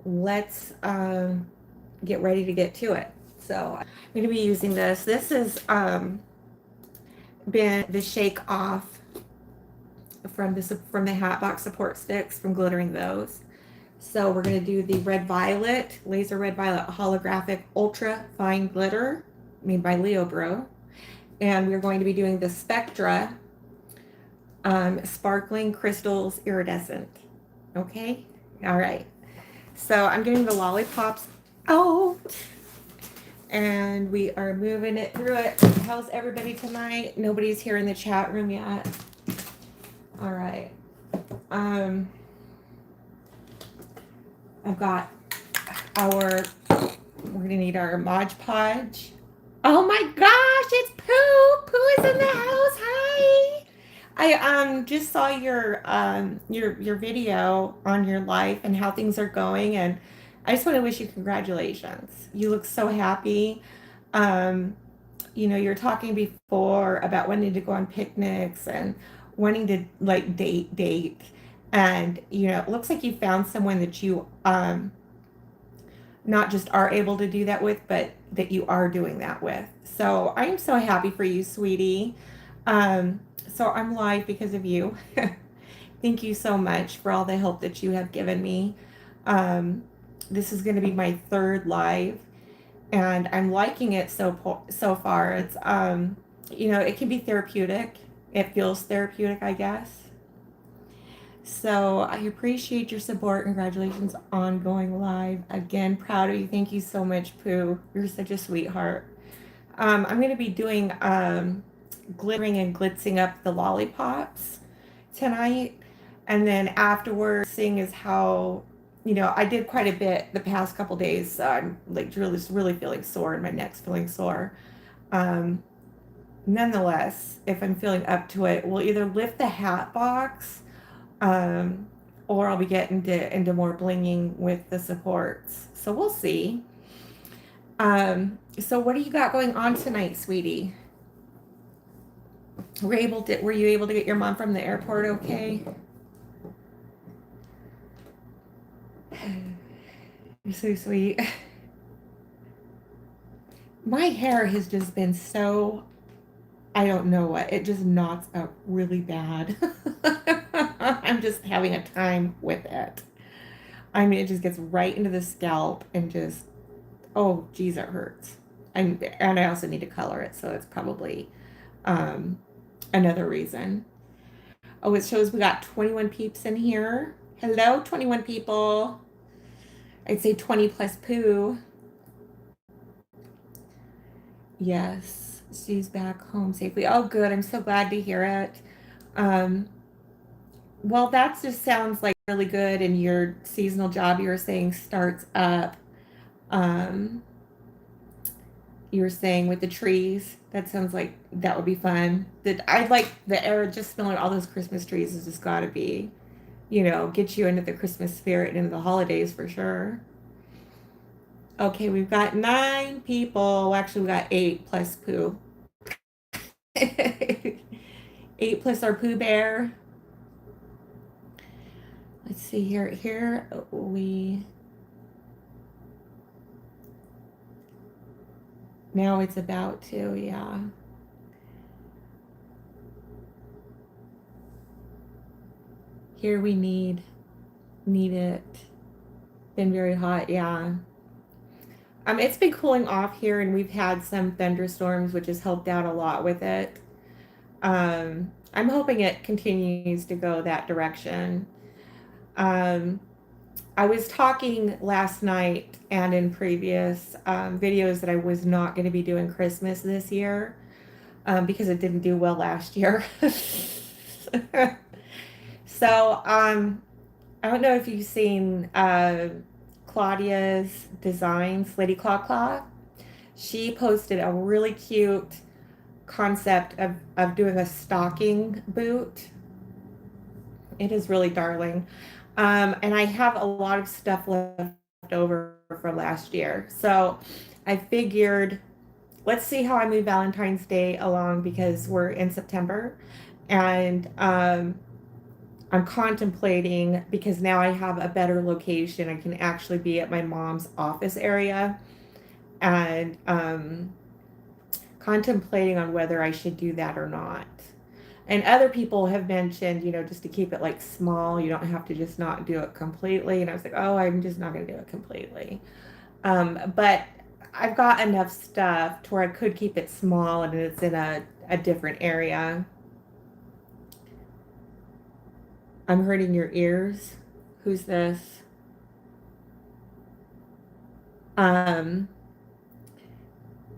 let's get ready to get to it. So I'm going to be using this. This has been the shake off from the hat box support sticks from Glittering those. So we're going to do the red violet, laser red violet holographic ultra fine glitter made by Leo Bro. And we're going to be doing the Spectra sparkling crystals iridescent. Okay? All right. So I'm getting the lollipops out and we are moving it through it. How's everybody tonight? Nobody's here in the chat room yet. All right. I've got we're gonna need our Mod Podge. Oh my gosh, it's Pooh! Pooh is in the house. Hi. I just saw your video on your life and how things are going, and I just want to wish you congratulations. You look so happy. Um, you were talking before about wanting to go on picnics and wanting to like date, and it looks like you found someone that you not just are able to do that with, but that you are doing that with. So I am so happy for you, sweetie. So I'm live because of you. Thank you so much for all the help that you have given me. This is going to be my third live, and I'm liking it so far. It's it can be therapeutic. It feels therapeutic, I guess. So I appreciate your support. Congratulations on going live. Again, proud of you. Thank you so much, Pooh. You're such a sweetheart. I'm going to be doing glittering and glitzing up the lollipops tonight. And then afterwards, seeing as how, I did quite a bit the past couple days. So I'm like really feeling sore and my neck's feeling sore. Nonetheless, if I'm feeling up to it, we'll either lift the hat box um, or I'll be getting into more blinging with the supports. So we'll see. So what do you got going on tonight, sweetie? Were you able to get your mom from the airport okay? You're so sweet. My hair has just been so, I don't know what, it just knots up really bad. I'm just having a time with it. I mean, it just gets right into the scalp and just, oh, geez, it hurts. And I also need to color it, so it's probably another reason. Oh, it shows we got 21 peeps in here. Hello, 21 people. I'd say 20 plus Pooh. Yes, she's back home safely. Oh, good. I'm so glad to hear it. Well, that just sounds like really good. And your seasonal job, you were saying, starts up. Um, you were saying with the trees. That sounds like that would be fun. That I'd like the air, just smelling all those Christmas trees has just got to be, get you into the Christmas spirit and into the holidays for sure. Okay, we've got 9 people. Well, actually, we got 8 plus Pooh. 8 plus our Pooh Bear. Let's see here. Here we. Now it's about to, yeah. Here we need it. Been very hot, yeah. It's been cooling off here, and we've had some thunderstorms, which has helped out a lot with it. I'm hoping it continues to go that direction. I was talking last night and in previous videos that I was not going to be doing Christmas this year because it didn't do well last year. So I don't know if you've seen Claudia's designs, Lady Claw Claw. She posted a really cute concept of doing a stocking boot. It is really darling. And I have a lot of stuff left over for last year. So I figured, let's see how I move Valentine's Day along because we're in September. And I'm contemplating, because now I have a better location. I can actually be at my mom's office area, and contemplating on whether I should do that or not. And other people have mentioned, just to keep it like small. You don't have to just not do it completely. And I was like, oh, I'm just not going to do it completely. But I've got enough stuff to where I could keep it small and it's in a different area. I'm hurting your ears. Who's this? Um,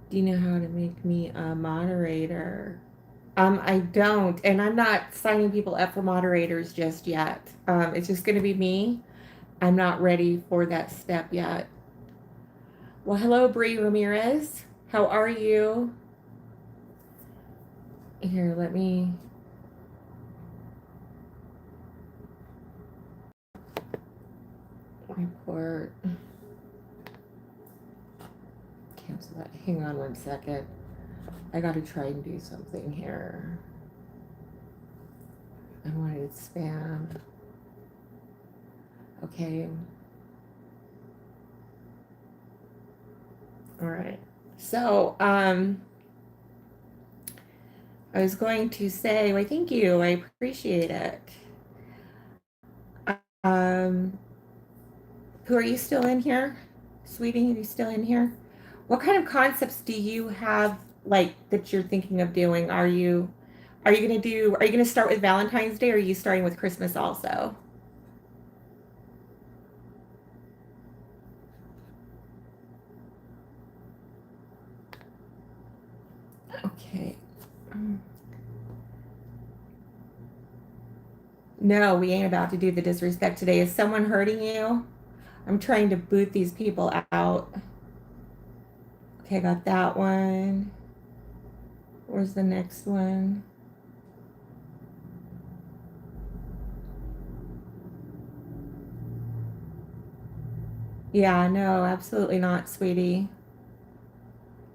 do you know how to make me a moderator? I don't, and I'm not signing people up for moderators just yet. It's just going to be me. I'm not ready for that step yet. Well, hello, Bree Ramirez. How are you? Here, let me. Report. Cancel that. Hang on 1 second. I got to try and do something here. I wanted spam. Okay. All right. So, I was going to say, well, thank you. I appreciate it. Um, who are you still in here? Sweetie, are you still in here? What kind of concepts do you have, like, that you're thinking of doing? Are you gonna start with Valentine's Day, or are you starting with Christmas also? Okay. No, we ain't about to do the disrespect today. Is someone hurting you? I'm trying to boot these people out. Okay, I got that one. Where's the next one? Yeah, no, absolutely not, sweetie.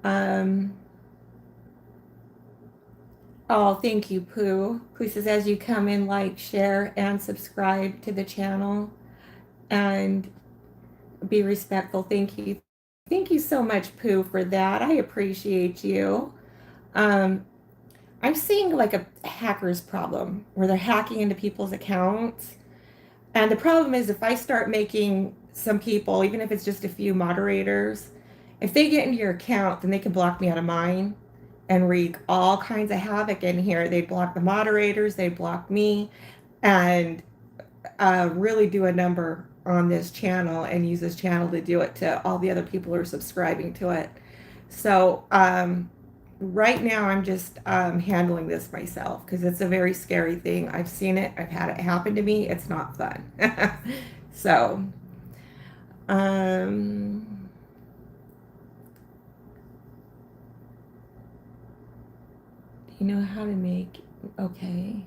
Um, oh, thank you, Pooh. Pooh says, as you come in, like, share, and subscribe to the channel and be respectful. Thank you. Thank you so much, Pooh, for that. I appreciate you. Um, I'm seeing like a hacker's problem where they're hacking into people's accounts. And the problem is, if I start making some people, even if it's just a few moderators, if they get into your account, then they can block me out of mine and wreak all kinds of havoc in here. They block the moderators, they block me, and really do a number on this channel and use this channel to do it to all the other people who are subscribing to it. So right now I'm just handling this myself because it's a very scary thing. I've seen it. I've had it happen to me. It's not fun. So um, you know how to make, okay.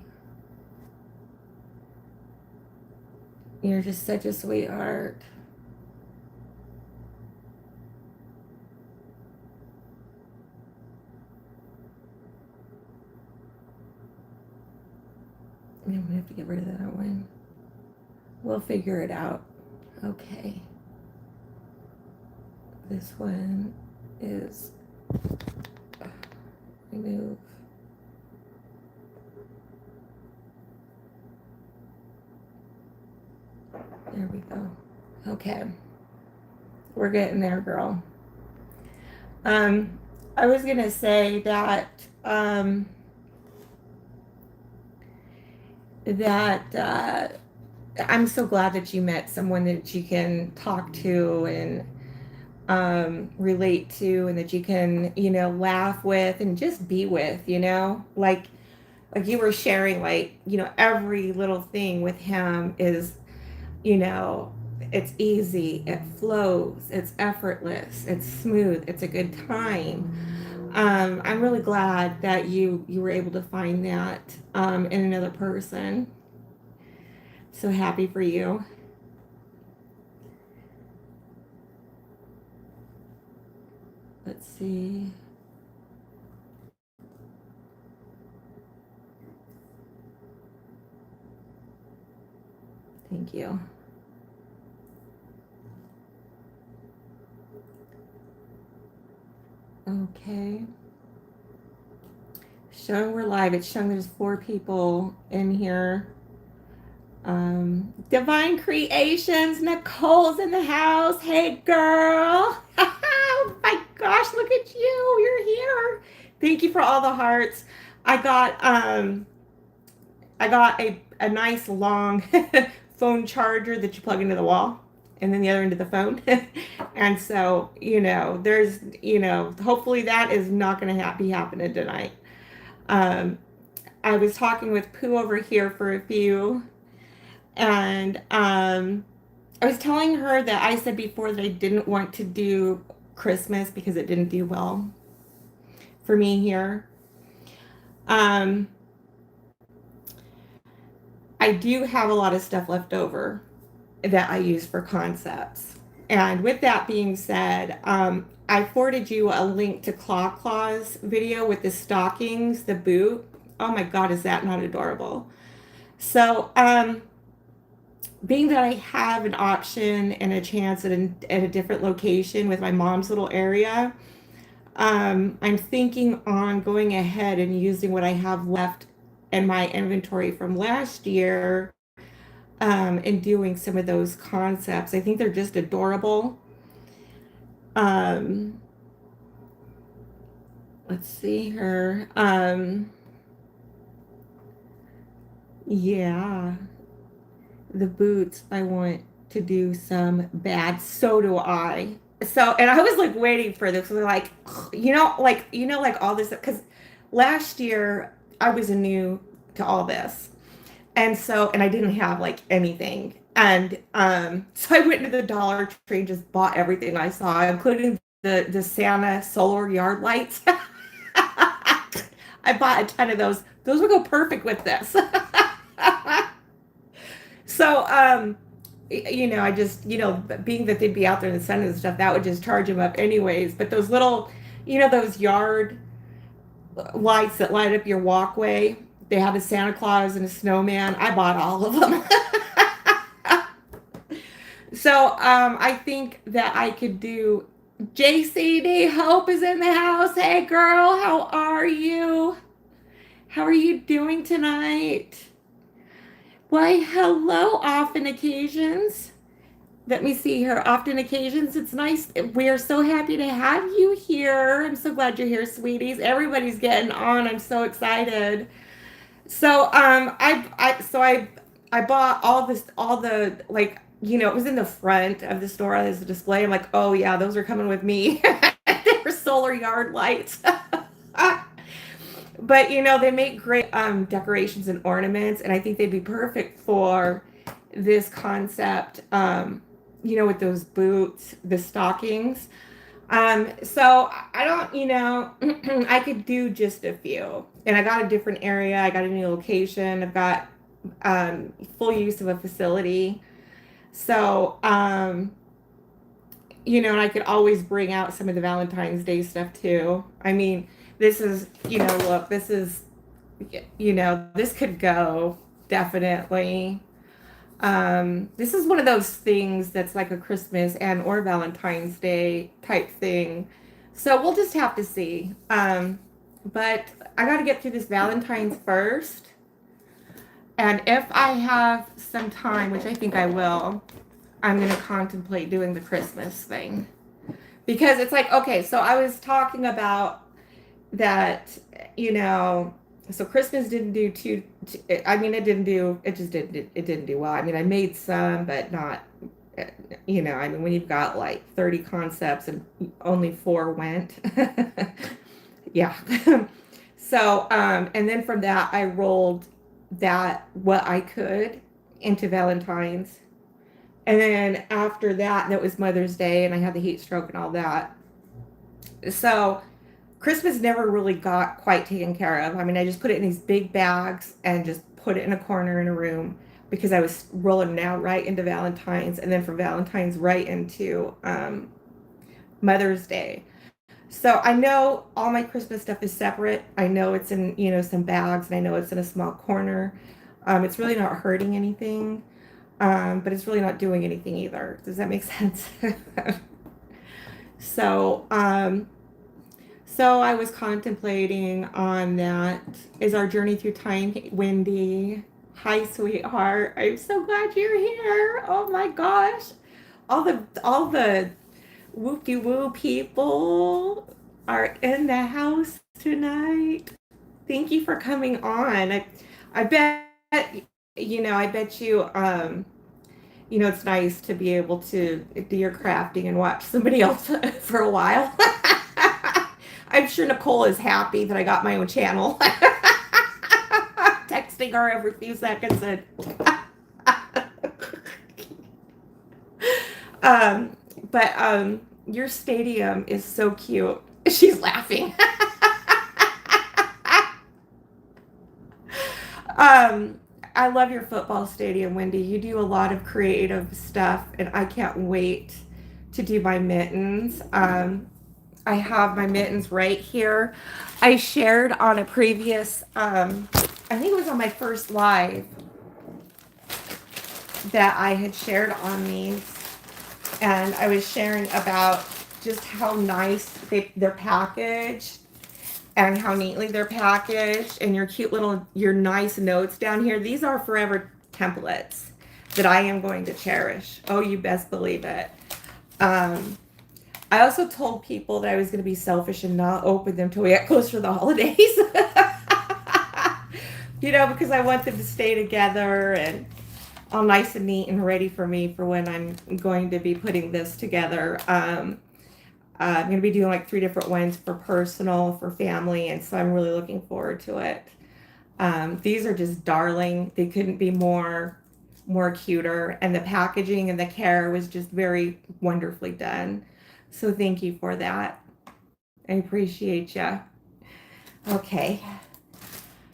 You're just such a sweetheart. I'm gonna have to get rid of that one. We'll figure it out. Okay. This one is remove. There we go. Okay. We're getting there, girl. I was gonna say that I'm so glad that you met someone that you can talk to and relate to, and that you can, laugh with and just be with, like you were sharing, like, every little thing with him is, you know, it's easy, it flows, it's effortless, it's smooth, it's a good time. I'm really glad that you were able to find that in another person. So happy for you. Let's see. Thank you. Okay. Showing we're live. It's showing there's 4 people in here. Divine Creations. Nicole's in the house. Hey, girl. Oh my gosh, look at you. You're here. Thank you for all the hearts. I got a nice long phone charger that you plug into the wall and then the other end of the phone. And so, there's, hopefully that is not going to be happening tonight. I was talking with Pooh over here for a few, and I was telling her that I said before that I didn't want to do Christmas because it didn't do well for me here. I do have a lot of stuff left over that I use for concepts. And with that being said, I forwarded you a link to Claw's video with the stockings, the boot. Oh my God, is that not adorable? So, being that I have an option and a chance at a different location with my mom's little area, I'm thinking on going ahead and using what I have left in my inventory from last year, and doing some of those concepts. I think they're just adorable. Let's see her. Yeah, the boots. I want to do some bad. So do I. So, and I was like waiting for this. Like, like all this, because last year I was new to all this. And so, and I didn't have like anything. And so I went into the Dollar Tree and just bought everything I saw, including the Santa solar yard lights. I bought a ton of those. Those would go perfect with this. So, I just, being that they'd be out there in the sun and stuff, that would just charge them up anyways. But those little, those yard lights that light up your walkway, they have a Santa Claus and a snowman. I bought all of them. So I think that I could do. JCD Hope is in the house. Hey girl, how are you? How are you doing tonight? Why, hello, Often Occasions. Let me see here. Often Occasions. It's nice. We are so happy to have you here. I'm so glad you're here, sweeties. Everybody's getting on. I'm so excited. So I bought all the like, it was in the front of the store as a display. I'm like, oh yeah, those are coming with me. They were solar yard lights. But they make great decorations and ornaments, and I think they'd be perfect for this concept. With those boots, the stockings. So I don't, I could do just a few, and I got a different area. I got a new location. I've got full use of a facility. So, and I could always bring out some of the Valentine's Day stuff too. I mean, this is, look, this is, this could go definitely. This is one of those things that's like a Christmas and or Valentine's Day type thing. So we'll just have to see. But I got to get through this Valentine's first. And if I have some time, which I think I will, I'm going to contemplate doing the Christmas thing. Because it's like, okay, so I was talking about that, so Christmas didn't do it didn't do well. I mean, I made some, but not, when you've got like 30 concepts and only 4 went. Yeah. So, and then from that, I rolled that, what I could, into Valentine's. And then after that, that was Mother's Day, and I had the heat stroke and all that. So Christmas never really got quite taken care of. I mean, I just put it in these big bags and just put it in a corner in a room because I was rolling now right into Valentine's, and then from Valentine's right into Mother's Day. So I know all my Christmas stuff is separate. I know it's in, some bags, and I know it's in a small corner. It's really not hurting anything. but it's really not doing anything either. Does that make sense? So, so I was contemplating on that. Is our journey through time, Wendy? Hi, sweetheart. I'm so glad you're here. Oh my gosh. All the whoop-de-woo people are in the house tonight. Thank you for coming on. I bet, I bet you, it's nice to be able to do your crafting and watch somebody else for a while. I'm sure Nicole is happy that I got my own channel. Texting her every few seconds. And um, but your stadium is so cute. She's laughing. um, I love your football stadium, Wendy. You do a lot of creative stuff, and I can't wait to do my mittens. I have my mittens right here. I shared on a previous, I think it was on my first live that I had shared on these, and I was sharing about just how nice they're packaged and how neatly they're packaged, and your nice notes down here. These are forever templates that I am going to cherish. Oh, you best believe it. I also told people that I was going to be selfish and not open them till we get closer to the holidays. Because I want them to stay together and all nice and neat and ready for me for when I'm going to be putting this together. I'm going to be doing like 3 different ones for personal, for family, and so I'm really looking forward to it. These are just darling. They couldn't be more cuter, and the packaging and the care was just very wonderfully done. So thank you for that. I appreciate you. Okay.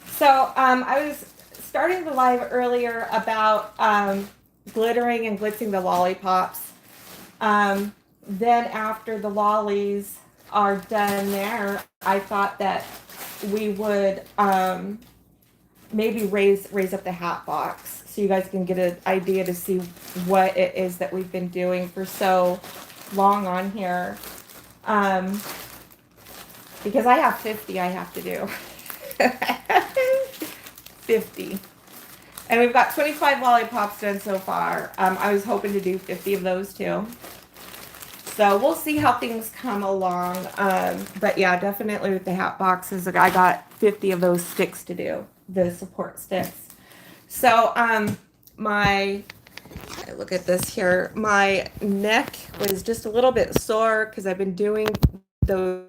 So I was starting the live earlier about glittering and blitzing the lollipops. Then after the lollies are done there, I thought that we would maybe raise up the hat box so you guys can get an idea to see what it is that we've been doing for so long on here. Because I have 50 I have to do. 50. And we've got 25 lollipops done so far. I was hoping to do 50 of those too. So we'll see how things come along. But yeah, definitely with the hat boxes, I got 50 of those sticks to do, the support sticks. So look at this here. My neck was just a little bit sore because I've been doing those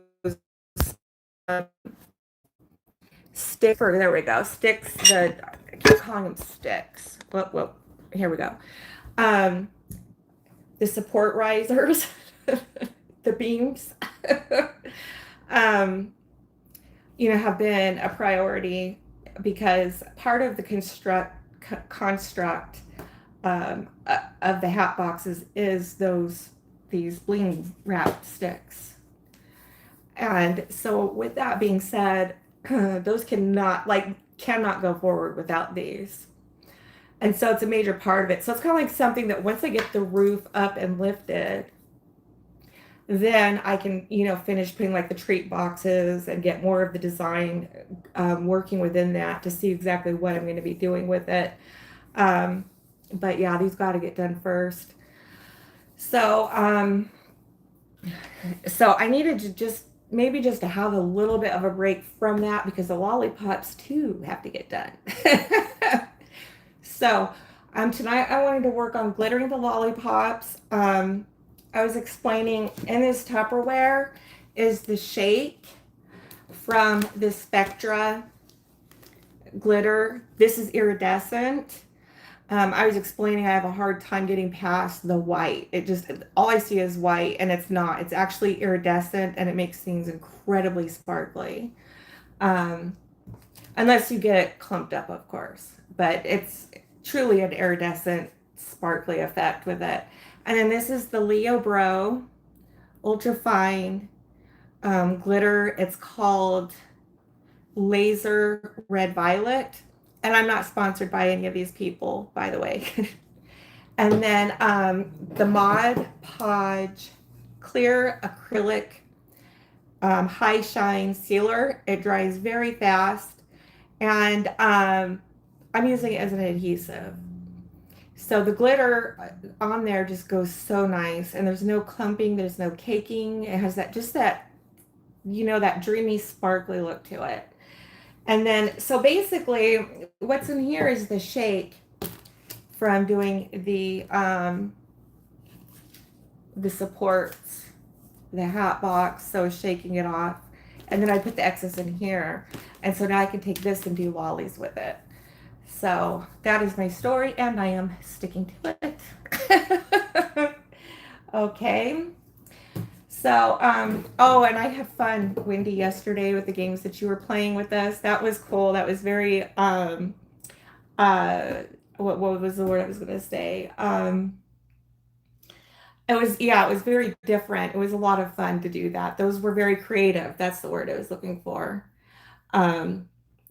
sticks. There we go. Sticks. I keep calling them sticks. Whoop. Here we go. The support risers, the beams, have been a priority because part of the construct of the hat boxes is these bling wrapped sticks. And so with that being said, those cannot go forward without these. And so it's a major part of it. So it's kind of like something that once I get the roof up and lifted, then I can, finish putting like the treat boxes and get more of the design working within that to see exactly what I'm going to be doing with it. But yeah, these got to get done first. So I needed to just to have a little bit of a break from that because the lollipops too have to get done. So tonight I wanted to work on glittering the lollipops. I was explaining in this Tupperware is the shake from the Spectra glitter. This is iridescent. I was explaining I have a hard time getting past the white. All I see is white, and it's not. It's actually iridescent, and it makes things incredibly sparkly. Unless you get it clumped up, of course. But it's truly an iridescent, sparkly effect with it. And then this is the Leo Bro Ultra Fine glitter. It's called Laser Red Violet. And I'm not sponsored by any of these people, by the way. And then the Mod Podge Clear Acrylic High Shine Sealer. It dries very fast. And I'm using it as an adhesive. So the glitter on there just goes so nice. And there's no clumping. There's no caking. It has that, just that, you know, that dreamy, sparkly look to it. And then, so basically, what's in here is the shake from doing the supports, the hat box. So shaking it off, and then I put the excess in here, and so now I can take this and do lollies with it. So that is my story, and I am sticking to it. Okay. So, oh, and I had fun, Wendy, yesterday with the games that you were playing with us. That was cool. That was very, uh, what was the word I was going to say? It was, yeah, it was very different. It was a lot of fun to do that. Those were very creative. That's the word I was looking for. Um,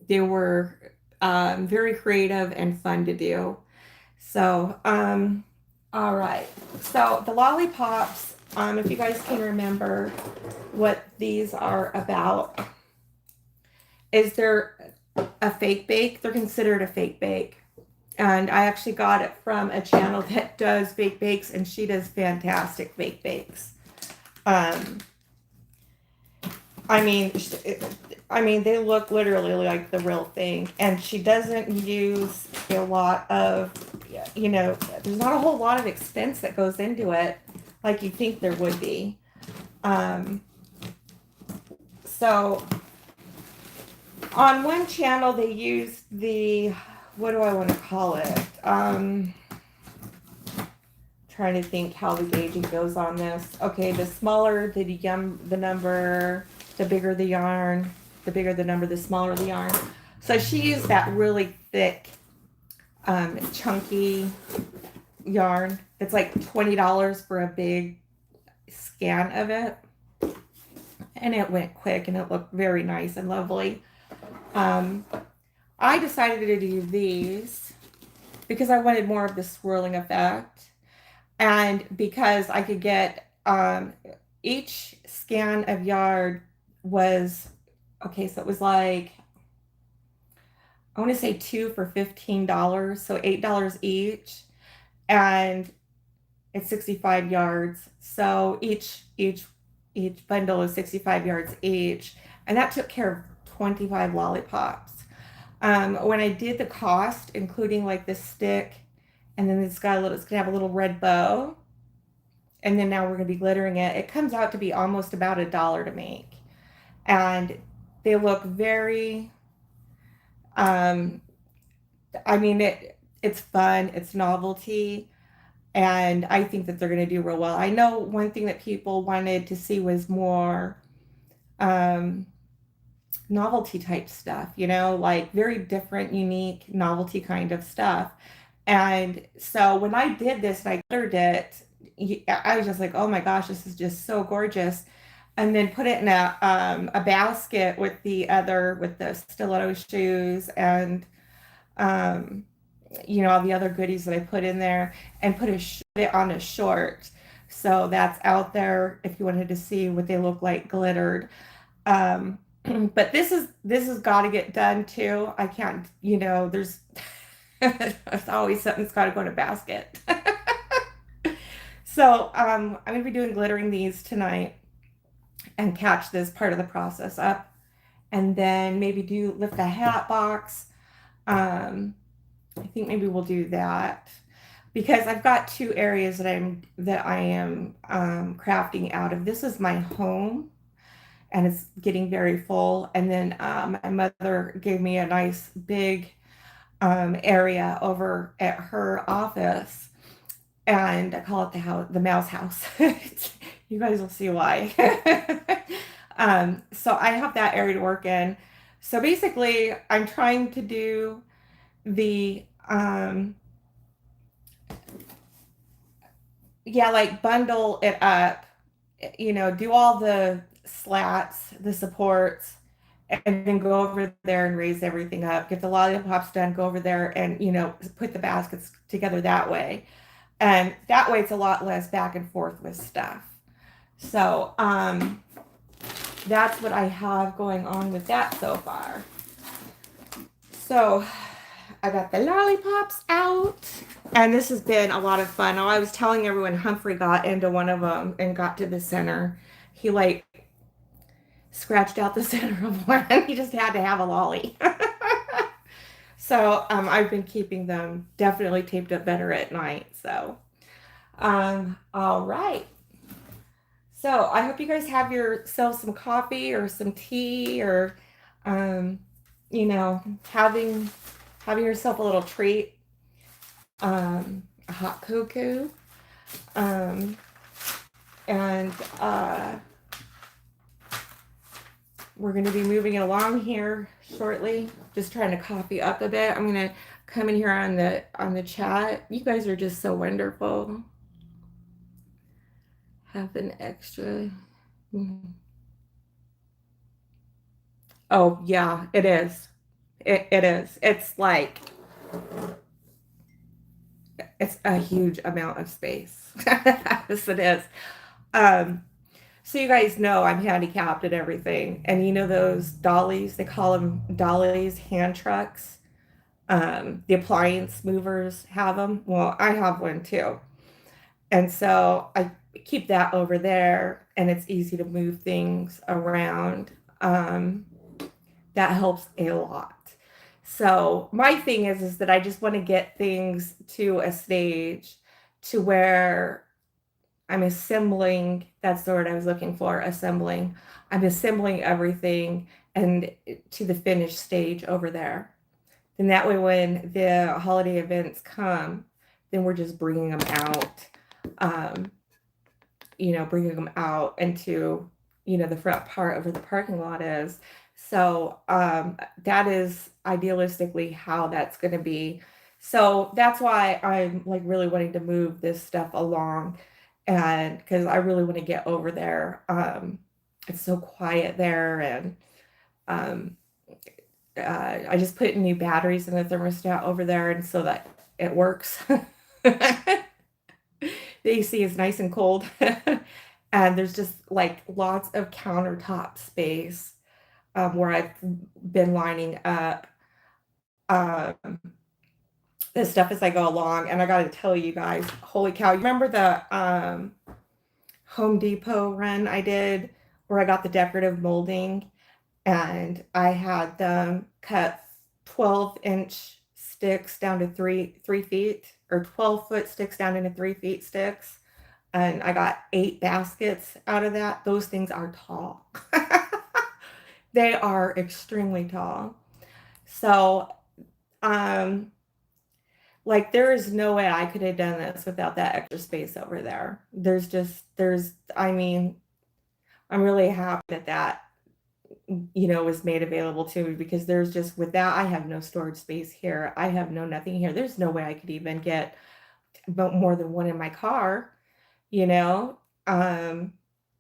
they were very creative and fun to do. So, all right. So the lollipops, if you guys can remember what these are about, is they're a fake bake. They're considered a fake bake. And I actually got it from a channel that does fake bakes, and she does fantastic fake bakes. Um, I mean, they look literally like the real thing, and she doesn't use a lot of, you know, there's not a whole lot of expense that goes into it, like you think there would be. So on one channel they used the, what do I want to call it? Trying to think how the gauging goes on this. Okay, the smaller the number, the bigger the yarn, the bigger the number, the smaller the yarn. So she used that really thick, chunky yarn. It's like $20 for a big scan of it. And it went quick, and it looked very nice and lovely. I decided to do these because I wanted more of the swirling effect, and because I could get each scan of yarn was, okay, so it was like, I want to say 2 for $15, so $8 each, and it's 65 yards. So each bundle is 65 yards each, and that took care of 25 lollipops. When I did the cost, including like the stick, and then it's gonna have a little red bow, and then now we're gonna be glittering it. It comes out to be almost about $1 to make, and they look very. I mean, it's fun, it's novelty, and I think that they're gonna do real well. I know one thing that people wanted to see was more. Novelty type stuff, you know, like very different, unique, novelty kind of stuff. And so when I did this and I glittered it, I was just like, oh my gosh, this is just so gorgeous. And then put it in a basket with the stiletto shoes, and you know, all the other goodies that I put in there, and put it on a short. So that's out there if you wanted to see what they look like glittered. But this has got to get done too. I can't, you know, there's always something that's got to go in a basket. So I'm gonna be doing glittering these tonight and catch this part of the process up, and then maybe lift a hat box. I think maybe we'll do that, because I've got 2 areas that I am crafting out of. This is my home, and it's getting very full. And then my mother gave me a nice big area over at her office, and I call it the mouse house. You guys will see why. So I have that area to work in. So basically, I'm trying to do the like bundle it up, you know, do all the slats, the supports, and then go over there and raise everything up, get the lollipops done, go over there and, you know, put the baskets together that way. And that way it's a lot less back and forth with stuff. So, that's what I have going on with that so far. So I got the lollipops out, and this has been a lot of fun. Oh, I was telling everyone Humphrey got into one of them and got to the center. He like scratched out the center of one. He just had to have a lolly. So I've been keeping them definitely taped up better at night. So all right. So I hope you guys have yourself some coffee or some tea, or you know, having yourself a little treat, a hot cocoa, and we're going to be moving along here shortly. Just trying to coffee up a bit. I'm going to come in here on the chat. You guys are just so wonderful. Have an extra. Oh yeah, it is. It is. It's like it's a huge amount of space. Yes, it is. So you guys know I'm handicapped and everything, and you know those dollies? They call them dollies, hand trucks. The appliance movers have them. Well, I have one too. And so I keep that over there, and it's easy to move things around. That helps a lot. So my thing is that I just want to get things to a stage to where I'm assembling. That's the word I was looking for, assembling. I'm assembling everything and to the finished stage over there. And that way when the holiday events come, then we're just bringing them out. Bringing them out into, the front part of where the parking lot is. So that is idealistically how that's going to be. So that's why I'm like really wanting to move this stuff along, and because I really want to get over there. It's so quiet there, and I just put new batteries in the thermostat over there, and so that it works. The AC is nice and cold. And there's just like lots of countertop space where I've been lining up this stuff as I go along. And I got to tell you guys, holy cow, you remember the Home Depot run I did where I got the decorative molding, and I had them cut 12-inch sticks down to 3 feet, or 12-foot sticks down into 3 feet sticks. And I got 8 baskets out of that. Those things are tall. They are extremely tall. So, like there is no way I could have done this without that extra space over there. I'm really happy that was made available to me, because there's just, with that, I have no storage space here. I have nothing here. There's no way I could even get more than one in my car,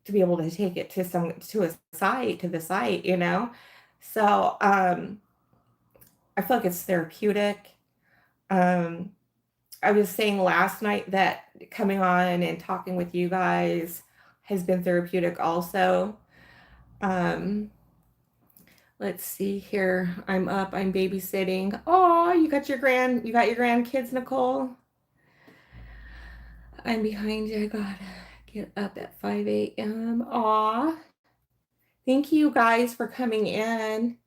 to be able to take it to the site, So, I feel like it's therapeutic. I was saying last night that coming on and talking with you guys has been therapeutic also. Let's see here. I'm up, I'm babysitting. Oh, you got your grandkids, Nicole? I'm behind you. I gotta get up at 5 a.m. Aw. Thank you guys for coming in.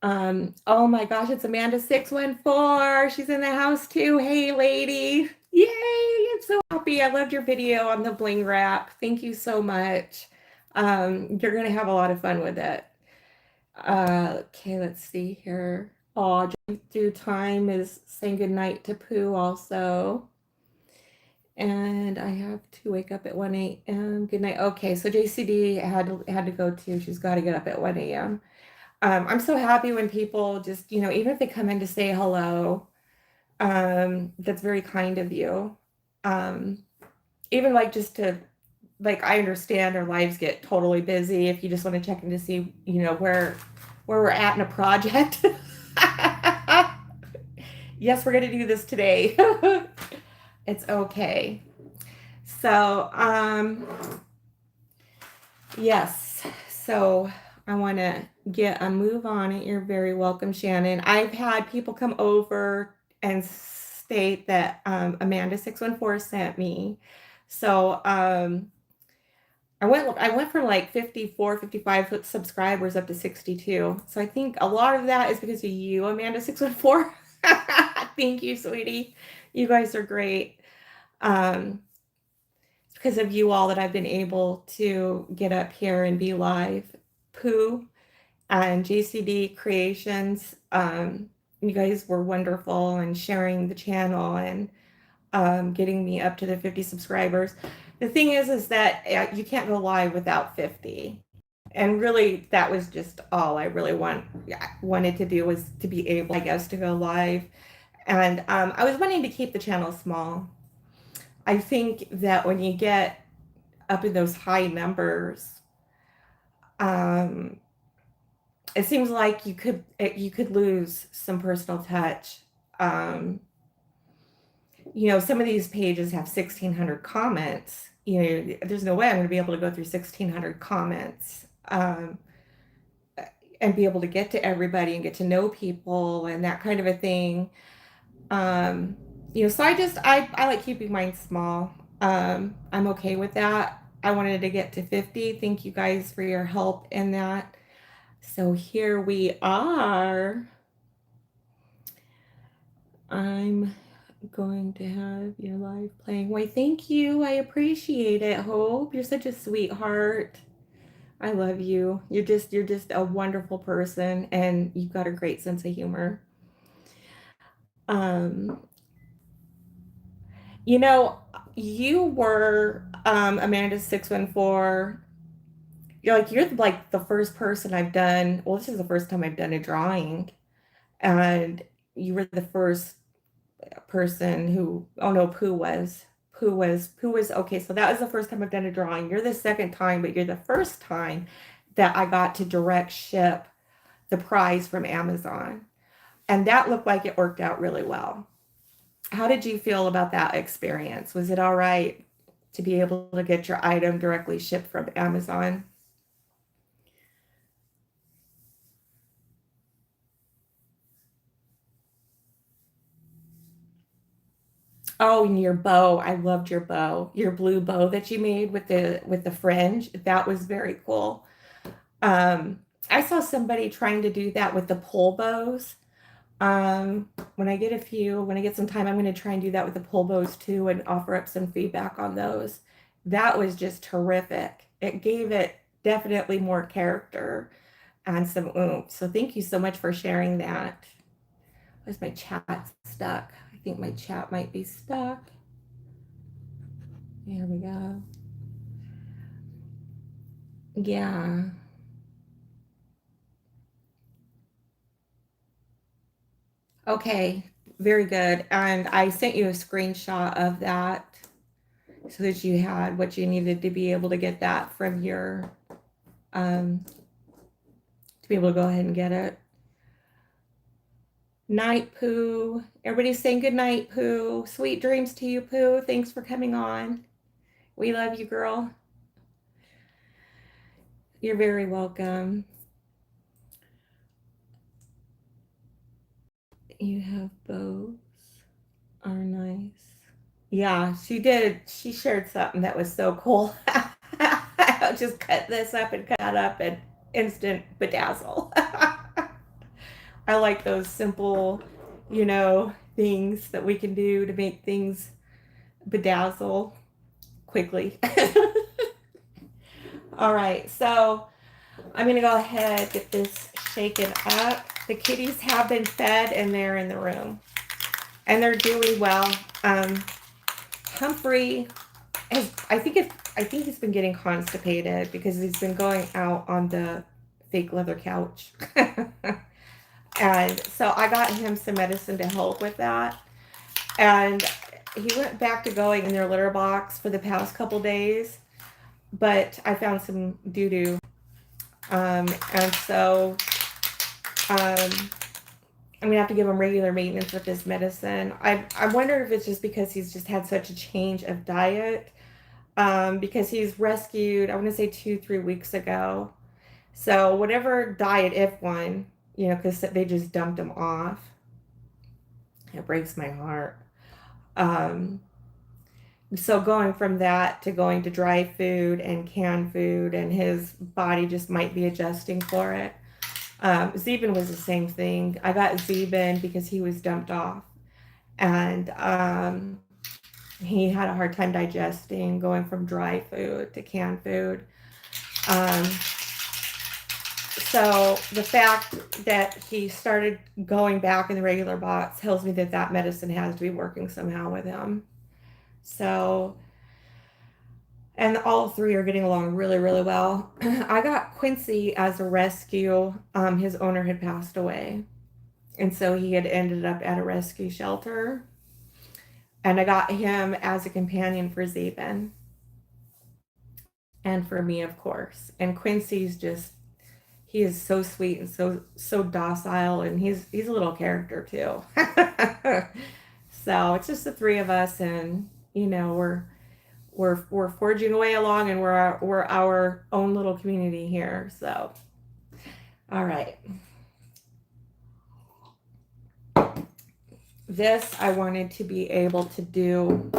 Oh my gosh, it's Amanda614. She's in the house too. Hey, lady. Yay, I'm so happy. I loved your video on the bling wrap. Thank you so much. You're gonna have a lot of fun with it. Okay, let's see here. Oh, due time is saying goodnight to Pooh also. And I have to wake up at 1 a.m. Good night. Okay, so JCD had to go too. She's got to get up at 1 a.m. I'm so happy when people just, even if they come in to say hello, that's very kind of you. Even like just to, like, I understand our lives get totally busy. If you just want to check in to see, where we're at in a project. Yes, we're going to do this today. It's okay. So, yes. So I want to get a move on it. You're very welcome, Shannon. I've had people come over and state that Amanda614 sent me. So I went from like 54, 55 subscribers up to 62. So I think a lot of that is because of you, Amanda614. Thank you, sweetie. You guys are great. It's because of you all that I've been able to get up here and be live. Pooh and JCD Creations. You guys were wonderful and sharing the channel and getting me up to the 50 subscribers. The thing is that you can't go live without 50. And really, that was just all I really wanted to do, was to be able, I guess, to go live. And I was wanting to keep the channel small. I think that when you get up in those high numbers, it seems like you could lose some personal touch. Some of these pages have 1,600 comments. There's no way I'm going to be able to go through 1,600 comments and be able to get to everybody and get to know people and that kind of a thing. So I like keeping mine small. I'm okay with that. I wanted to get to 50. Thank you guys for your help in that. So here we are. I'm going to have your live playing. Why, thank you. I appreciate it, Hope. You're such a sweetheart. I love you. You're just a wonderful person, and you've got a great sense of humor. You were Amanda614. You're like the first person I've done. Well, this is the first time I've done a drawing, and you were the first person who, oh no, Pooh was okay. So that was the first time I've done a drawing. You're the second time, but you're the first time that I got to direct ship the prize from Amazon, and that looked like it worked out really well. How did you feel about that experience? Was it all right to be able to get your item directly shipped from Amazon? Oh, and your bow. I loved your bow. Your blue bow that you made with the fringe. That was very cool. I saw somebody trying to do that with the pull bows. When I get some time, I'm going to try and do that with the pull bows too and offer up some feedback on those. That was just terrific. It gave it definitely more character and some oomph. So thank you so much for sharing that. Where's my chat stuck? I think my chat might be stuck. There we go. Yeah. Okay, very good. And I sent you a screenshot of that so that you had what you needed to be able to get that from your, to be able to go ahead and get it. Night, Pooh. Everybody's saying good night, Pooh. Sweet dreams to you, Pooh. Thanks for coming on. We love you, girl. You're very welcome. You have bows. Are nice. Yeah, she did. She shared something that was so cool. I'll just cut this up and cut up and instant bedazzle. I like those simple, things that we can do to make things bedazzle quickly. All right, so I'm going to go ahead and get this shaken up. The kitties have been fed and they're in the room. And they're doing well. Humphrey I think he's been getting constipated because he's been going out on the fake leather couch. And so I got him some medicine to help with that. And he went back to going in their litter box for the past couple days, but I found some doo-doo. And so I'm gonna have to give him regular maintenance with this medicine. I wonder if it's just because he's just had such a change of diet. Because he's rescued, I want to say 2-3 weeks ago. So whatever diet, if one, you know, because they just dumped him off. It breaks my heart. Um, so going from that to going to dry food and canned food, and his body just might be adjusting for it. Zeben was the same thing. I got Zeben because he was dumped off, and he had a hard time digesting going from dry food to canned food. Um, so the fact that he started going back in the regular box tells me that that medicine has to be working somehow with him. So, and all three are getting along really, really well. I got Quincy as a rescue. His owner had passed away, and so he had ended up at a rescue shelter. And I got him as a companion for Zeben and for me, of course. And Quincy's just, he is so sweet and so docile, and he's a little character too. So it's just the three of us, and you know we're forging away along, and we're our own little community here. So all right, this I wanted to be able to do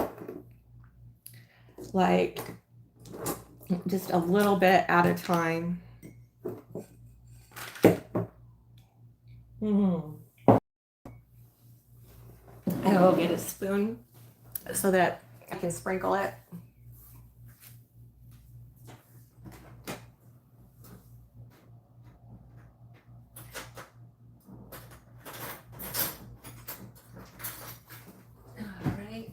like just a little bit at a time. I will get a spoon so that I can sprinkle it. All right.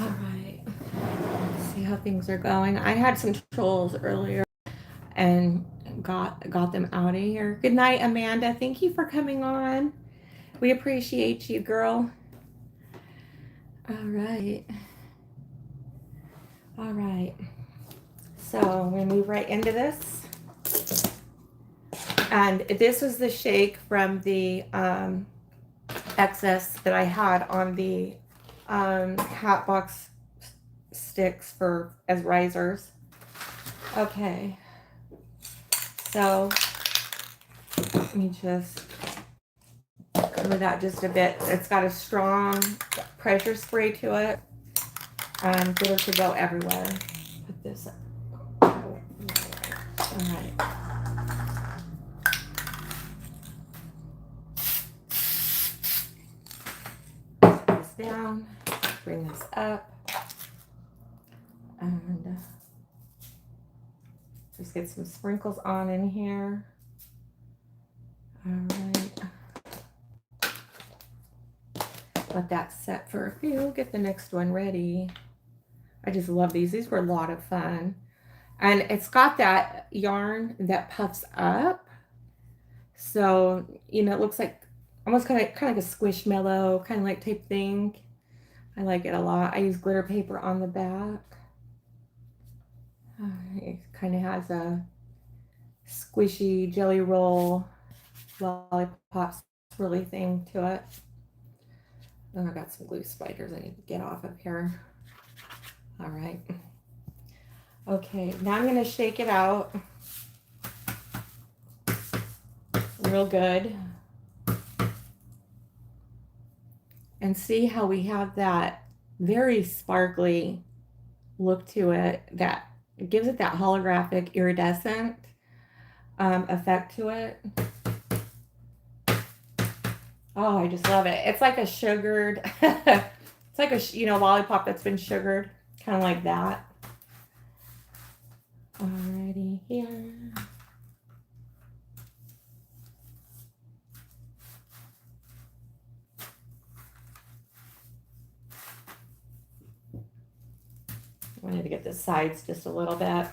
All right. Let's see how things are going. I had some trolls earlier and got them out of here. Good night, Amanda. Thank you for coming on. We appreciate you, girl. All right. All right. So I'm gonna move right into this. And this was the shake from the excess that I had on the hat box sticks for as risers. Okay. So let me just cover that just a bit. It's got a strong pressure spray to it. Good to go everywhere. Put this up. All right. Put this down. Bring this up. And just get some sprinkles on in here. All right. Let that set for a few. Get the next one ready. I just love these. These were a lot of fun. And it's got that yarn that puffs up. So, you know, it looks like almost kind of like a squishmallow kind of like type thing. I like it a lot. I use glitter paper on the back. It kind of has a squishy jelly roll lollipop swirly thing to it. Oh, I got some glue spiders I need to get off of here. All right. Okay, now I'm going to shake it out real good. And see how we have that very sparkly look to it that gives it that holographic iridescent effect to it. Oh, I just love it. It's like a sugared, it's It's like a, lollipop that's been sugared, kind of like that. Alrighty, here. I wanted to get the sides just a little bit.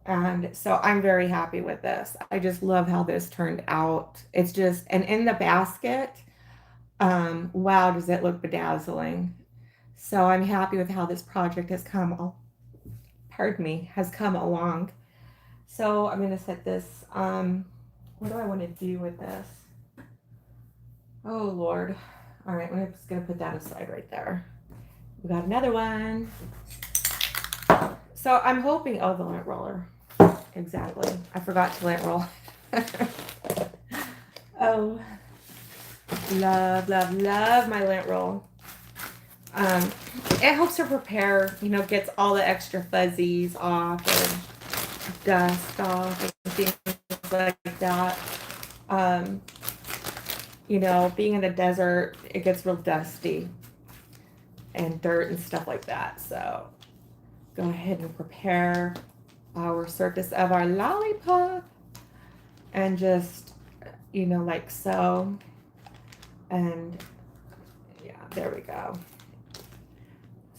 And so I'm very happy with this. I just love how this turned out. It's just, and in the basket, wow, does it look bedazzling. So I'm happy with how this project has come, pardon me, has come along. So I'm going to set this, what do I want to do with this? Oh, Lord. All right, I'm just going to put that aside right there. We got another one. So I'm hoping, oh, the lint roller. Exactly. I forgot to lint roll. Oh, love, love, love my lint roll. It helps her prepare, gets all the extra fuzzies off and dust off and things like that. Being in the desert, it gets real dusty and dirt and stuff like that. So go ahead and prepare our surface of our lollipop and just, like so. And yeah, there we go.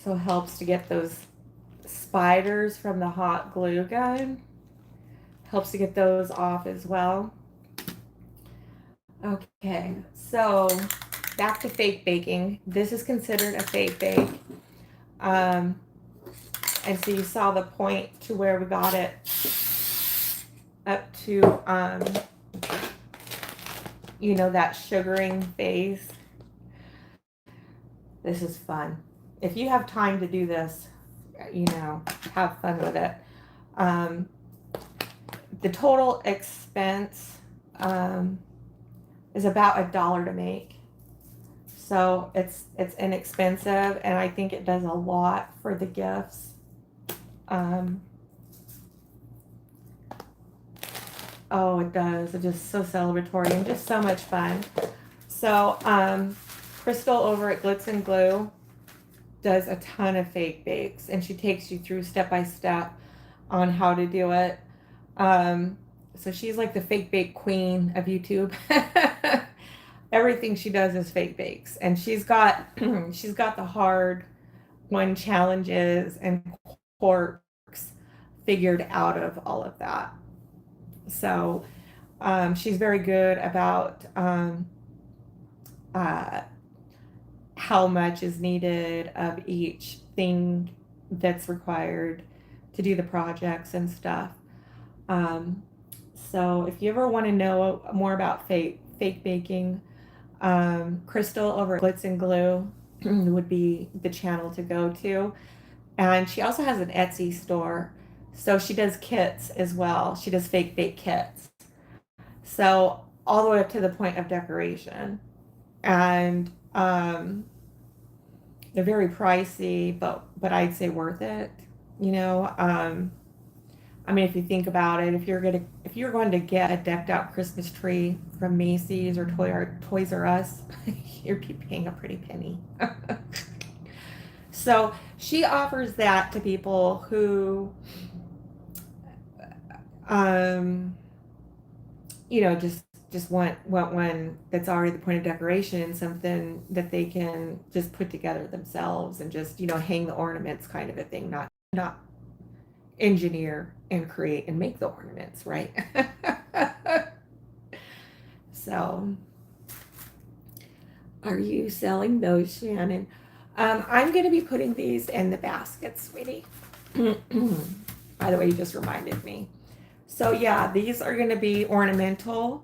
So it helps to get those spiders from the hot glue gun. Helps to get those off as well. Okay, so back to fake baking. This is considered a fake bake. And so you saw the point to where we got it up to, that sugaring phase. This is fun. If you have time to do this, have fun with it. The total expense is about $1 to make. So it's inexpensive, and I think it does a lot for the gifts. Oh, it does. It's just so celebratory and just so much fun. So Crystal over at Glitz and Glue does a ton of fake bakes, and she takes you through step by step on how to do it. So she's like the fake bake queen of YouTube. Everything she does is fake bakes, and she's got the hard one challenges and quirks figured out of all of that. So she's very good about how much is needed of each thing that's required to do the projects and stuff. So if you ever want to know more about fake baking, Crystal over at Glitz and Glue would be the channel to go to. And she also has an Etsy store. So she does kits as well. She does fake bake kits. So all the way up to the point of decoration. And they're very pricey, but I'd say worth it. I mean, if you think about it, if you're going to get a decked out Christmas tree from Macy's or Toys R Us, you're paying a pretty penny. So she offers that to people who, just want one that's already the point of decoration, something that they can just put together themselves and just, hang the ornaments kind of a thing, not engineer and create and make the ornaments, right? So, are you selling those, Shannon? I'm going to be putting these in the basket, sweetie. By the way, you just reminded me. So yeah, these are going to be ornamental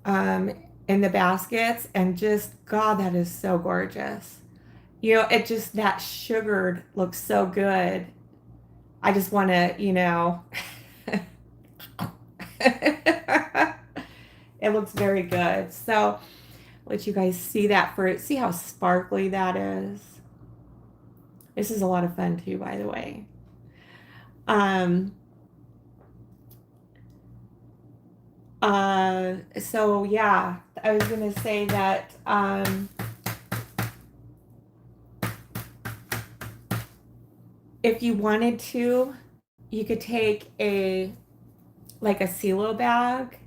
in the baskets, and just, God, that is so gorgeous. It just, that sugared looks so good. I just want to, it looks very good. So let you guys see that fruit. See how sparkly that is. This is a lot of fun too, by the way. So yeah, I was gonna say that if you wanted to, you could take a like a CeeLo bag,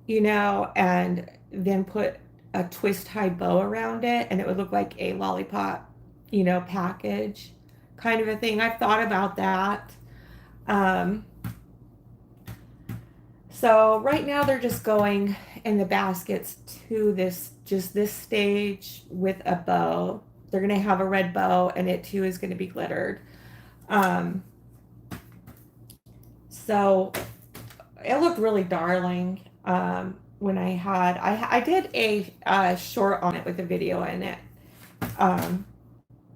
you know, and then put a twist tie bow around it, and it would look like a lollipop, you know, package kind of a thing. I've thought about that. Um, so right now they're just going in the baskets to this, just this stage with a bow. They're gonna have a red bow, and it too is gonna be glittered. Um, so it looked really darling. When I did a short on it with a video in it. Um,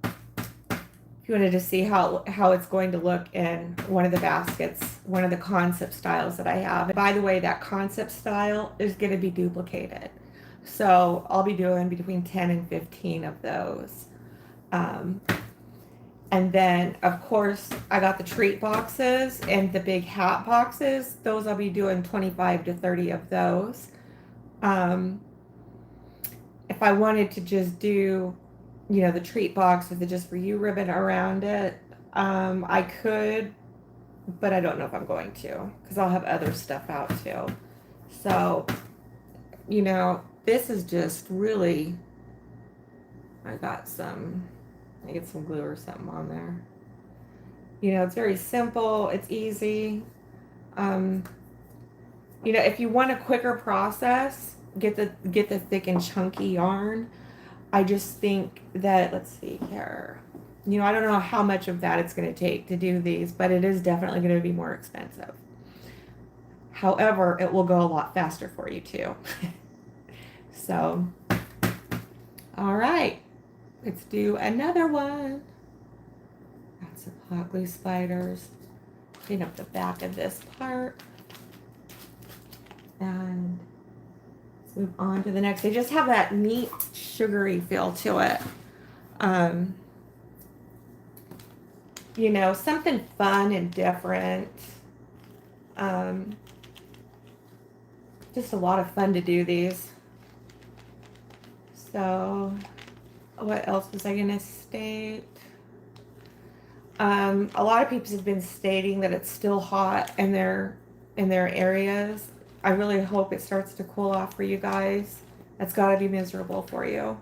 if you wanted to see how it's going to look in one of the baskets, one of the concept styles that I have. And by the way, that concept style is going to be duplicated. So I'll be doing between 10 and 15 of those. Um, and then, of course, I got the treat boxes and the big hat boxes. Those I'll be doing 25 to 30 of those. Um, if I wanted to just do, you know, the treat box with the Just For You ribbon around it, I could, but I don't know if I'm going to because I'll have other stuff out too. So, you know, this is just really, I got some, I get some glue or something on there. You know, it's very simple, it's easy. Um, you know, if you want a quicker process, get the thick and chunky yarn. I just think that, let's see here. You know, I don't know how much of that it's going to take to do these, but it is definitely going to be more expensive. However, it will go a lot faster for you too. So, all right, let's do another one. Got some hot glue spiders. Clean up the back of this part. And let's move on to the next. They just have that neat sugary feel to it. You know, something fun and different. Just a lot of fun to do these. So, what else was I gonna state? A lot of people have been stating that it's still hot in their areas. I really hope it starts to cool off for you guys. That's got to be miserable for you.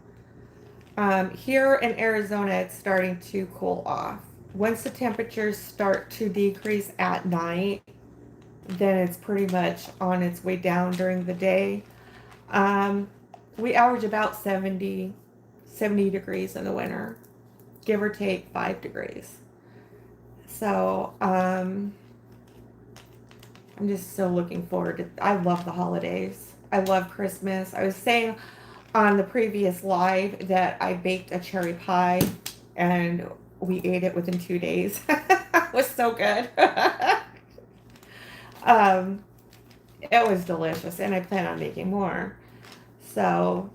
Here in Arizona, it's starting to cool off. Once the temperatures start to decrease at night, then it's pretty much on its way down during the day. We average about 70 degrees in the winter, give or take 5 degrees. So, I'm just so looking forward to, I love the holidays. I love Christmas. I was saying on the previous live that I baked a cherry pie and we ate it within 2 days. It was so good. um, it was delicious, and I plan on making more. So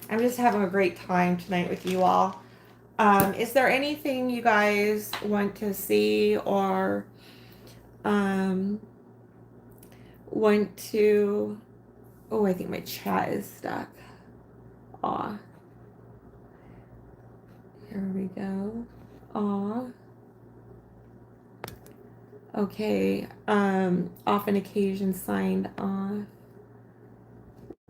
I'm just having a great time tonight with you all. Is there anything you guys want to see or want to? Oh, I think my chat is stuck. Aw. Here we go. Aw. Okay. Off an occasion signed off.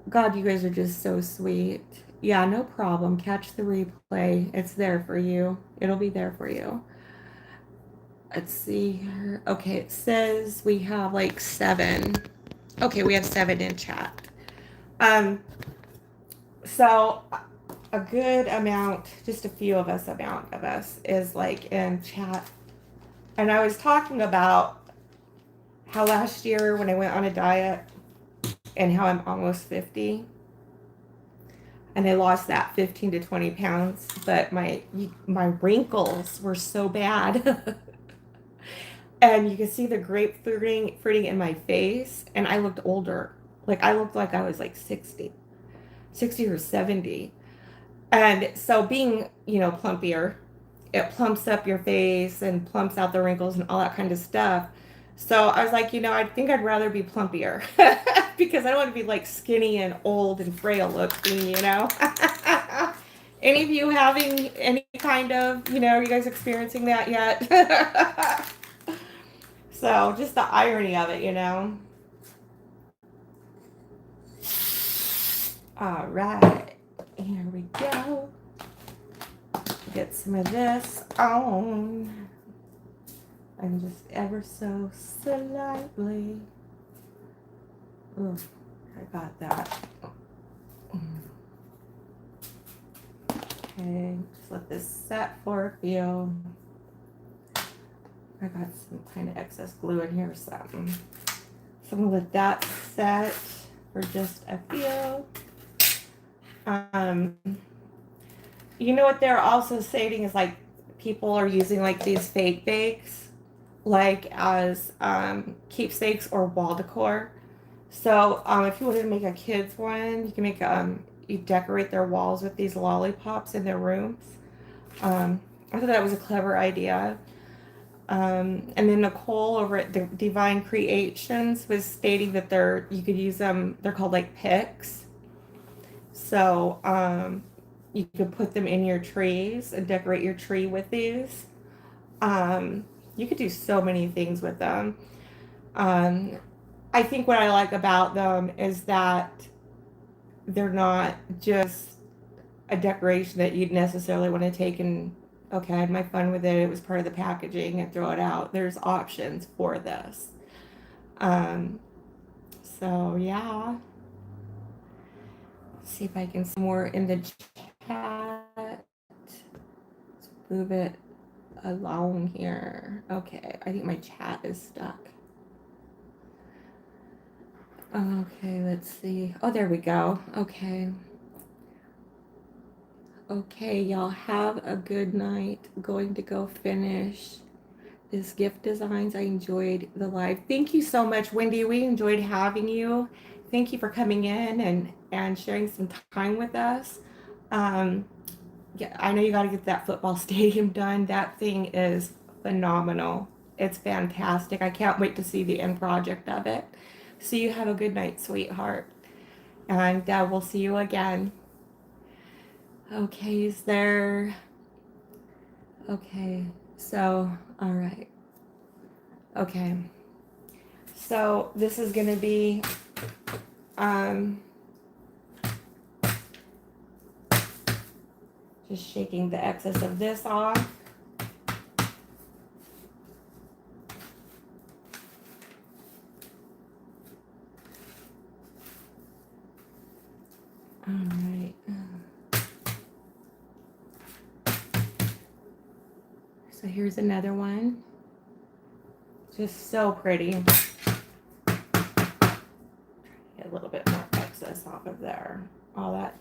God, you guys are just so sweet. Yeah, no problem. Catch the replay. It's there for you. It'll be there for you. Let's see here. Okay, it says we have like 7. Okay, we have 7 in chat. So a good amount, just a few of us, amount of us is like in chat. And I was talking about how last year when I went on a diet and how I'm almost 50 and I lost that 15 to 20 pounds, but my wrinkles were so bad. And you can see the grapefruiting in my face, and I looked older. Like I looked like I was like 60 or 70. And so being, you know, plumpier, it plumps up your face and plumps out the wrinkles and all that kind of stuff. So I was like, you know, I think I'd rather be plumpier because I don't want to be like skinny and old and frail looking, you know. Any of you having any kind of, you know, are you guys experiencing that yet? So just the irony of it, you know. All right, here we go. Get some of this on. And just ever so slightly. Ooh, I got that. Okay, just let this set for a few. I got some kind of excess glue in here or something. So I'm gonna let that set for just a few. You know what they're also stating is like people are using like these fake bakes like as keepsakes or wall decor. So if you wanted to make a kid's one, you can make you decorate their walls with these lollipops in their rooms. I thought that was a clever idea. And then Nicole over at Divine Creations was stating that you could use them. They're called like picks. So you could put them in your trees and decorate your tree with these. You could do so many things with them. I think what I like about them is that they're not just a decoration that you'd necessarily want to take and, okay, I had my fun with it. It was part of the packaging and throw it out. There's options for this. Um, so yeah. Let's see if I can see more in the chat. Let's move it along here. Okay, I think my chat is stuck. Okay, let's see. Oh, there we go. Okay. Okay, y'all have a good night. Going to go finish this gift designs. I enjoyed the live. Thank you so much, Wendy. We enjoyed having you. Thank you for coming in and sharing some time with us. Yeah, I know you got to get that football stadium done. That thing is phenomenal. It's fantastic. I can't wait to see the end project of it. So you have a good night, sweetheart. And we'll see you again. Okay, is there... Okay, so, all right. Okay. So this is going to be... just shaking the excess of this off. All right. So here's another one. Just so pretty. Get a little bit more excess off of there. All that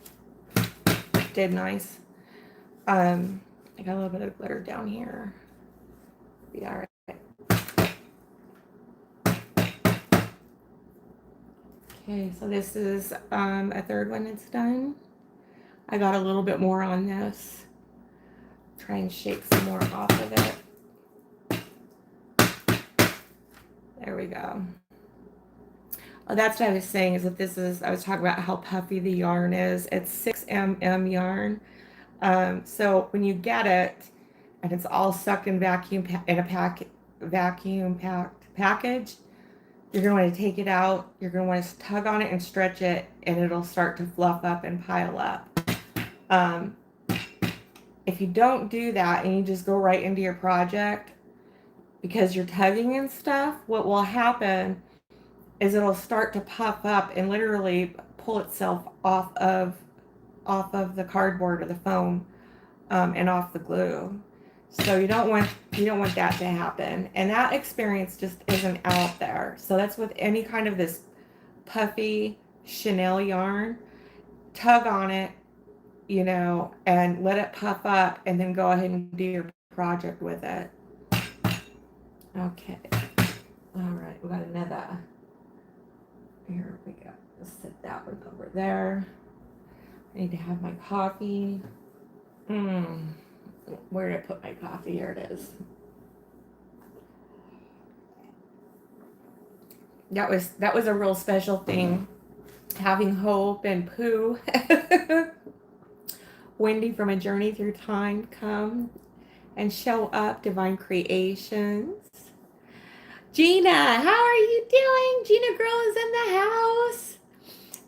did nice. I got a little bit of glitter down here. Be all right. Okay, so this is a third one that's done. I got a little bit more on this. Try and shake some more off of it. There we go. Oh, that's what I was saying, is that this is, I was talking about how puffy the yarn is. It's 6mm yarn. So when you get it, and it's all sucked in vacuum in a vacuum packed package, you're going to want to take it out. You're going to want to tug on it and stretch it, and it'll start to fluff up and pile up. If you don't do that and you just go right into your project because you're tugging and stuff, what will happen is it'll start to puff up and literally pull itself off of the cardboard or the foam, and off the glue. So you don't want that to happen. And that experience just isn't out there. So that's with any kind of this puffy Chanel yarn. Tug on it, you know, and let it puff up, and then go ahead and do your project with it. Okay. All right, we got another. Here we go. Let's set that one over there. I need to have my coffee. Where did I put my coffee? Here it is. that was a real special thing. Having Hope and Pooh, Wendy from A Journey Through Time come and show up. Divine Creations. Gina, how are you doing? Gina Girl is in the house.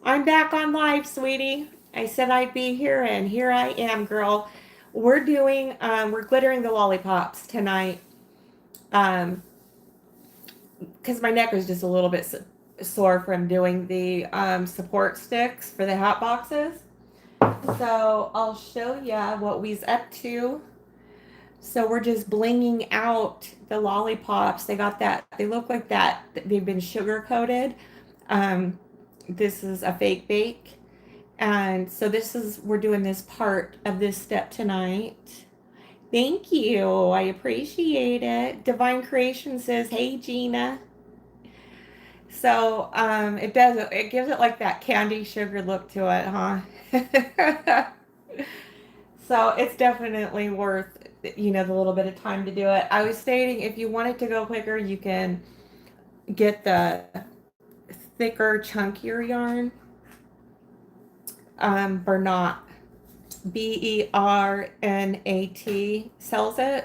I'm back on live, sweetie. I said I'd be here, and here I am, girl. We're doing, we're glittering the lollipops tonight. Because my neck was just a little bit sore from doing the support sticks for the hot boxes. So I'll show you what we's up to. So we're just blinging out the lollipops. They got that, they look like that. They've been sugar coated. This is a fake bake. And so we're doing this part of this step tonight. Thank you. I appreciate it. Divine Creation says, hey, Gina. So it gives it like that candy sugar look to it, huh? So it's definitely worth, the little bit of time to do it. I was stating if you want it to go quicker, you can get the thicker, chunkier yarn. Bernat, Bernat sells it.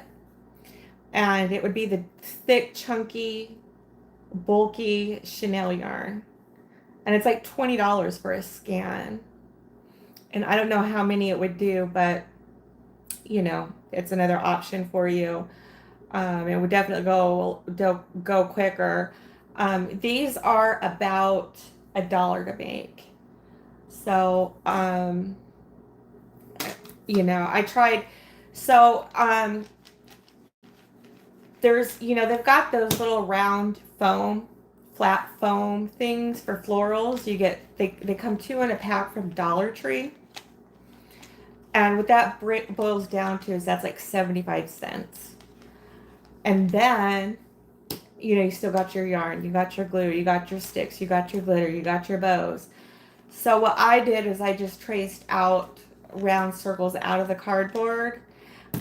And it would be the thick, chunky, bulky Chanel yarn. And it's like $20 for a scan. And I don't know how many it would do, but it's another option for you. It would definitely go quicker. These are about $1 to make. So, I tried. So, there's, they've got those little round flat foam things for florals. They come 2 in a pack from Dollar Tree. And what that boils down to is that's like 75 cents. And then, you still got your yarn, you got your glue, you got your sticks, you got your glitter, you got your bows. So what I did is I just traced out round circles out of the cardboard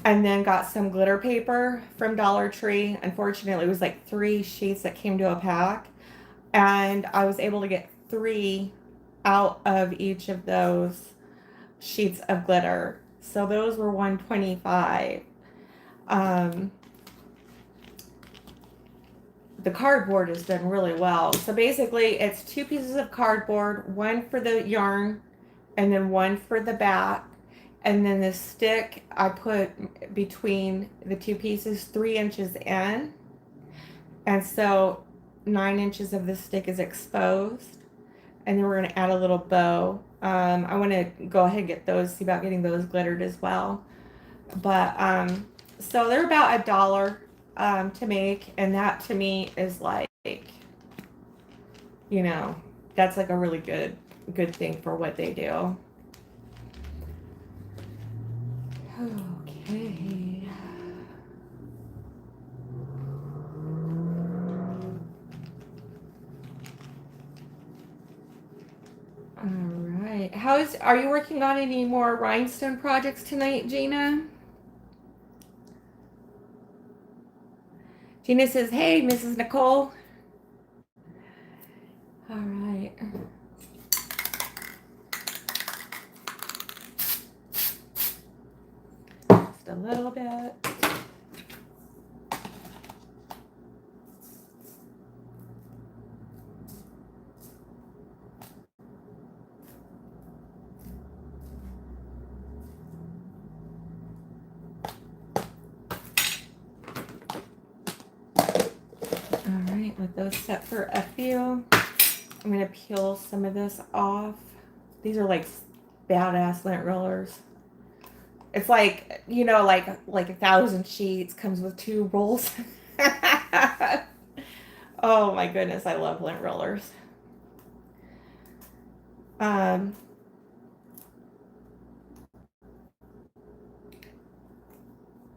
and then got some glitter paper from Dollar Tree. Unfortunately, it was like 3 sheets that came to a pack. And I was able to get 3 out of each of those sheets of glitter. So those were $125. The cardboard has done really well. So basically it's 2 pieces of cardboard, 1 for the yarn and then 1 for the back. And then the stick I put between the 2 pieces 3 inches in. And so 9 inches of the stick is exposed. And then we're going to add a little bow. I want to go ahead and get those, see about getting those glittered as well. But, so they're about $1 to make. And that to me is like, that's like a really good thing for what they do. Okay. All right. Are you working on any more rhinestone projects tonight, Gina? Gina says, hey, Mrs. Nicole. All right. Just a little bit. Let those set for a few. I'm going to peel some of this off. These are like badass lint rollers. It's like, like 1,000 sheets, comes with 2 rolls. Oh my goodness, I love lint rollers.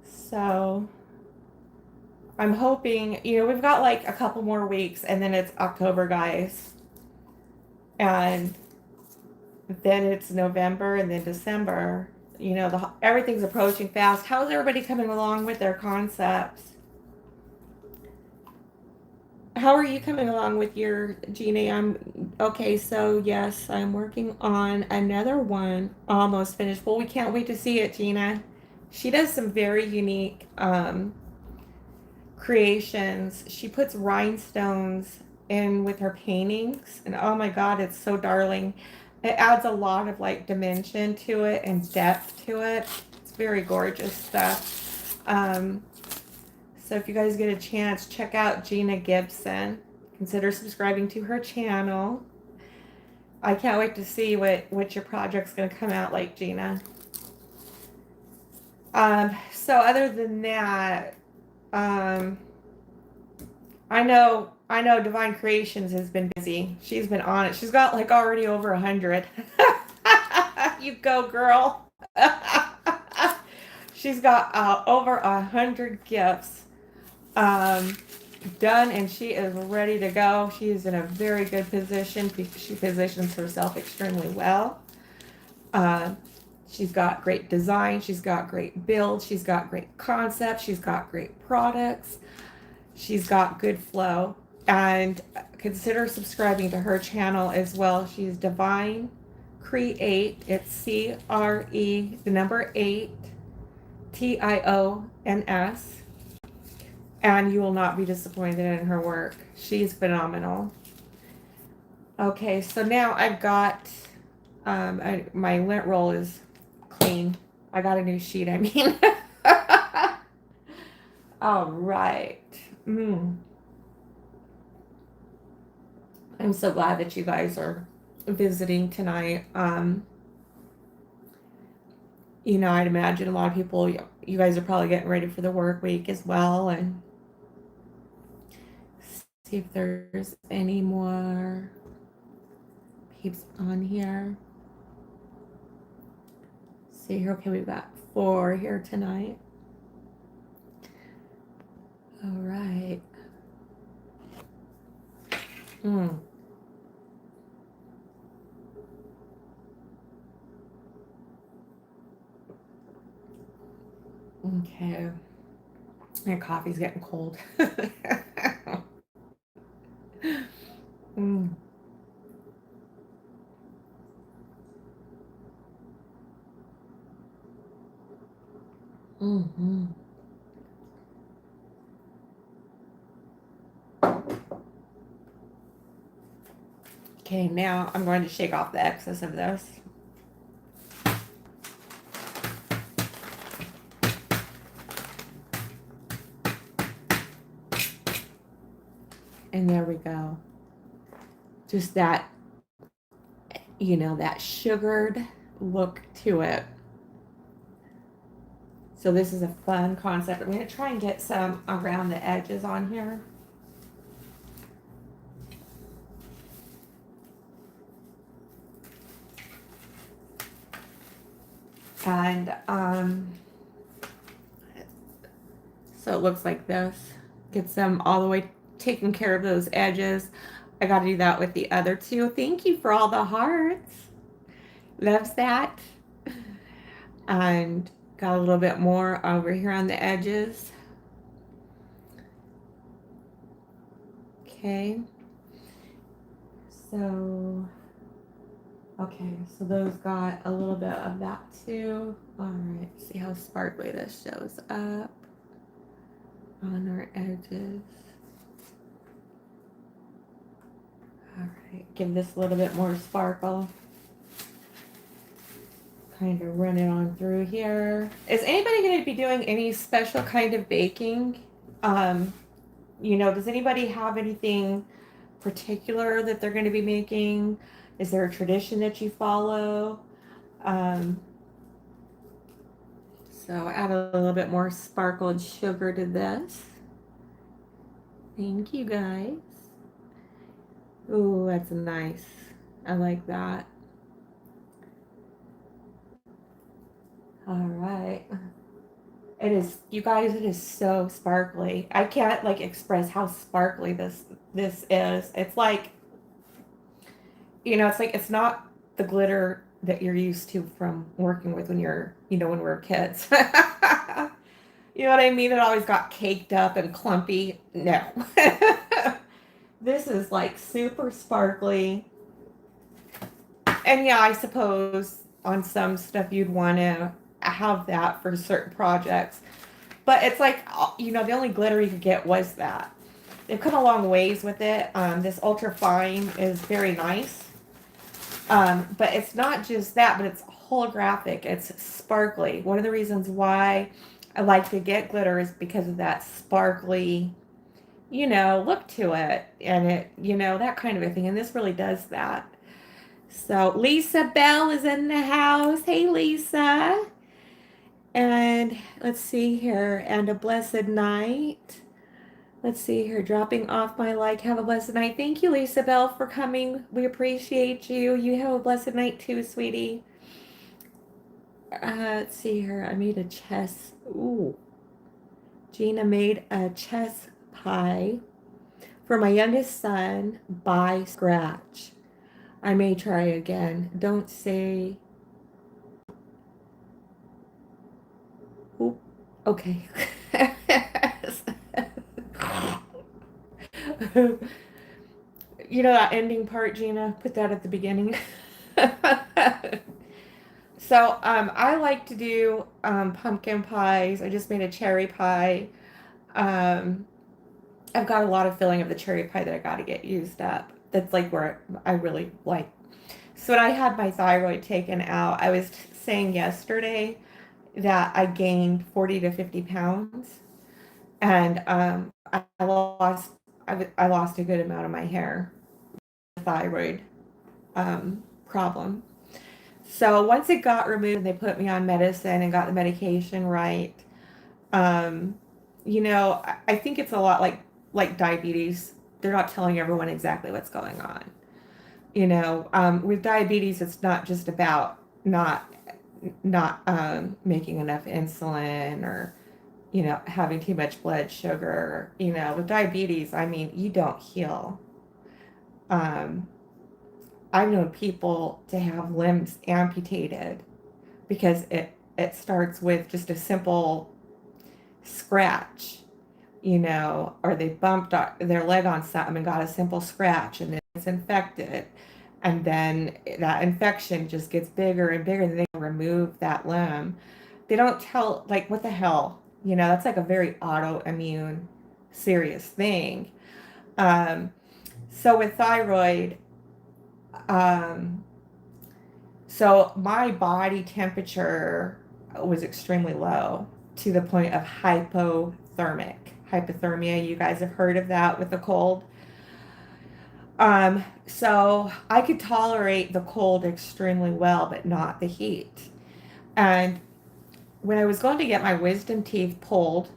So I'm hoping, we've got like a couple more weeks and then it's October, guys. And then it's November and then December. Everything's approaching fast. How's everybody coming along with their concepts? How are you coming along with your Gina? Okay, so yes, I'm working on another one, almost finished. Well, we can't wait to see it, Gina. She does some very unique creations. She puts rhinestones in with her paintings, and oh my God, it's so darling. It adds a lot of like dimension to it and depth to it. It's very gorgeous stuff. So if you guys get a chance, check out Gina Gibson. Consider subscribing to her channel. I can't wait to see what your project's going to come out like, Gina. So other than that, I know Divine Creations has been busy. She's been on it. She's got like already over 100. You go, girl. She's got over 100 gifts done, and she is ready to go. She is in a very good position. She positions herself extremely well. She's got great design. She's got great build. She's got great concept. She's got great products. She's got good flow. And consider subscribing to her channel as well. She's Divine Create. It's CRE, the number 8, TIONS. And you will not be disappointed in her work. She's phenomenal. Okay, so now I've got, my lint roll is clean. I got a new sheet, I mean. All right. I'm so glad that you guys are visiting tonight. You know, I'd imagine a lot of people, you guys are probably getting ready for the work week as well, and see if there's any more peeps on here. See here, okay, we've got 4 here tonight. All right. Okay. My coffee's getting cold. Okay, now I'm going to shake off the excess of this. And there we go. Just that, you know, that sugared look to it. So this is a fun concept. I'm going to try and get some around the edges on here. And so it looks like this. Gets them all the way taking care of those edges. I got to do that with the other 2. Thank you for all the hearts. Loves that. And got a little bit more over here on the edges. Okay. So, okay, so those got a little bit of that too. All right, see how sparkly this shows up on our edges. All right, give this a little bit more sparkle. Kind of run it on through here. Is anybody going to be doing any special kind of baking? You know, does anybody have anything particular that they're going to be making? Is there a tradition that you follow? So add a little bit more sparkle and sugar to this. Thank you, guys. Ooh, that's nice. I like that. All right. It is, you guys, it is so sparkly. I can't like express how sparkly this is. It's like, you know, it's like, it's not the glitter that you're used to from working with when you're, you know, when we were kids. You know what I mean? It always got caked up and clumpy. No. This is like super sparkly. And yeah, I suppose on some stuff you'd want to have that for certain projects. But it's like, the only glitter you could get was that. They've come a long ways with it. This ultra fine is very nice. But it's not just that, but it's holographic. It's sparkly. One of the reasons why I like to get glitter is because of that sparkly, look to it. And it, that kind of a thing. And this really does that. So Lisa Bell is in the house. Hey, Lisa. And let's see here. And a blessed night. Let's see here. Dropping off my like. Have a blessed night. Thank you, Lisa Bell, for coming. We appreciate you. You have a blessed night too, sweetie. Let's see here. I made a chess. Ooh. Gina made a chess pie for my youngest son by scratch. I may try again. Don't say. Oop. Okay. That ending part, Gina? Put that at the beginning. So, I like to do pumpkin pies. I just made a cherry pie. I've got a lot of filling of the cherry pie that I got to get used up. That's like where I really like. So when I had my thyroid taken out, I was saying yesterday that I gained 40 to 50 pounds, and I lost a good amount of my hair. Thyroid problem. So once it got removed and they put me on medicine and got the medication right, um, I think it's a lot like diabetes. They're not telling everyone exactly what's going on. With diabetes, it's not just about not making enough insulin or having too much blood sugar. With diabetes, I mean, you don't heal. Um, I've known people to have limbs amputated because it starts with just a simple scratch, or they bumped their leg on something and got a simple scratch and then it's infected. And then that infection just gets bigger and bigger, and then they remove that limb. They don't tell, like, what the hell? That's like a very autoimmune, serious thing. Um, so with thyroid, um, so my body temperature was extremely low to the point of hypothermia. You guys have heard of that with the cold. So I could tolerate the cold extremely well, but not the heat. And when I was going to get my wisdom teeth pulled,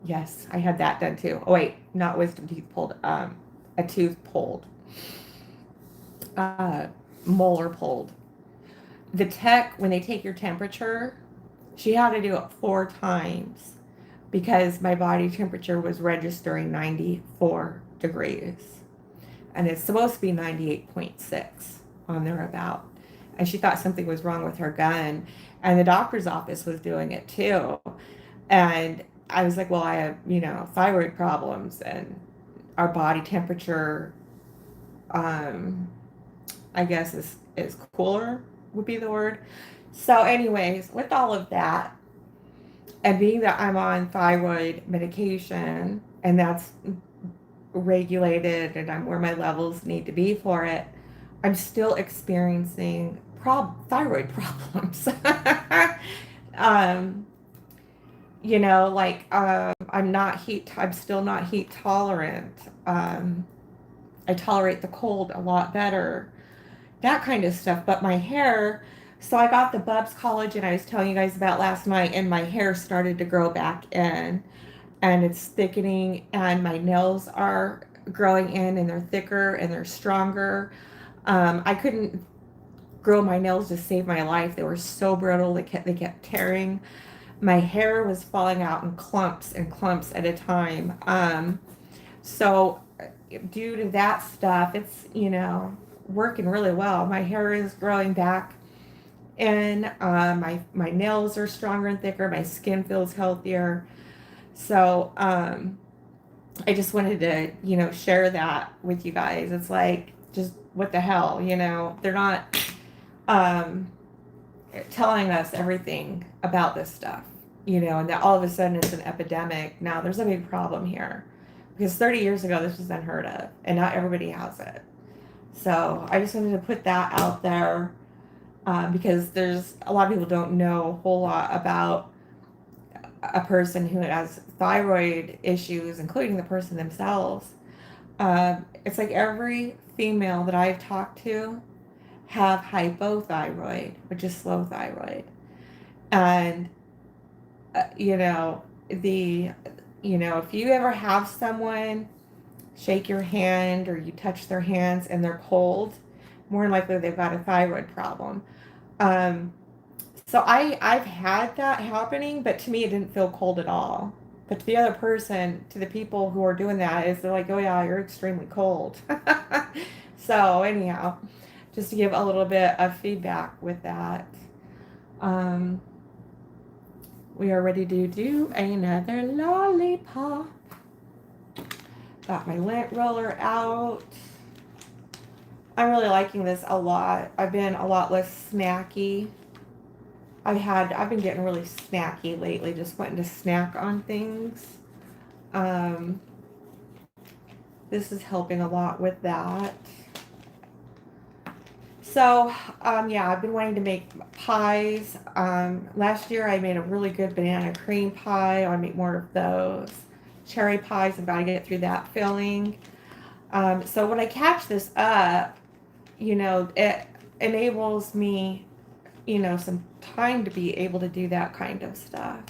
yes, I had that done too. Oh wait, not wisdom teeth pulled, a tooth pulled, molar pulled. The tech, when they take your temperature, she had to do it 4 times because my body temperature was registering 94 degrees. And it's supposed to be 98.6 on there about. And she thought something was wrong with her gun. And the doctor's office was doing it too. And I was like, well, I have, thyroid problems and our body temperature, I guess is cooler would be the word. So anyways, with all of that, and being that I'm on thyroid medication and that's regulated and I'm where my levels need to be for it, I'm still experiencing thyroid problems. I'm still not heat tolerant. I tolerate the cold a lot better, that kind of stuff. But my hair, so I got the Bubs Collagen I was telling you guys about last night, and my hair started to grow back in, and it's thickening, and my nails are growing in, and they're thicker and they're stronger. I couldn't grow my nails to save my life. They were so brittle, they kept tearing. My hair was falling out in clumps and clumps at a time. So due to that stuff, it's, working really well. My hair is growing back, and my nails are stronger and thicker. My skin feels healthier. So I just wanted to, share that with you guys. It's like, just what the hell, they're not um, telling us everything about this stuff, and that all of a sudden it's an epidemic. Now there's a big problem here because 30 years ago this was unheard of, and not everybody has it. So I just wanted to put that out there because there's a lot of people don't know a whole lot about a person who has thyroid issues, including the person themselves. It's like every female that I've talked to have hypothyroid, which is slow thyroid. And, you know, the, if you ever have someone shake your hand or you touch their hands and they're cold, more than likely they've got a thyroid problem. Um, so I've had that happening, but to me it didn't feel cold at all. But to the other person, to the people who are doing that, is they're like, oh yeah, you're extremely cold. So anyhow, just to give a little bit of feedback with that. Um, we are ready to do another lollipop. Got my lint roller out. I'm really liking this a lot. I've been a lot less snacky. I've been getting really snacky lately, just wanting to snack on things. This is helping a lot with that. So, yeah, I've been wanting to make pies. Last year I made a really good banana cream pie. I want to make more of those. Cherry pies, I've got to get through that filling. So when I catch this up, it enables me, some time to be able to do that kind of stuff.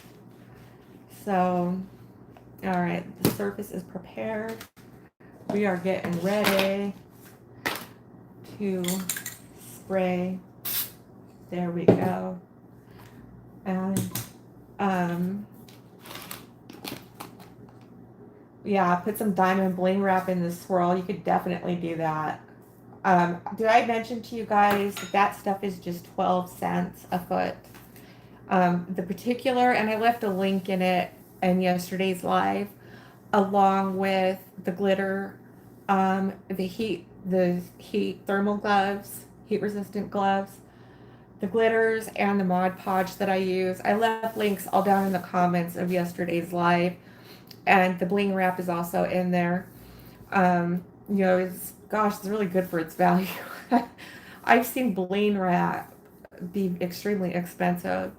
So, all right, the surface is prepared. We are getting ready to spray. There we go. And yeah, put some diamond bling wrap in the swirl. You could definitely do that. Did I mention to you guys that stuff is just 12 cents a foot? The particular, and I left a link in it in yesterday's live, along with the glitter, the heat thermal gloves, heat resistant gloves, the glitters, and the Mod Podge that I use. I left links all down in the comments of yesterday's live, and the bling wrap is also in there. It's really good for its value. I've seen bling wrap be extremely expensive,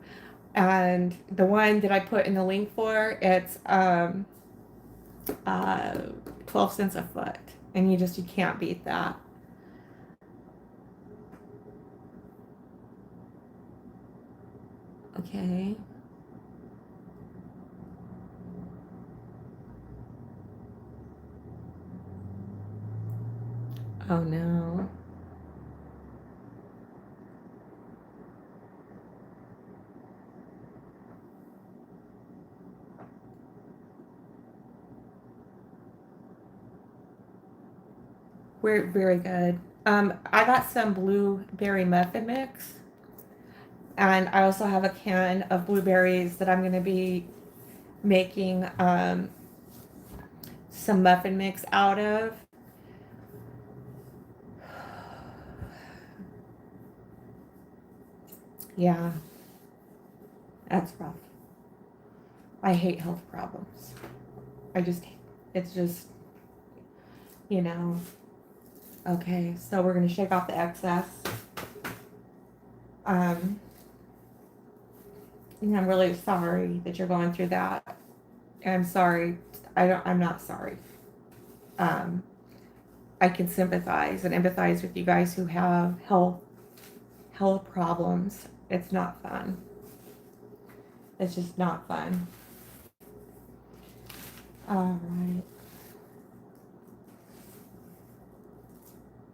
and the one that I put in the link for, it's 12 cents a foot, and you can't beat that. Okay. Oh no. We're very good. I got some blueberry muffin mix, and I also have a can of blueberries that I'm going to be making some muffin mix out of. Yeah, that's rough. I hate health problems. It's just, you know. Okay, so we're going to shake off the excess. And I'm really sorry that you're going through that. And I'm sorry. I'm not sorry. I can sympathize and empathize with you guys who have health problems. It's not fun. It's just not fun. All right.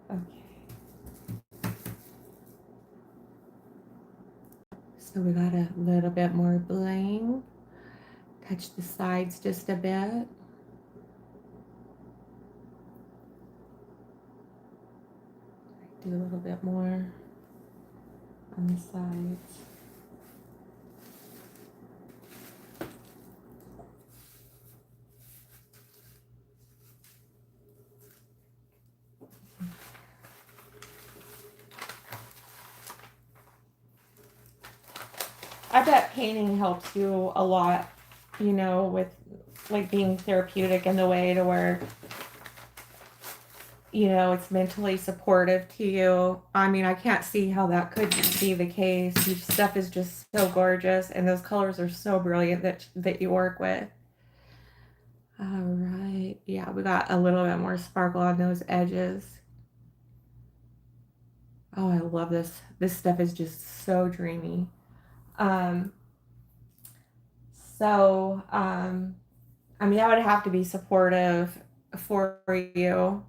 Okay. So we got a little bit more bling. Touch the sides just a bit. Do a little bit more on the sides. bet painting helps you a lot, you know, with like being therapeutic in the way to where, you know, it's mentally supportive to you. I mean, I can't see how that could be the case. Your stuff is just so gorgeous, and those colors are so brilliant that you work with. All right. Yeah, we got a little bit more sparkle on those edges. Oh, I love this. This stuff is just so dreamy. Um, I mean, I would have to be supportive for you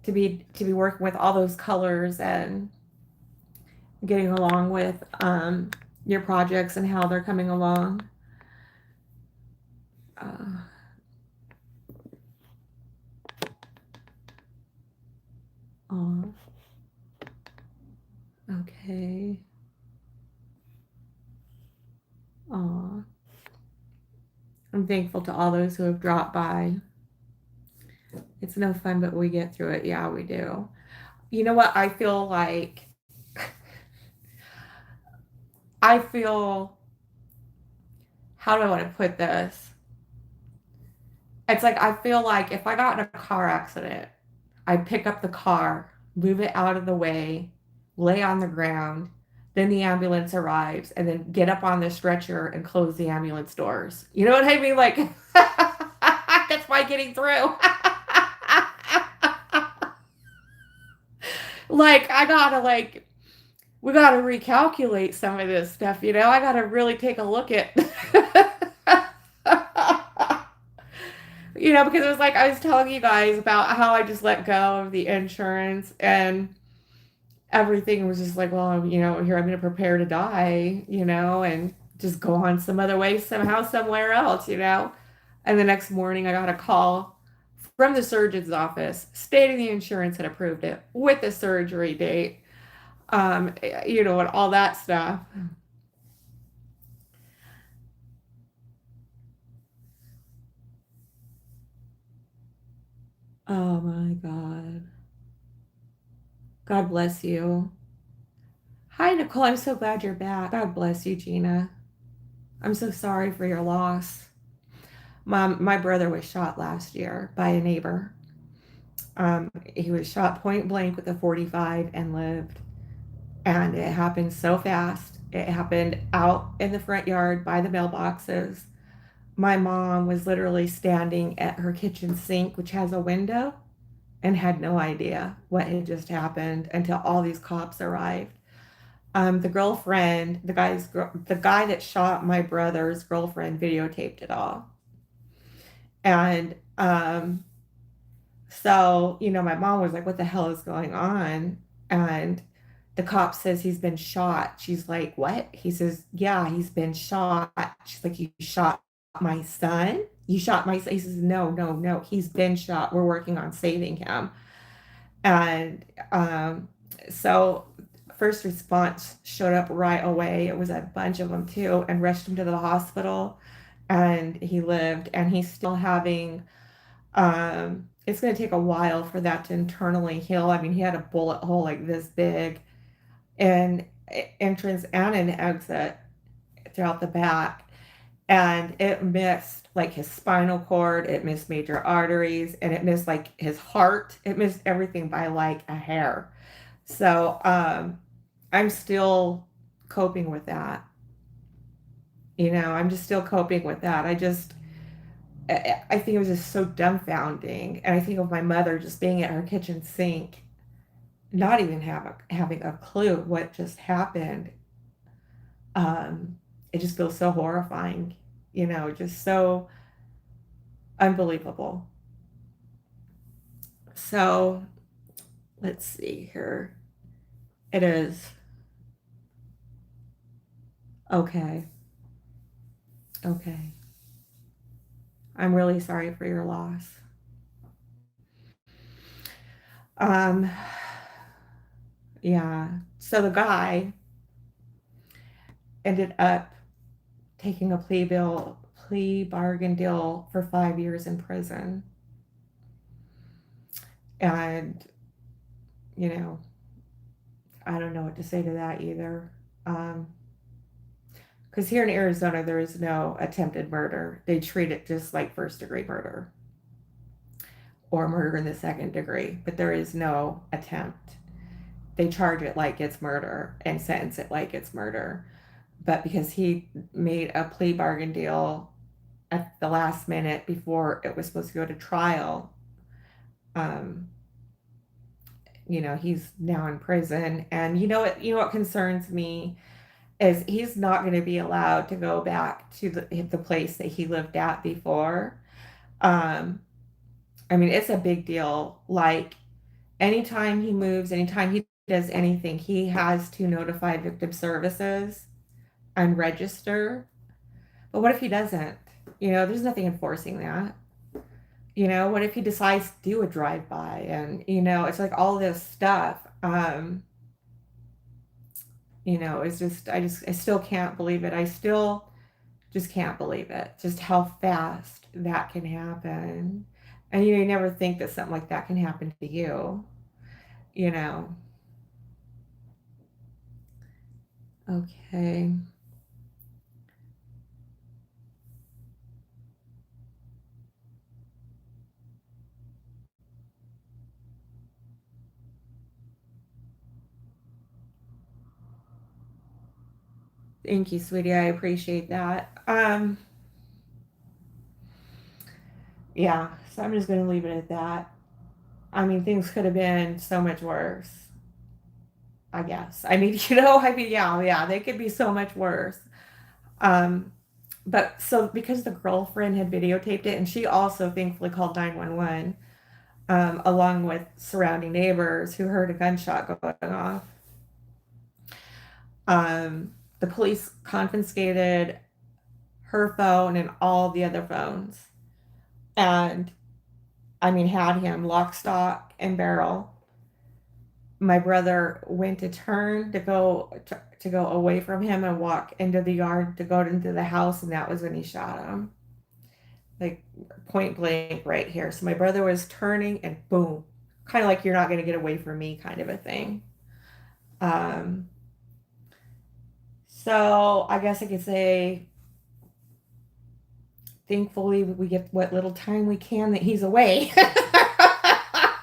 to be working with all those colors and getting along with your projects and how they're coming along. Uh, oh, okay. Oh, I'm thankful to all those who have dropped by. It's no fun, but we get through it. Yeah, we do. You know what? I feel like I feel, how do I want to put this? It's like I feel like if I got in a car accident, I'd pick up the car, move it out of the way, lay on the ground, then the ambulance arrives, and then get up on the stretcher and close the ambulance doors. You know what I mean? Like, that's my getting through. Like, I gotta, like, we gotta recalculate some of this stuff, you know? I gotta really take a look at. You know, because it was like I was telling you guys about how I just let go of the insurance and everything was just like, well, you know, here I'm going to prepare to die, you know, and just go on some other way somehow, somewhere else, you know. And the next morning I got a call from the surgeon's office stating the insurance had approved it with the surgery date, you know, and all that stuff. Oh my God. God bless you. Hi, Nicole. I'm so glad you're back. God bless you, Gina. I'm so sorry for your loss. My brother was shot last year by a neighbor. He was shot point blank with a 45 and lived. And it happened so fast. It happened out in the front yard by the mailboxes. My mom was literally standing at her kitchen sink, which has a window, and had no idea what had just happened until all these cops arrived. The girlfriend, the guy that shot my brother's girlfriend videotaped it all. And so, you know, my mom was like, what the hell is going on? And the cop says he's been shot. She's like, what? He says, yeah, he's been shot. She's like, you shot my son? You shot my son? He says, no, no, no, he's been shot. We're working on saving him. And so first response showed up right away. It was a bunch of them too, and rushed him to the hospital. And he lived, and he's still having, it's going to take a while for that to internally heal. I mean, he had a bullet hole like this big, and entrance and an exit throughout the back. And it missed like his spinal cord, it missed major arteries, and it missed like his heart. It missed everything by like a hair. So I'm still coping with that. You know, I'm just still coping with that. I think it was just so dumbfounding. And I think of my mother just being at her kitchen sink, not even having a clue what just happened. It just feels so horrifying, you know, just so unbelievable. So let's see here. It is. Okay. Okay. I'm really sorry for your loss. Um, yeah. So the guy ended up taking a plea bargain deal for 5 years in prison. And, you know, I don't know what to say to that either. Um, Because here in Arizona, there is no attempted murder. They treat it just like first degree murder or murder in the second degree, but there is no attempt. They charge it like it's murder and sentence it like it's murder. But because he made a plea bargain deal at the last minute before it was supposed to go to trial, um, he's now in prison. And you know what concerns me is he's not going to be allowed to go back to the place that he lived at before. Um, I mean, it's a big deal. Like, anytime he moves, anytime he does anything, he has to notify victim services and register. But what if he doesn't? There's nothing enforcing that. What if he decides to do a drive-by? And, it's like all this stuff. It's just, I still can't believe it. I still just can't believe it. Just how fast that can happen. And, you never think that something like that can happen to you, you know. Okay. Thank you, sweetie. I appreciate that. Yeah, so I'm just going to leave it at that. I mean, things could have been so much worse, I guess. I mean, yeah, they could be so much worse. Um, but so because the girlfriend had videotaped it, and she also thankfully called 911, along with surrounding neighbors who heard a gunshot going off. The police confiscated her phone and all the other phones. And I mean, had him lock, stock, and barrel. My brother went to turn to go away from him and walk into the yard to go into the house, and that was when he shot him, like point blank right here. So my brother was turning, and boom, kind of like you're not going to get away from me, kind of a thing. Um, so I guess I could say, thankfully, we get what little time we can that he's away.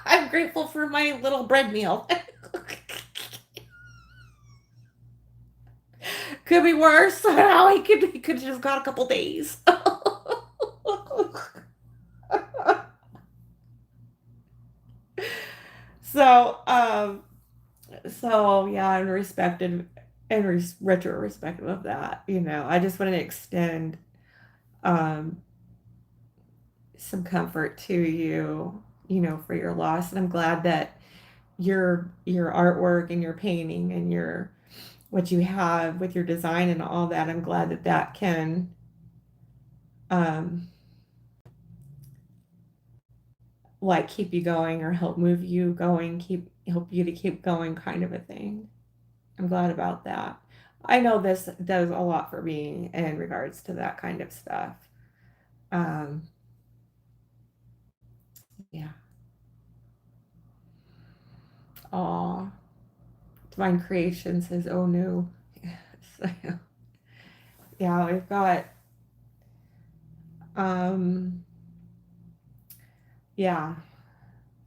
I'm grateful for my little bread meal. Could be worse. He could have just got a couple days. so, so yeah, in respect and retrospective of that, I just want to extend um, some comfort to you, for your loss, and I'm glad that your artwork and your painting and your what you have with your design and all that. I'm glad that that can um, like keep you going or help move you going, keep help you to keep going, kind of a thing. I'm glad about that. I know this does a lot for me in regards to that kind of stuff. Um, yeah. Aw. Divine Creation says, oh no. So, yeah, we've got um yeah.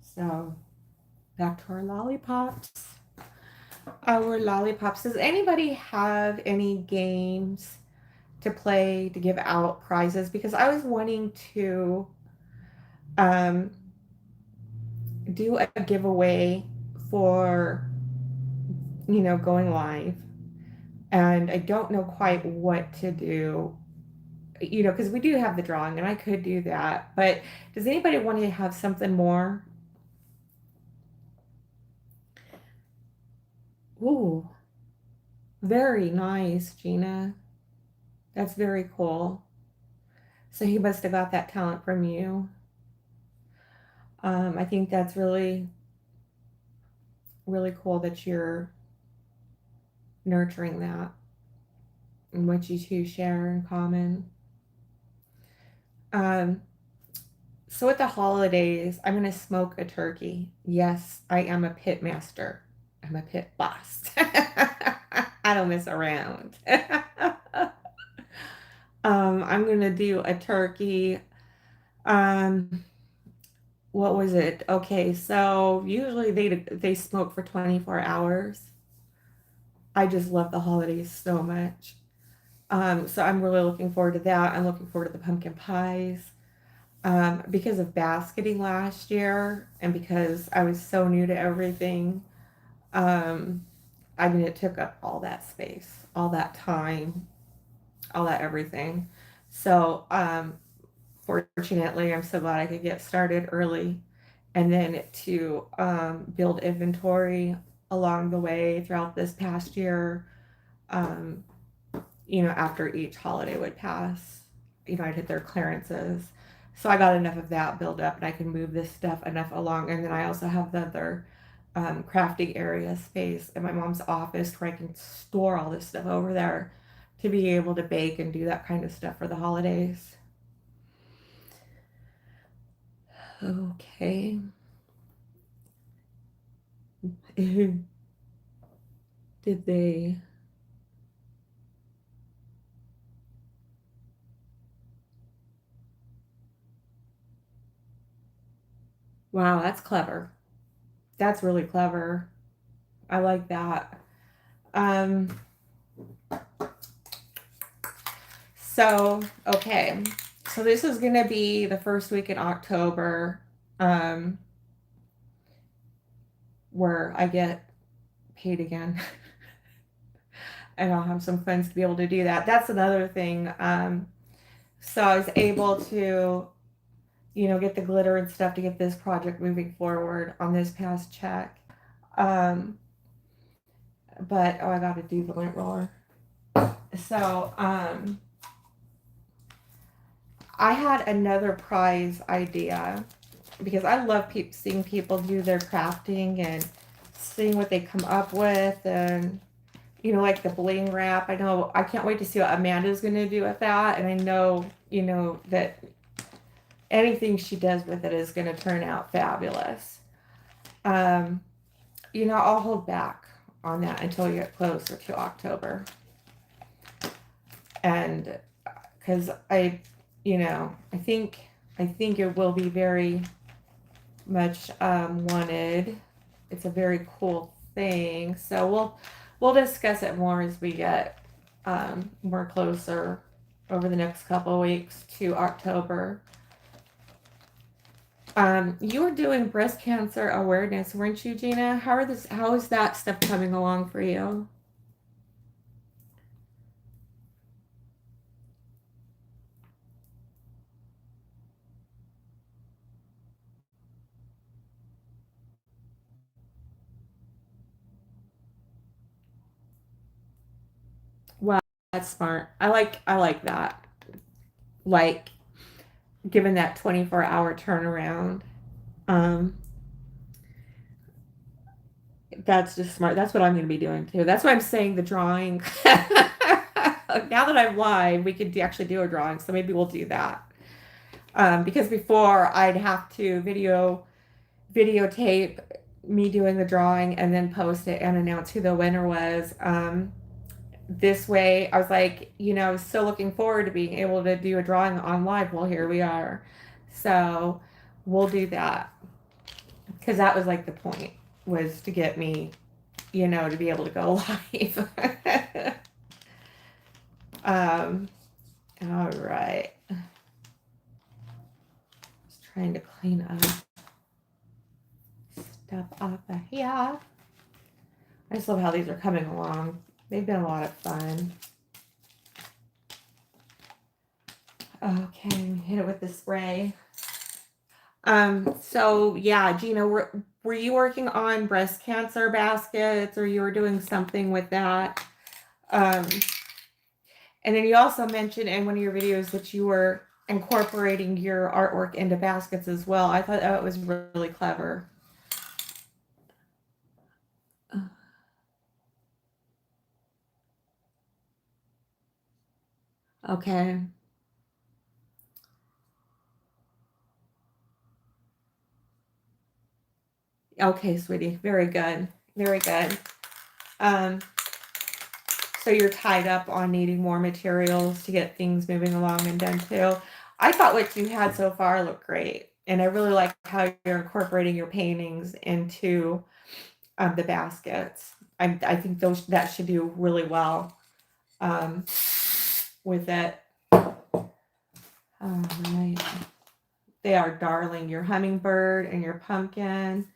So back to our lollipops. Our lollipops. Does anybody have any games to play to give out prizes? Because I was wanting to um, do a giveaway for, going live. And I don't know quite what to do, because we do have the drawing and I could do that. But does anybody want to have something more? Ooh, very nice, Gina. That's very cool. So he must have got that talent from you. I think that's really, really cool that you're nurturing that and what you two share in common. Um, so at the holidays, I'm going to smoke a turkey. Yes, I am a pit master. I'm a pit boss. I don't mess around. I'm gonna do a turkey. Um, what was it? Okay, so usually they smoke for 24 hours. I just love the holidays so much. So I'm really looking forward to that. I'm looking forward to the pumpkin pies. Because of basketing last year and because I was so new to everything, um, I mean, it took up all that space, all that time, all that everything. So, fortunately, I'm so glad I could get started early and then to build inventory along the way throughout this past year. Um, after each holiday would pass, I'd hit their clearances. So I got enough of that build up and I can move this stuff enough along. And then I also have the other crafting area space in my mom's office where I can store all this stuff over there to be able to bake and do that kind of stuff for the holidays. Okay. Did they? Wow, that's clever. That's really clever. I like that. Um, okay. So this is going to be the first week in October, um, where I get paid again. And I'll have some funds to be able to do that. That's another thing. So I was able to, get the glitter and stuff to get this project moving forward on this past check. Um, but, I got to do the lint roller. So, I had another prize idea because I love seeing people do their crafting and seeing what they come up with and like the bling wrap. I can't wait to see what Amanda's going to do with that, and I know that anything she does with it is going to turn out fabulous. um I'll hold back on that until we get closer to October, and because I think it will be very much wanted. It's a very cool thing. So we'll discuss it more as we get more closer over the next couple of weeks to October. You were doing breast cancer awareness, weren't you, Gina? How is that stuff coming along for you? Wow, that's smart. I like that. Like given that 24-hour turnaround. Um, that's just smart. That's what I'm going to be doing too. That's why I'm saying the drawing. Now that I'm live, we could actually do a drawing, so maybe we'll do that. Because before I'd have to videotape me doing the drawing and then post it and announce who the winner was. This way, I was like, still looking forward to being able to do a drawing on live. Well, here we are. So we'll do that because that was like the point, was to get me, to be able to go live. um, all right. Just trying to clean up stuff off of here. I just love how these are coming along. They've been a lot of fun. Okay, hit it with the spray. So yeah, Gina, were you working on breast cancer baskets, or you were doing something with that? Um, and then you also mentioned in one of your videos that you were incorporating your artwork into baskets as well. I thought that was really clever. Okay. Okay, sweetie. Very good. Very good. Um, So you're tied up on needing more materials to get things moving along and done too. I thought what you had so far looked great. And I really like how you're incorporating your paintings into the baskets. I think that should do really well um, with it. All right. They are darling. Your hummingbird and your pumpkin.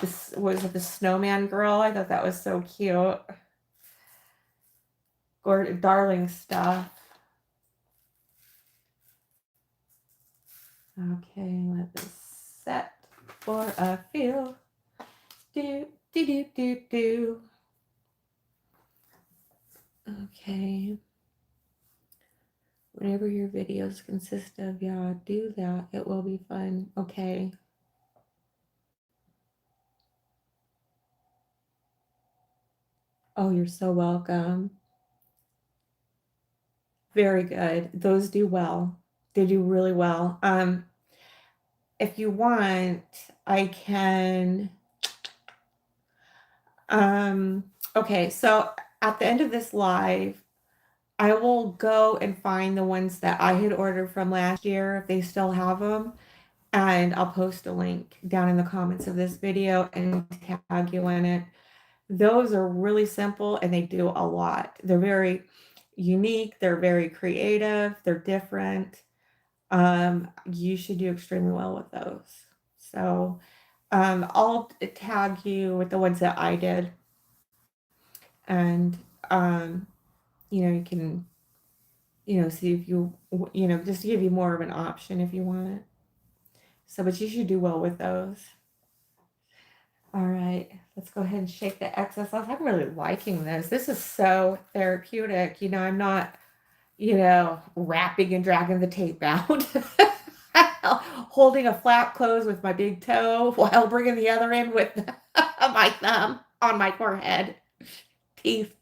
This was it, the snowman girl. I thought that was so cute. Darling stuff. Okay, let this set for a feel. Do, do, do, do, do. Okay. Whatever your videos consist of, yeah, do that. It will be fun. Okay. Oh, you're so welcome. Very good. Those do well. They do really well. If you want, I can okay, so at the end of this live, I will go and find the ones that I had ordered from last year if they still have them, and I'll post a link down in the comments of this video and tag you in it. Those are really simple and they do a lot. They're very unique, they're very creative, they're different. You should do extremely well with those. So I'll tag you with the ones that I did, and you can see if you just to give you more of an option if you want it. So, but you should do well with those. All right, let's go ahead and shake the excess off. I'm really liking this. This is so therapeutic. I'm not, wrapping and dragging the tape out. Holding a flap closed with my big toe while bringing the other end with my thumb on my forehead, teeth,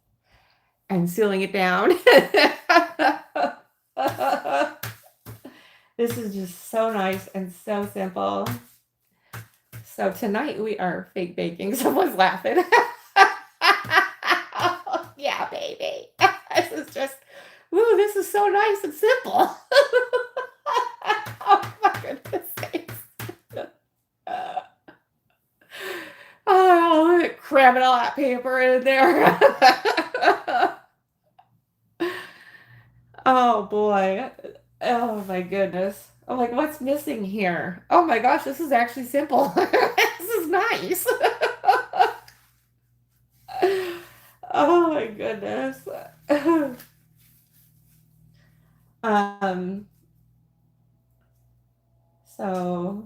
and sealing it down. This is just so nice and so simple. So tonight we are fake baking. Someone's laughing. Yeah, baby. This is just, ooh, this is so nice and simple. Oh my goodness sakes. Oh, cramming all that paper in there. Oh boy. Oh my goodness. I'm like, what's missing here? Oh my gosh, this is actually simple. This is nice. Oh my goodness. Um, so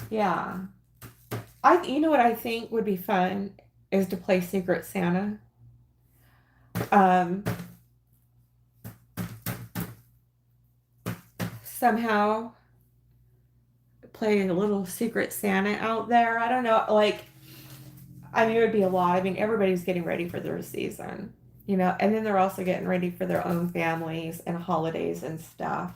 yeah. You know what I think would be fun is to play Secret Santa. Somehow play a little Secret Santa out there. I don't know, it would be a lot. Everybody's getting ready for their season, and then they're also getting ready for their own families and holidays and stuff.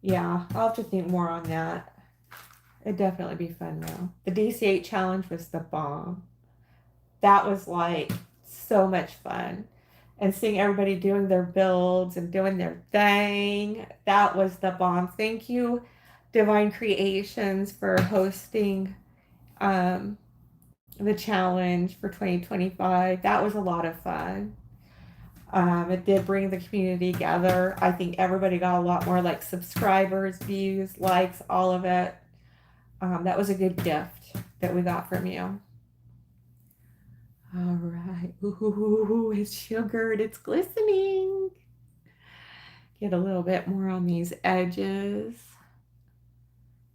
Yeah, I'll have to think more on that. It'd definitely be fun though. The DC8 challenge was the bomb. That was so much fun. And seeing everybody doing their builds and doing their thing, that was the bomb. Thank you, Divine Creations, for hosting the challenge for 2025. That was a lot of fun. It did bring the community together. I think everybody got a lot more subscribers, views, likes, all of it. That was a good gift that we got from you. All right. Ooh, it's sugared. It's glistening. Get a little bit more on these edges.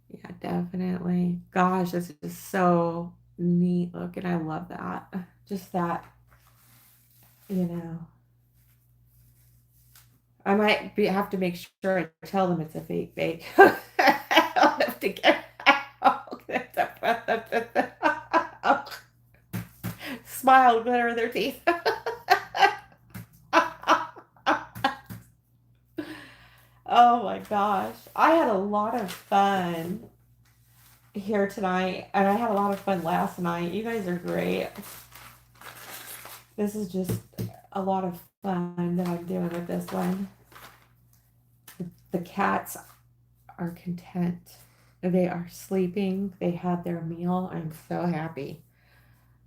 Yeah, definitely. Gosh, this is so neat looking. I love that. Just that, I might have to make sure I tell them it's a fake bake. I'll have to get smile, glitter in their teeth. Oh my gosh. I had a lot of fun here tonight, and I had a lot of fun last night. You guys are great. This is just a lot of fun that I'm doing with this one. The cats are content. They are sleeping. They had their meal. I'm so happy.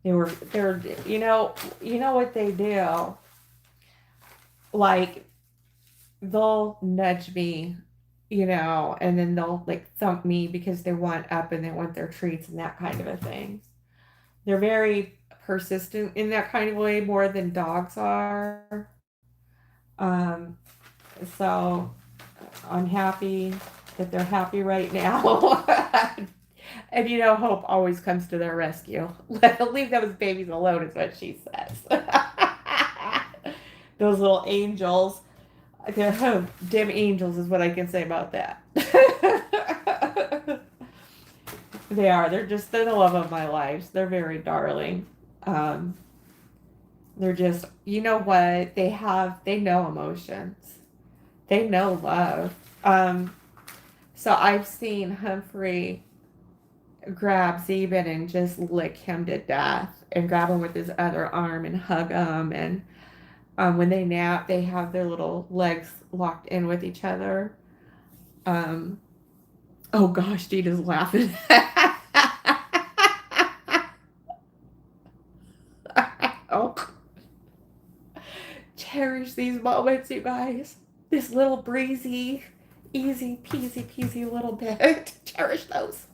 They're you know what they do? Like they'll nudge me, and then they'll like thump me because they want up and they want their treats and that kind of a thing. They're very persistent in that kind of way more than dogs are. Um, so I'm happy that they're happy right now. And Hope always comes to their rescue. Leave those babies alone, is what she says. Those little angels. They're dim angels, is what I can say about that. They are. They're the love of my life. They're very darling. Um, they're just, you know what? They know emotions. They know love. So I've seen Humphrey grab Zeben and just lick him to death and grab him with his other arm and hug him. And when they nap, they have their little legs locked in with each other. Oh gosh, Gina's laughing. Oh, cherish these moments, you guys. This little breezy, easy peasy little bit. Cherish those.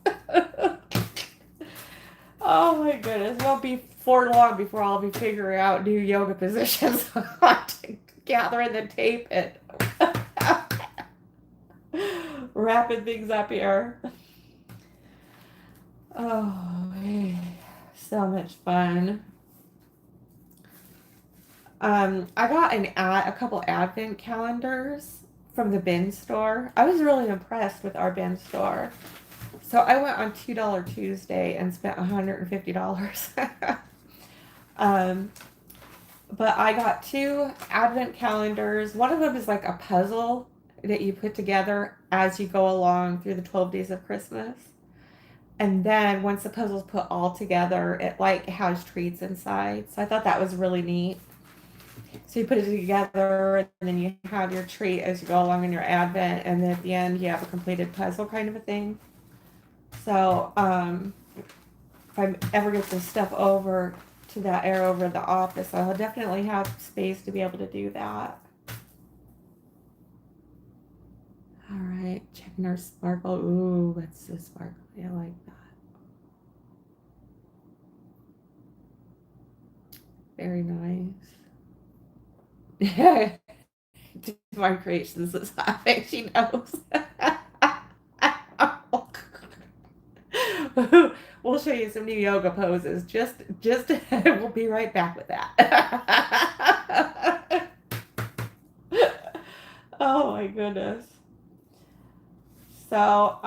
Oh my goodness. It won't be for long before I'll be figuring out new yoga positions to gather in the tape and wrapping things up here. Oh, so much fun. I got a couple advent calendars from the bin store. I was really impressed with our bin store. So I went on $2 Tuesday and spent $150. But I got 2 advent calendars. One of them is like a puzzle that you put together as you go along through the 12 days of Christmas. And then once the puzzle's put all together, it like has treats inside. So I thought that was really neat. So you put it together and then you have your treat as you go along in your advent, and then at the end you have a completed puzzle kind of a thing. So if I ever get this stuff over to that area over at the office, I'll definitely have space to be able to do that. All right, checking our sparkle. Ooh, that's so sparkly. I like that. Very nice. My creations is laughing. She knows. We'll show you some new yoga poses. Just we'll be right back with that. Oh my goodness. So,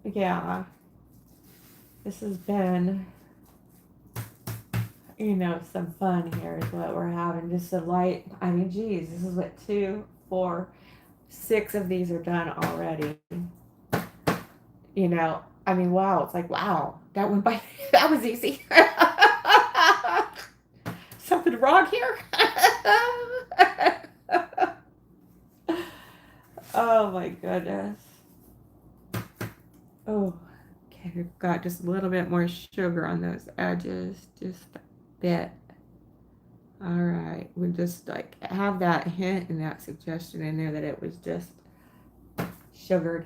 yeah. This has been, some fun here is what we're having. Just a light, geez, this is what 2, 4, 6 of these are done already. Wow, it's like, wow, that went by, that was easy. Something wrong here? Oh my goodness. Oh, okay, we've got just a little bit more sugar on those edges, just a bit. All right, we just like have that hint and that suggestion in there that it was just sugared.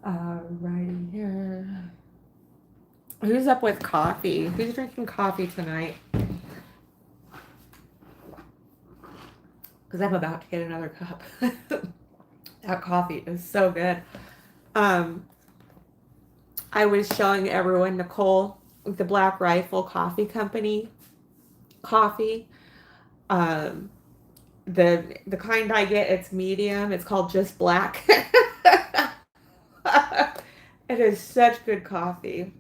Righty here. Who's up with coffee? Who's drinking coffee tonight? Because I'm about to get another cup. That coffee is so good. I was showing everyone Nicole, the Black Rifle Coffee Company coffee. The kind I get, it's medium. It's called Just Black. It is such good coffee.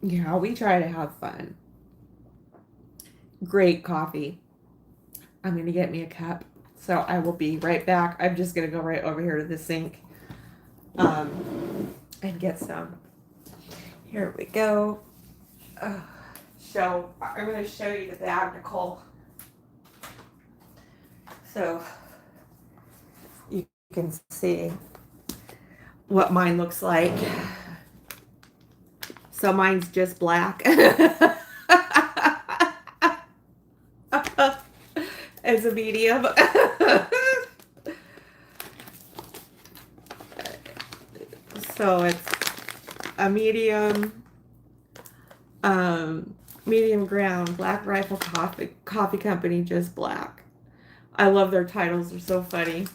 Yeah, we try to have fun. Great coffee. I'm going to get me a cup. So I will be right back. I'm just going to go right over here to the sink and get some. Here we go. I'm going to show you the bag, Nicole. So you can see what mine looks like. So mine's just black. As a medium. So it's a medium ground Black Rifle Coffee Company, just black. I love their titles. They're so funny.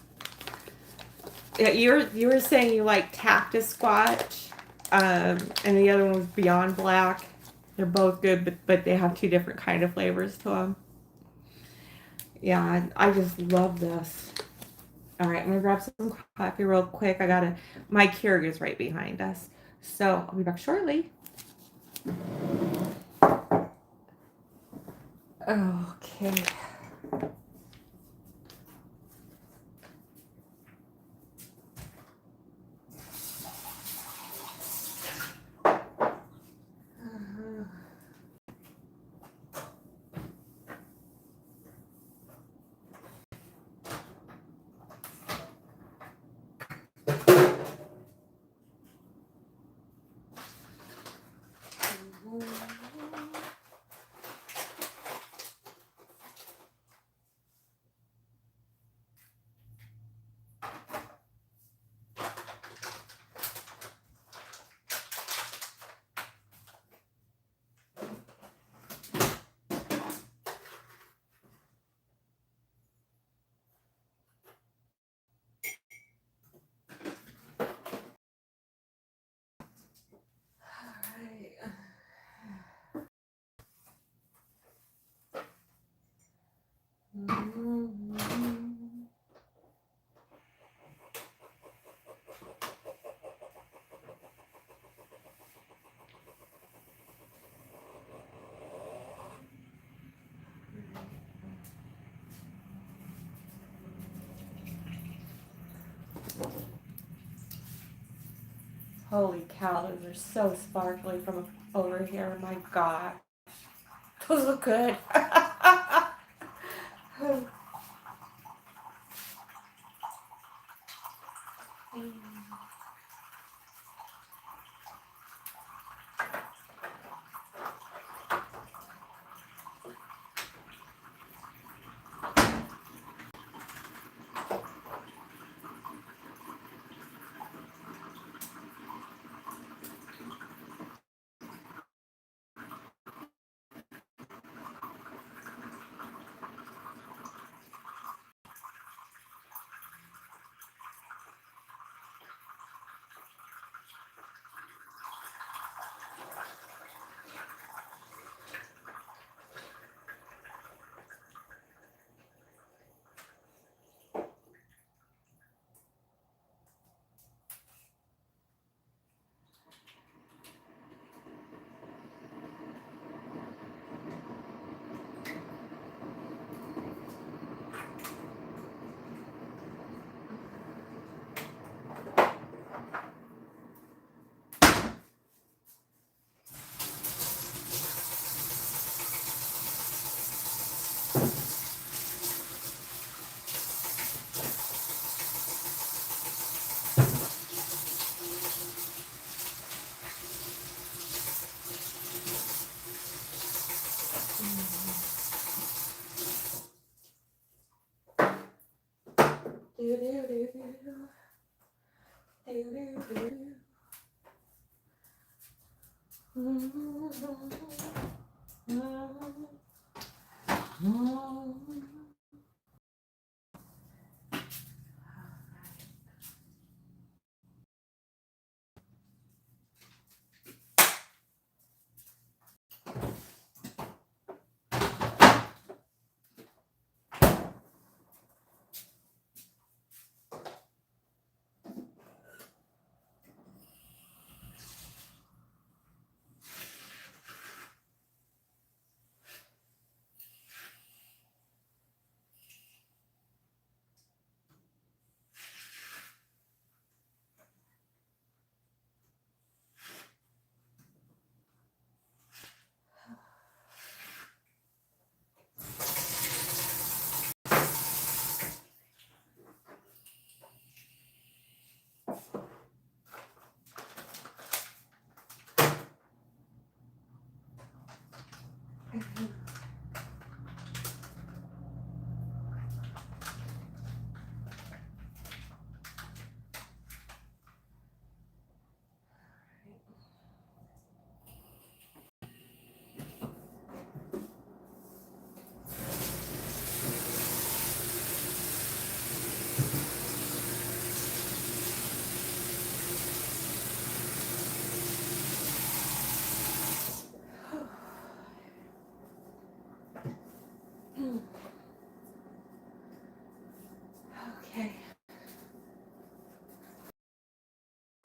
Yeah, you were saying you like Cactus Squatch, and the other one was Beyond Black. They're both good, but they have two different kind of flavors to them. Yeah, I just love this. All right, I'm gonna grab some coffee real quick. My Keurig is right behind us, so I'll be back shortly. Okay. Holy cow, those are so sparkly from over here. My God. Those look good.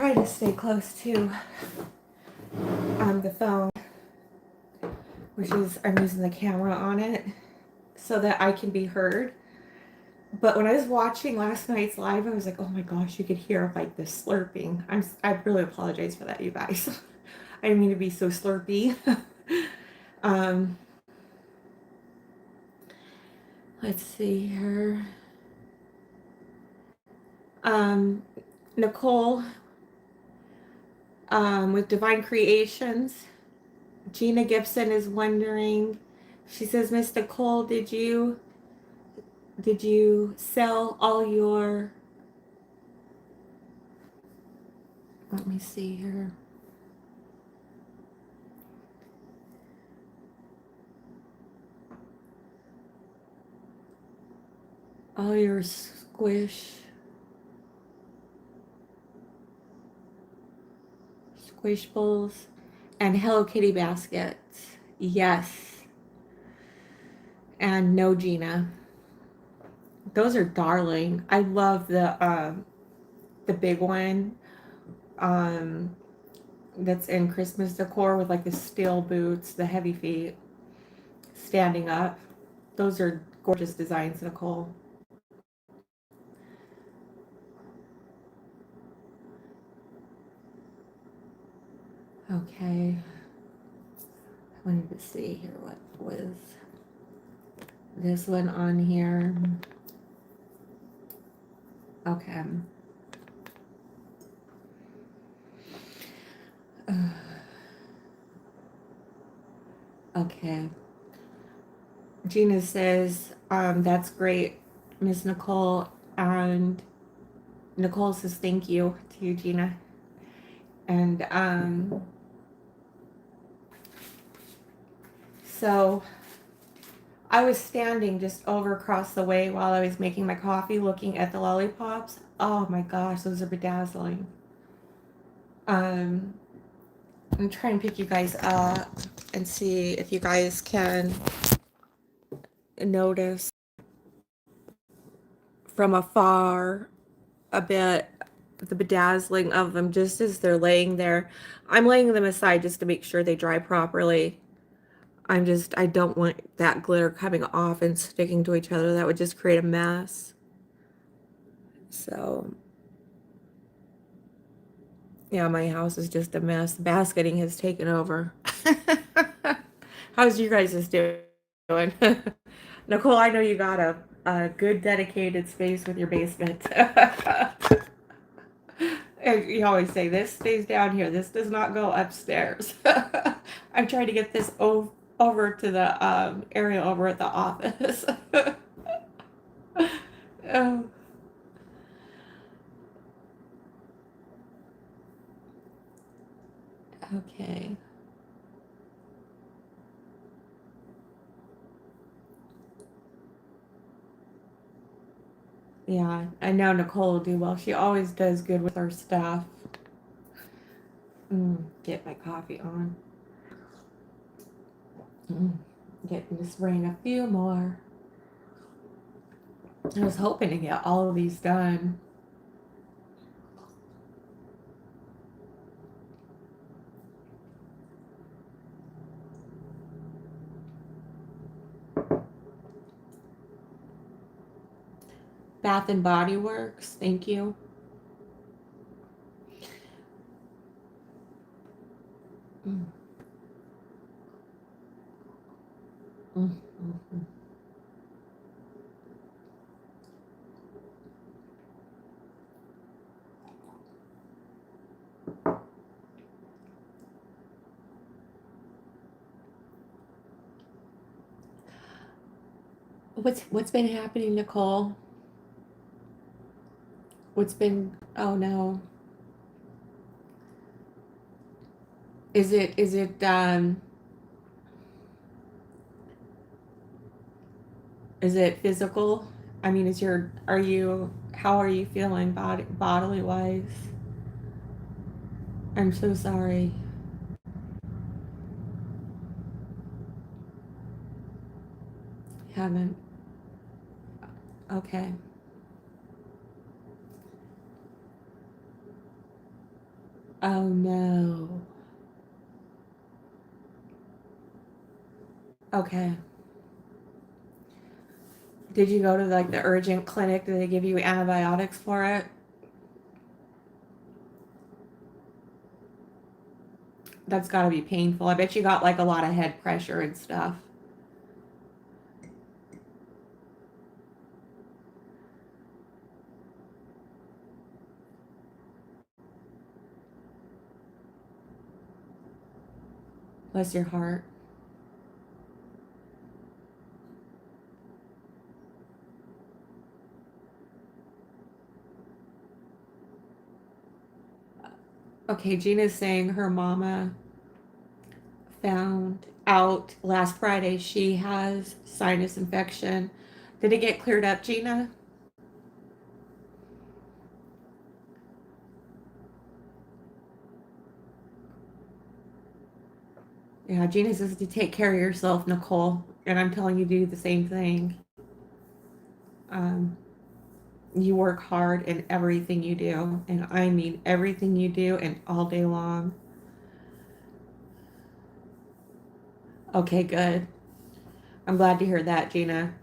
try to stay close to the phone, which is I'm using the camera on it so that I can be heard. But when I was watching last night's live, I was like, oh my gosh, you could hear like the slurping. I really apologize for that, you guys. I didn't mean to be so slurpy. um, let's see here. Nicole with Divine Creations. Gina Gibson is wondering. She says, Miss Nicole, did you sell all your, let me see here. All your squish bowls and Hello Kitty baskets? Yes. And no, Gina. Those are darling. I love the big one. That's in Christmas decor with like the steel boots, the heavy feet, standing up. Those are gorgeous designs, Nicole. Okay. I wanted to see here what was this one on here. Okay. Okay. Gina says, that's great, Miss Nicole. And Nicole says, thank you to you, Gina. And so I was standing just over across the way while I was making my coffee looking at the lollipops. Oh my gosh, those are bedazzling. I'm trying to pick you guys up and see if you guys can notice from afar a bit the bedazzling of them just as they're laying there. I'm laying them aside just to make sure they dry properly. I don't want that glitter coming off and sticking to each other. That would just create a mess. So, yeah, my house is just a mess. Basketing has taken over. How's you guys doing? Nicole, I know you got a good dedicated space with your basement. And you always say, this stays down here. This does not go upstairs. I'm trying to get this over to the area over at the office. Oh, okay. Yeah, I know Nicole will do well. She always does good with her stuff. Get my coffee on. Getting this rain a few more. I was hoping to get all of these done. Bath and Body Works, thank you. Mm. Mm, mm, mm. What's been happening, Nicole? What's been? Oh no. Is it physical? I mean, how are you feeling bodily wise? I'm so sorry. Haven't. Okay. Oh no. Okay. Did you go to like the urgent clinic? Did they give you antibiotics for it? That's got to be painful. I bet you got like a lot of head pressure and stuff. Bless your heart. Okay, Gina's saying her mama found out last Friday she has sinus infection. Did it get cleared up, Gina? Yeah, Gina says to take care of yourself, Nicole. And I'm telling you, do the same thing. Um, you work hard in everything you do. And I mean everything you do and all day long. Okay, good. I'm glad to hear that, Gina.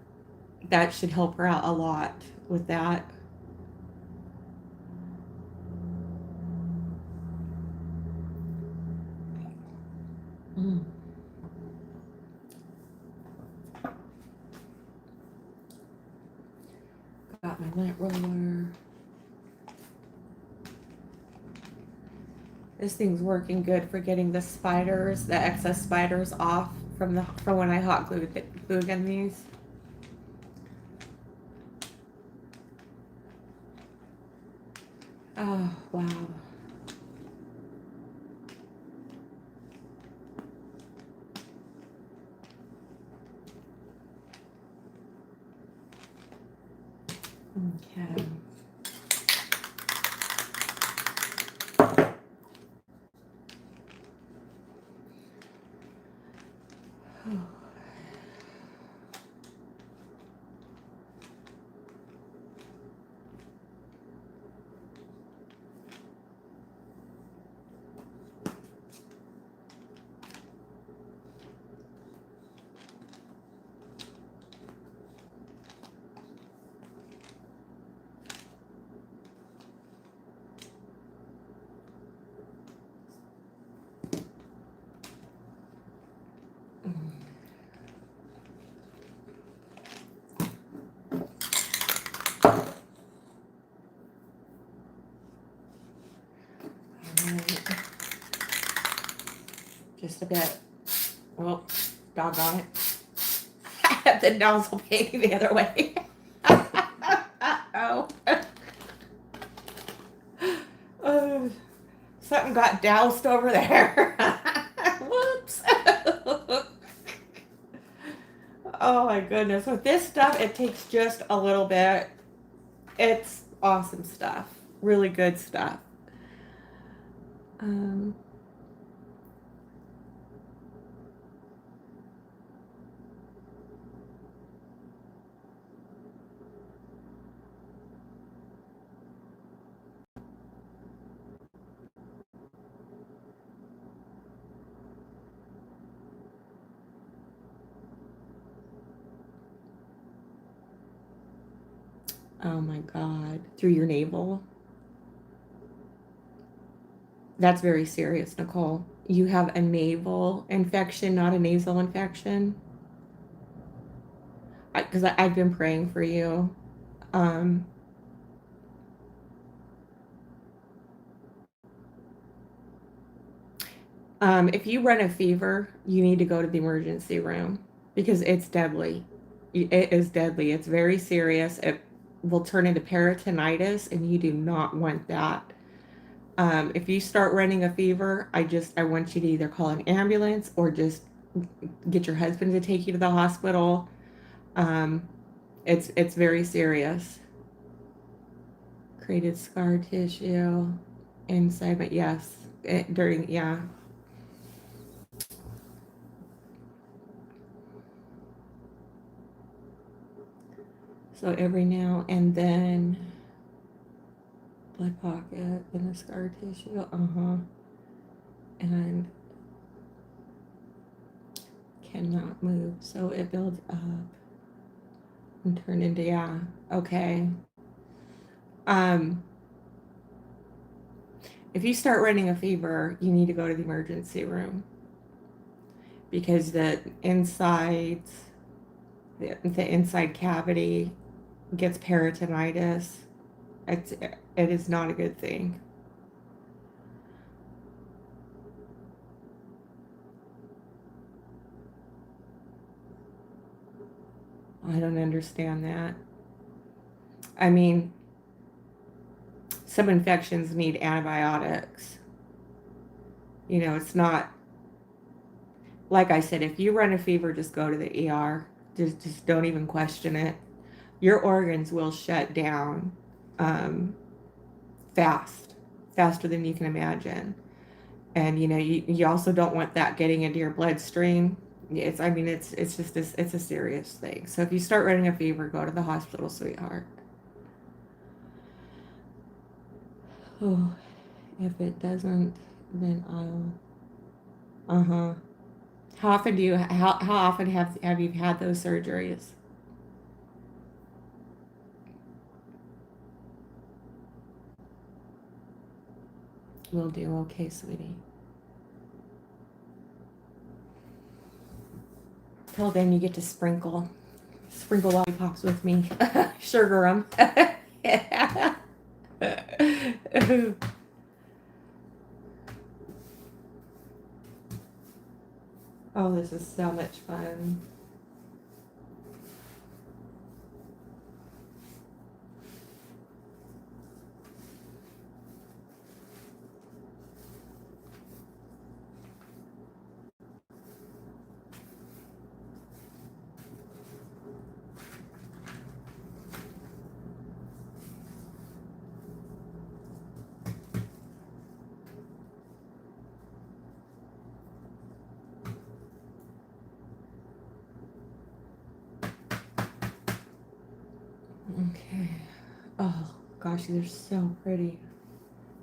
That should help her out a lot with that. Mm. Got my lint roller. This thing's working good for getting the spiders, the excess spiders off from when I hot glued in these. Oh, wow. Okay. Alright. Just a bit. Well, doggone it. The nozzle painting the other way. Oh. Oh. Something got doused over there. Whoops. Oh my goodness. With this stuff, it takes just a little bit. It's awesome stuff. Really good stuff. Um, oh my God. Through your navel. That's very serious, Nicole. You have a navel infection, not a nasal infection. Because I've been praying for you. Um, if you run a fever, you need to go to the emergency room because it's deadly. It is deadly. It's very serious. It will turn into peritonitis, and you do not want that. If you start running a fever, I want you to either call an ambulance or just get your husband to take you to the hospital. Um, it's very serious. Created scar tissue inside, but yes, yeah. So every now and then, blood pocket in the scar tissue. And cannot move. So it builds up and turn into, yeah. Okay. If you start running a fever, you need to go to the emergency room because the insides, the inside cavity gets peritonitis. It is not a good thing. I don't understand that. I mean, some infections need antibiotics. You know, it's not, like I said, if you run a fever, just go to the ER. Just don't even question it. Your organs will shut down faster than you can imagine. And, you know, you also don't want that getting into your bloodstream. I mean, it's just this, it's a serious thing. So if you start running a fever, go to the hospital, sweetheart. Oh, if it doesn't, then I'll, How often how often have you had those surgeries? Will do. Okay, sweetie. Till then, you get to sprinkle lollipops with me. Sugar them. Oh, this is so much fun. Okay. Oh, gosh, they're so pretty.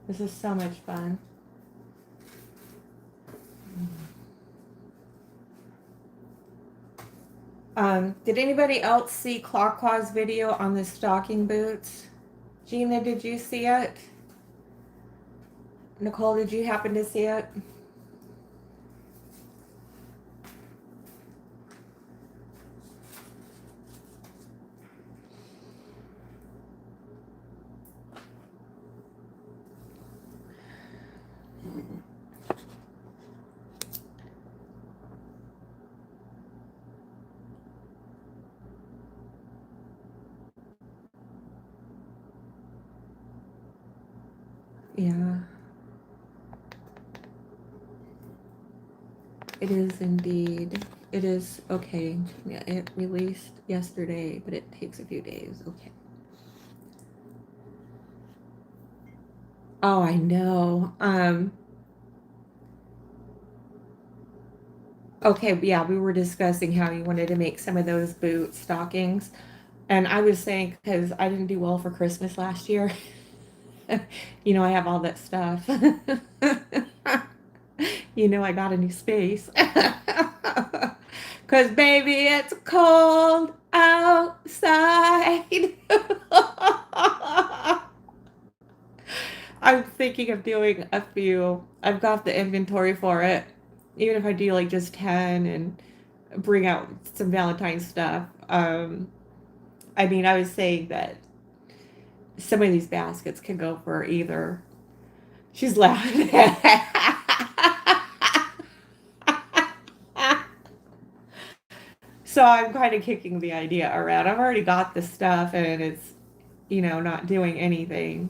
This is so much fun. Did anybody else see Claw's video on the stocking boots? Gina, did you see it? Nicole, did you happen to see it? Yeah. It is indeed. It is okay. Yeah, it released yesterday, but it takes a few days. Okay. Oh, I know. Okay, yeah, we were discussing how you wanted to make some of those boot stockings. And I was saying, because I didn't do well for Christmas last year. You know, I have all that stuff. You know, I got a new space. Because, baby, it's cold outside. I'm thinking of doing a few. I've got the inventory for it. Even if I do like just 10 and bring out some Valentine's stuff. I mean, I was saying that some of these baskets can go for either. She's laughing. So I'm kind of kicking the idea around. I've already got the stuff and it's, you know, not doing anything,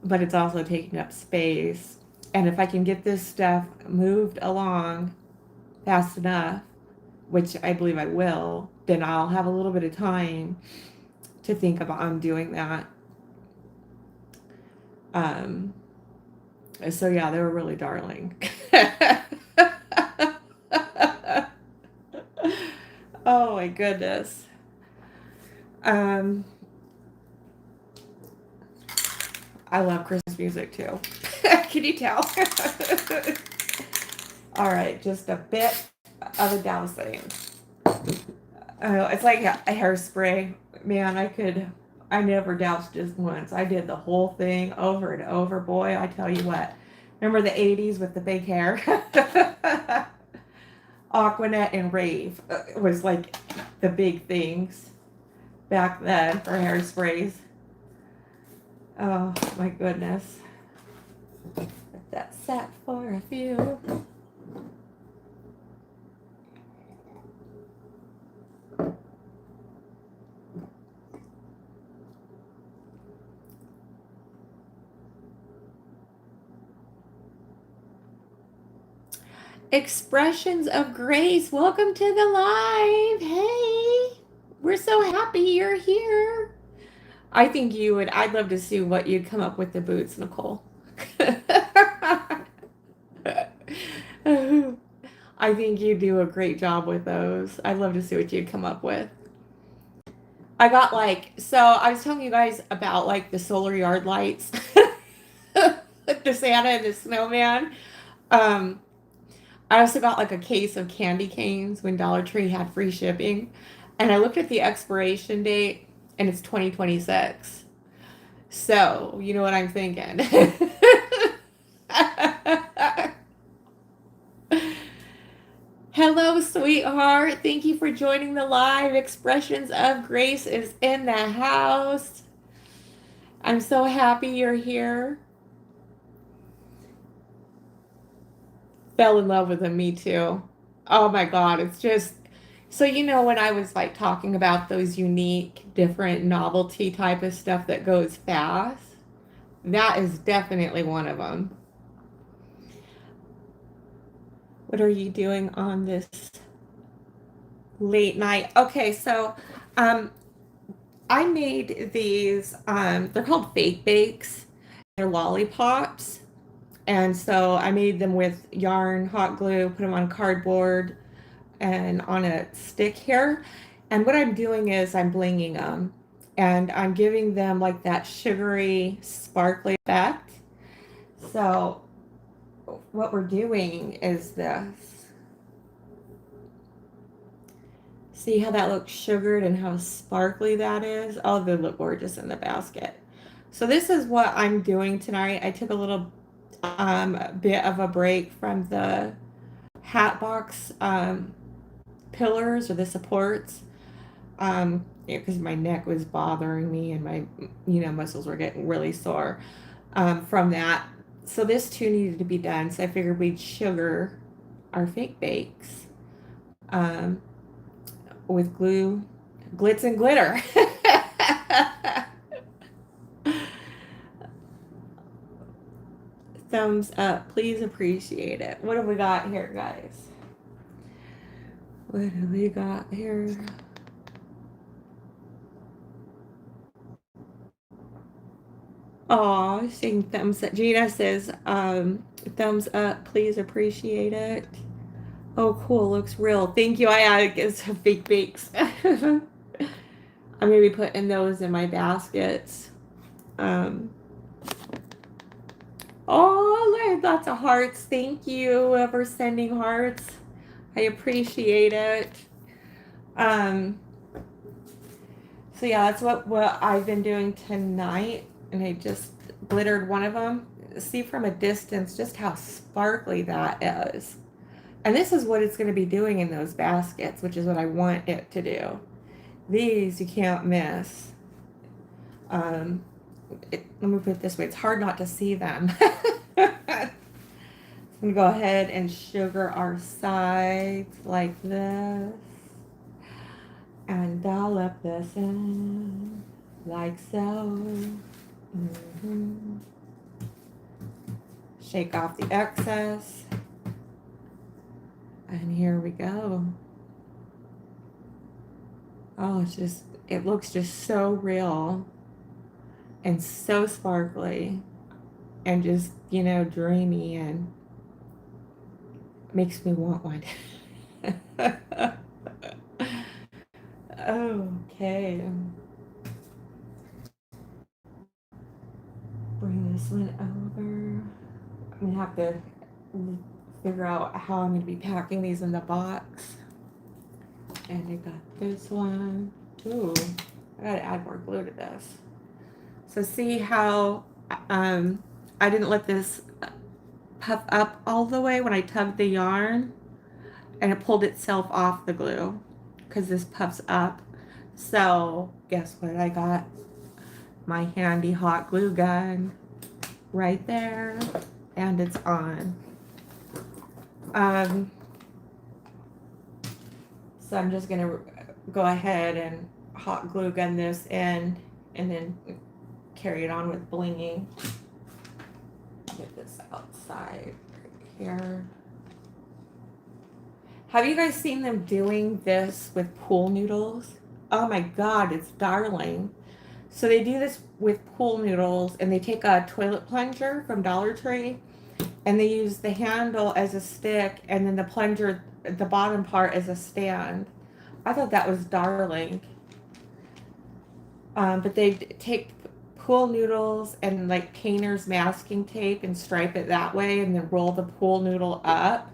but it's also taking up space. And if I can get this stuff moved along fast enough, which I believe I will, then I'll have a little bit of time to think about doing that. Um, so yeah, they were really darling. Oh my goodness. Um, I love Christmas music too. Can you tell? All right, just a bit of a dousing. It's like a hairspray. Man, I never doused just once. I did the whole thing over and over. Boy, I tell you what. Remember the 80s with the big hair? Aquanet and Rave was like the big things back then for hairsprays. Oh my goodness. Let that set for a few. Expressions of Grace, welcome to the live. Hey, we're so happy you're here. I think you would, I'd love to see what you'd come up with the boots, Nicole. I think you do a great job with those. I'd love to see what you'd come up with. I got so I was telling you guys about like the solar yard lights, the Santa and the snowman. I also got like a case of candy canes when Dollar Tree had free shipping. And I looked at the expiration date and it's 2026. So, you know what I'm thinking. Hello, sweetheart. Thank you for joining the live. Expressions of Grace is in the house. I'm so happy you're here. Fell in love with him, me too. Oh my God, it's just so when I was like talking about those unique, different novelty type of stuff that goes fast, that is definitely one of them. What are you doing on this late night? Okay, so I made these, they're called fake bakes. They're lollipops. And so I made them with yarn, hot glue, put them on cardboard and on a stick here. And what I'm doing is I'm blinging them. And I'm giving them like that sugary, sparkly effect. So what we're doing is this. See how that looks sugared and how sparkly that is? Oh, they look gorgeous in the basket. So this is what I'm doing tonight. I took a little bit of a break from the hat box pillars or the supports because my neck was bothering me and my muscles were getting really sore from that. So this too needed to be done. So I figured we'd sugar our fake bakes with glue, glitz and glitter. Thumbs up, please appreciate it. What have we got here, guys? What have we got here? Aw, saying thumbs up. Gina says, thumbs up, please appreciate it. Oh, cool, looks real. Thank you. I get some fake bakes. I'm gonna be putting those in my baskets. Oh, lots of hearts. Thank you, whoever's sending hearts. I appreciate it. So yeah, that's what I've been doing tonight. And I just glittered one of them. See from a distance just how sparkly that is. And this is what it's going to be doing in those baskets, which is what I want it to do. These you can't miss. Let me put it this way. It's hard not to see them. I'm going to go ahead and sugar our sides like this. And dollop this in like so. Shake off the excess. And here we go. Oh, it looks just so real and so sparkly and just, dreamy and makes me want one. Okay. Bring one over. I'm gonna have to figure out how I'm gonna be packing these in the box. And I got this one. Ooh, I gotta add more glue to this. So see how I didn't let this puff up all the way when I tugged the yarn, and it pulled itself off the glue because this puffs up. So guess what I got? My handy hot glue gun right there, and it's on. So I'm just gonna go ahead and hot glue gun this in and then carry it on with blinging. Get this outside right here. Have you guys seen them doing this with pool noodles? Oh my God, it's darling. So they do this with pool noodles, and they take a toilet plunger from Dollar Tree, and they use the handle as a stick, and then the plunger, the bottom part, as a stand. I thought that was darling. But they take pool noodles and like painter's masking tape and stripe it that way, and then roll the pool noodle up.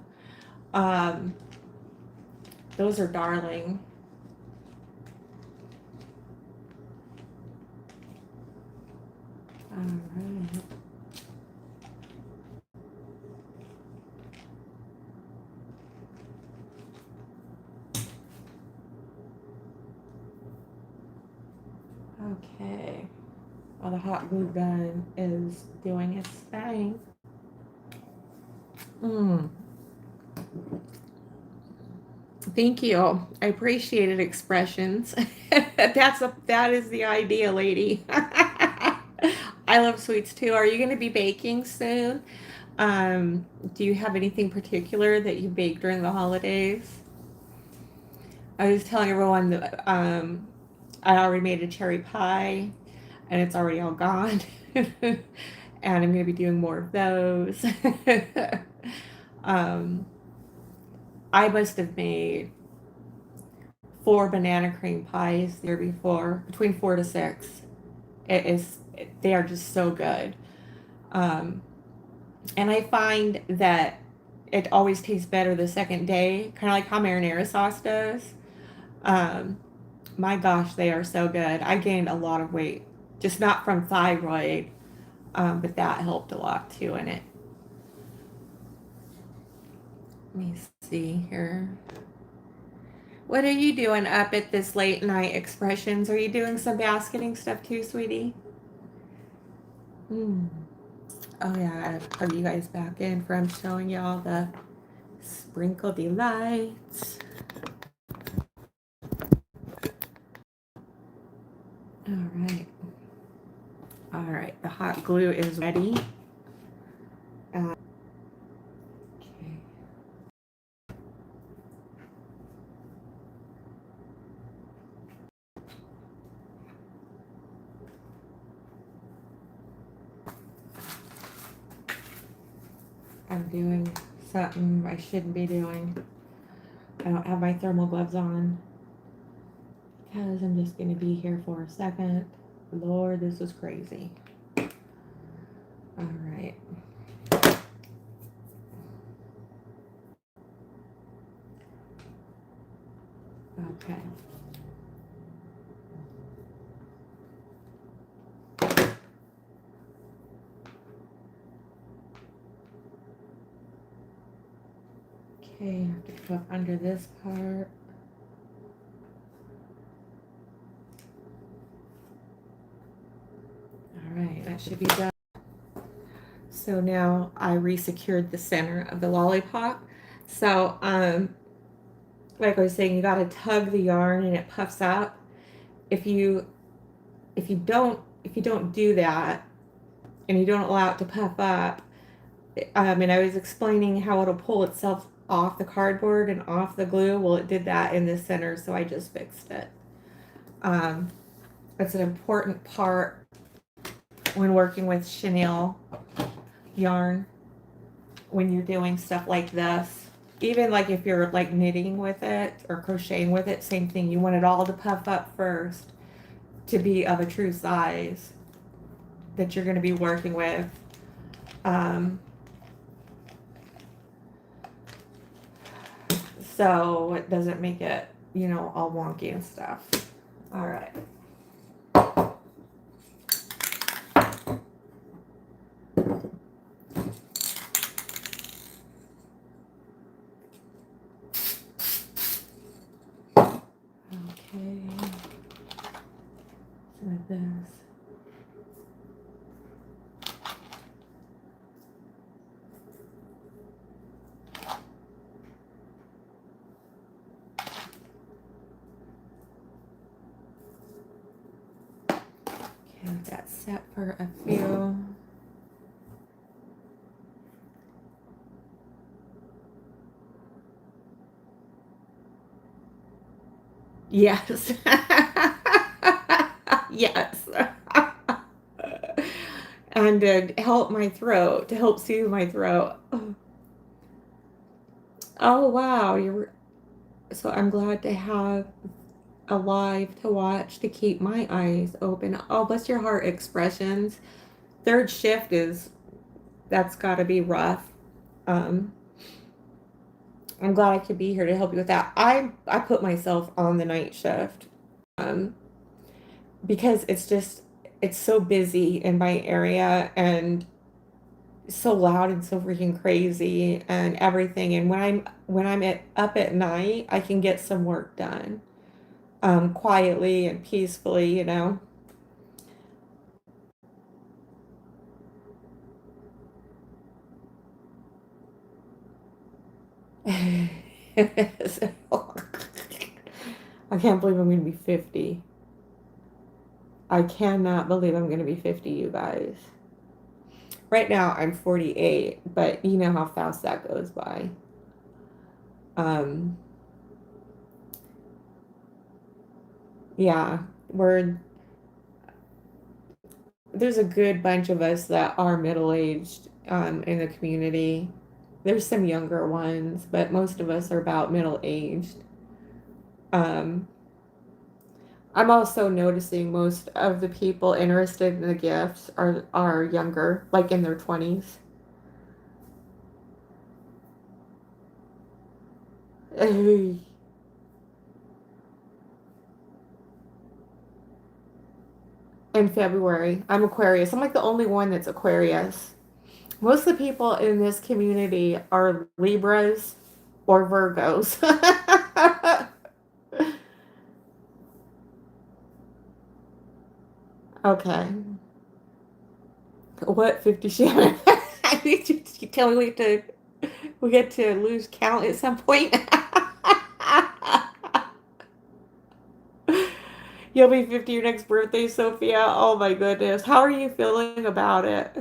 Those are darling. All right. Okay. Well, the hot glue gun is doing its thing. Thank you. I appreciated expressions. That is the idea, lady. I love sweets too. Are you going to be baking soon? Do you have anything particular that you bake during the holidays? I was telling everyone that I already made a cherry pie, and it's already all gone. And I'm going to be doing more of those. I must have made 4 banana cream pies the year before, between 4 to 6. They are just so good. And I find that it always tastes better the second day, kind of like how marinara sauce does. My gosh, they are so good. I gained a lot of weight, just not from thyroid, but that helped a lot too in it. Let me see here. What are you doing up at this late night, Expressions? Are you doing some basketing stuff too, sweetie? Oh yeah, I gotta plug you guys back in from showing y'all the sprinkle delights. All right, the hot glue is ready. Okay. I'm doing something I shouldn't be doing. I don't have my thermal gloves on because I'm just going to be here for a second. Lord, this is crazy. All right. Okay. Okay, I have to go up under this part. All right, that should be done. So now I re-secured the center of the lollipop. So, like I was saying, you got to tug the yarn and it puffs up. If you don't do that and you don't allow it to puff up, and I was explaining how it'll pull itself off the cardboard and off the glue. Well, it did that in the center, so I just fixed it. It's an important part when working with chenille yarn, when you're doing stuff like this. Even like if you're like knitting with it or crocheting with it, same thing. You want it all to puff up first to be of a true size that you're going to be working with Um, so it doesn't make it, you know, all wonky and stuff. All right. Okay. Like this. Okay, that's set for a few. Yes. Yes. And to help my throat, to help soothe my throat. Oh wow, you're so I'm glad to have a live to watch to keep my eyes open. Oh, bless your heart expressions. Third shift is that's got to be rough. Um, I'm glad I could be here to help you with that. I put myself on the night shift um, because it's so busy in my area and so loud and so freaking crazy and everything. And up at night, I can get some work done quietly and peacefully, you know. So, I can't believe I'm going to be 50. I cannot believe I'm going to be 50, you guys. Right now, I'm 48, but you know how fast that goes by. Um, yeah, there's a good bunch of us that are middle aged in the community. There's some younger ones, but most of us are about middle aged. Um, I'm also noticing most of the people interested in the gifts are younger, like in their 20s. In February, I'm Aquarius. I'm like the only one that's Aquarius. Most of the people in this community are Libras or Virgos. Okay. What 50 Shannon? You tell me we get to lose count at some point. You'll be 50 your next birthday, Sophia. Oh my goodness. How are you feeling about it?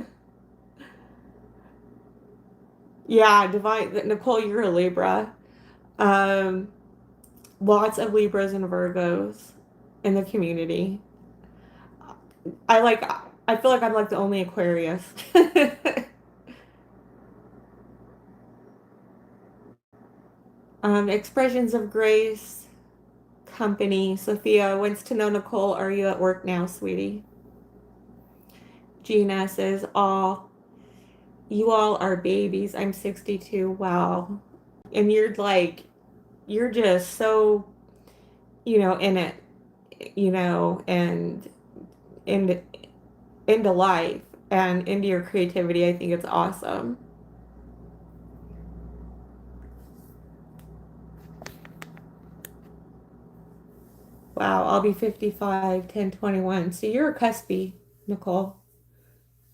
Yeah, divine Nicole, you're a Libra. Um, lots of Libras and Virgos in the community. I like I feel like I'm like the only Aquarius. Expressions of grace, company. Sophia wants to know, Nicole, are you at work now, sweetie? Gina says, all you all are babies. I'm 62. Wow. And you're just so, you know, in it, you know, and into into life and into your creativity. I think it's awesome. Wow, I'll be 55, 10/21. So you're a cuspy, Nicole,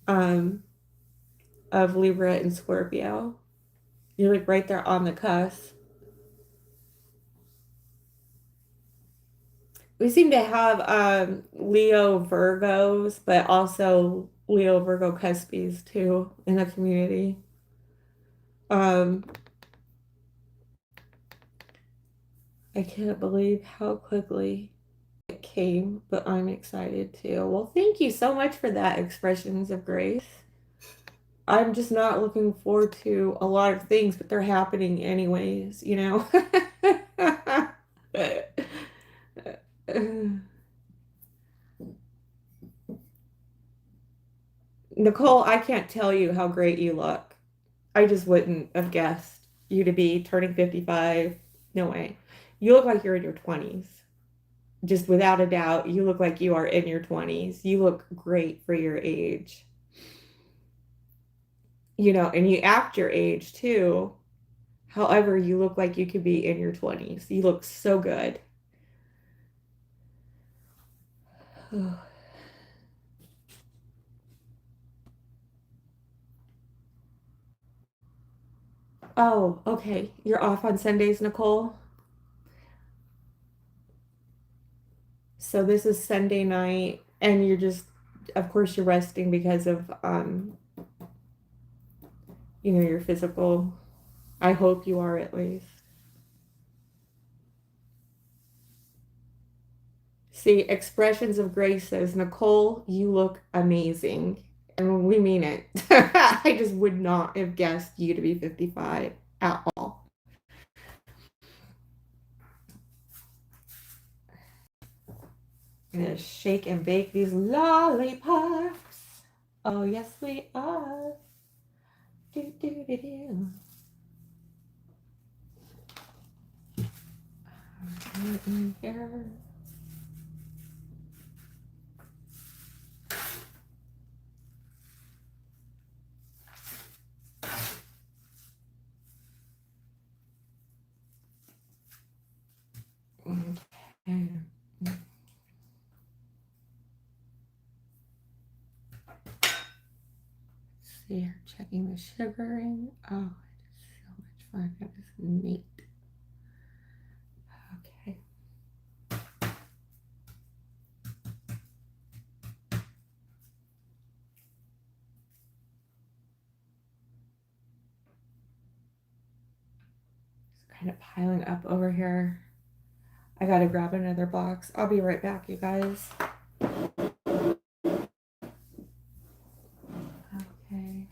um, of Libra and Scorpio. You're like right there on the cusp. We seem to have Leo Virgos, but also Leo Virgo cuspies too in the community. Um, I can't believe how quickly it came, but I'm excited too. Well, thank you so much for that, expressions of grace. I'm just not looking forward to a lot of things, but they're happening anyways, you know? Nicole, I can't tell you how great you look. I just wouldn't have guessed you to be turning 55. No way. You look like you're in your 20s. Just without a doubt, you look like you are in your 20s. You look great for your age. And you act your age too. However, you look like you could be in your 20s. You look so good. Oh, okay. You're off on Sundays, Nicole? So this is Sunday night, and you're just, of course, you're resting because of, your physical. I hope you are at least. See, Expressions of Grace says, Nicole, you look amazing. And we mean it. I just would not have guessed you to be 55 at all. I'm going to shake and bake these lollipops. Oh, yes, we are. Do, do, do, do. Right in here. Okay. See, checking the sugaring. Oh, it is so much fun. That is neat. Okay. It's kind of piling up over here. I gotta grab another box. I'll be right back, you guys. Okay.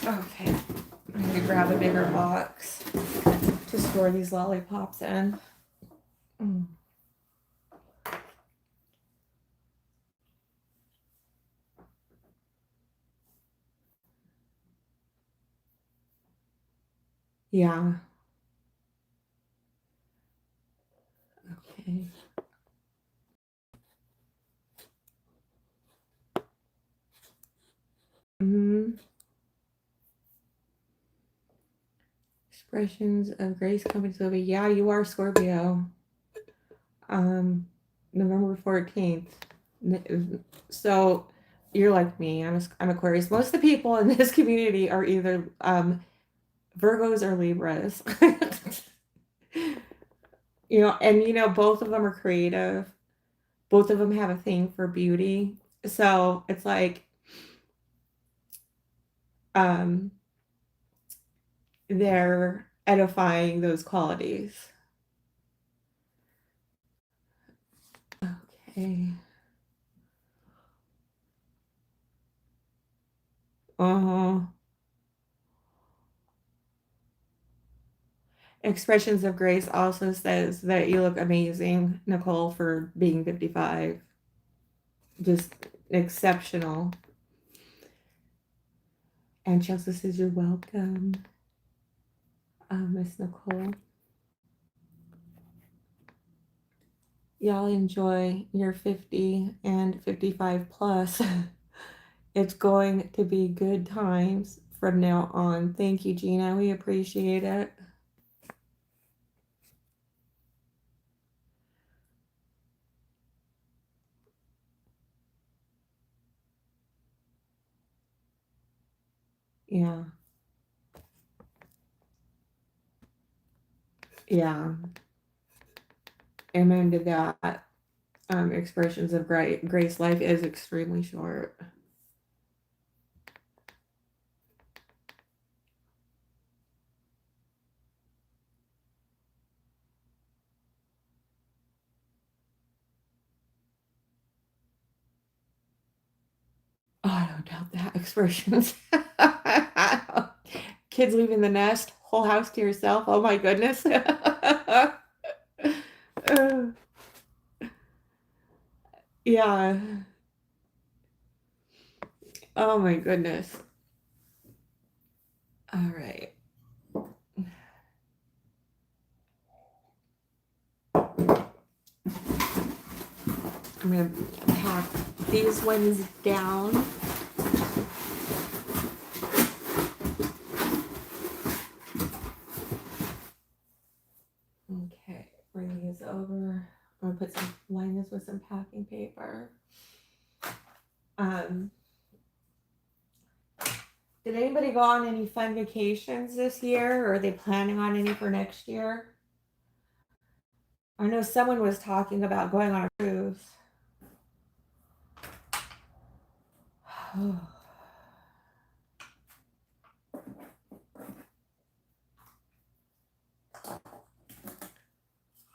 Okay. I need to grab a bigger box to store these lollipops in. Yeah. Okay. Expressions of Grace coming to me. Yeah, you are Scorpio. November 14th. So you're like me. I'm Aquarius. Most of the people in this community are either Virgos or Libras. And both of them are creative. Both of them have a thing for beauty. So it's like they're edifying those qualities. Okay. Expressions of Grace also says that you look amazing, Nicole, for being 55. Just exceptional. And she also says you're welcome, Miss Nicole. Y'all enjoy your 50 and 55 plus. It's going to be good times from now on. Thank you, Gina. We appreciate it. Yeah. Yeah. Amen to that. Expressions of Grace. Life is extremely short. Oh, I don't doubt that expressions. Kids leaving the nest, whole house to yourself. Oh my goodness. Yeah. Oh my goodness. All right. I'm going to pack these ones down. Okay, bring these over. I'm going to line this with some packing paper. Did anybody go on any fun vacations this year, or are they planning on any for next year? I know someone was talking about going on a cruise.